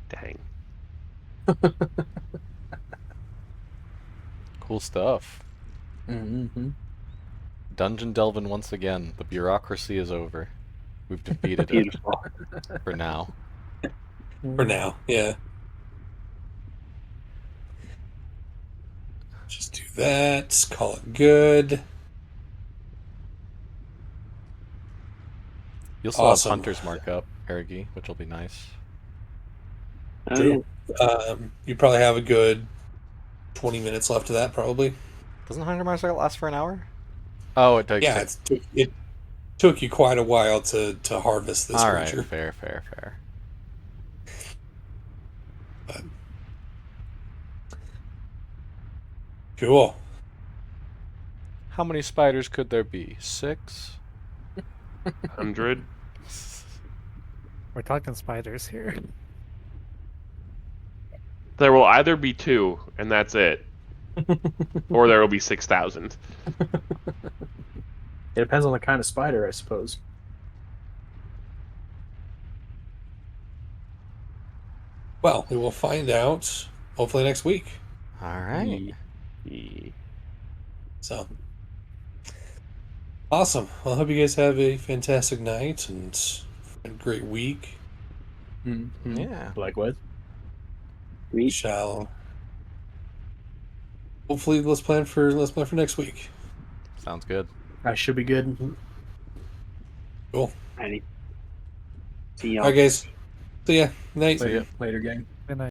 Dang. Cool stuff. mm-hmm. Dungeon delving once again. The bureaucracy is over. We've defeated it Beautiful. for now. For now, yeah. Just do that. Call it good. You'll still Awesome. have Hunter's Mark up, Ergi, which will be nice. Oh, True. yeah. You probably have a good 20 minutes left of that, probably. Doesn't Hunter's Mark last for an hour? Oh, it does. Yeah, it took you quite a while to harvest this All right, creature. fair. But... Cool. How many spiders could there be? 6? 100. We're talking spiders here. There will either be 2, and that's it. Or there will be 6,000. It depends on the kind of spider, I suppose. Well, we will find out hopefully next week. All right. So awesome. Well, I hope you guys have a fantastic night and a great week. Mm-hmm. Yeah. Likewise. We shall hopefully let's plan for next week. Sounds good. I should be good. Cool. Alrighty. See y'all. All right, guys. See ya. Night. See ya. Later, gang.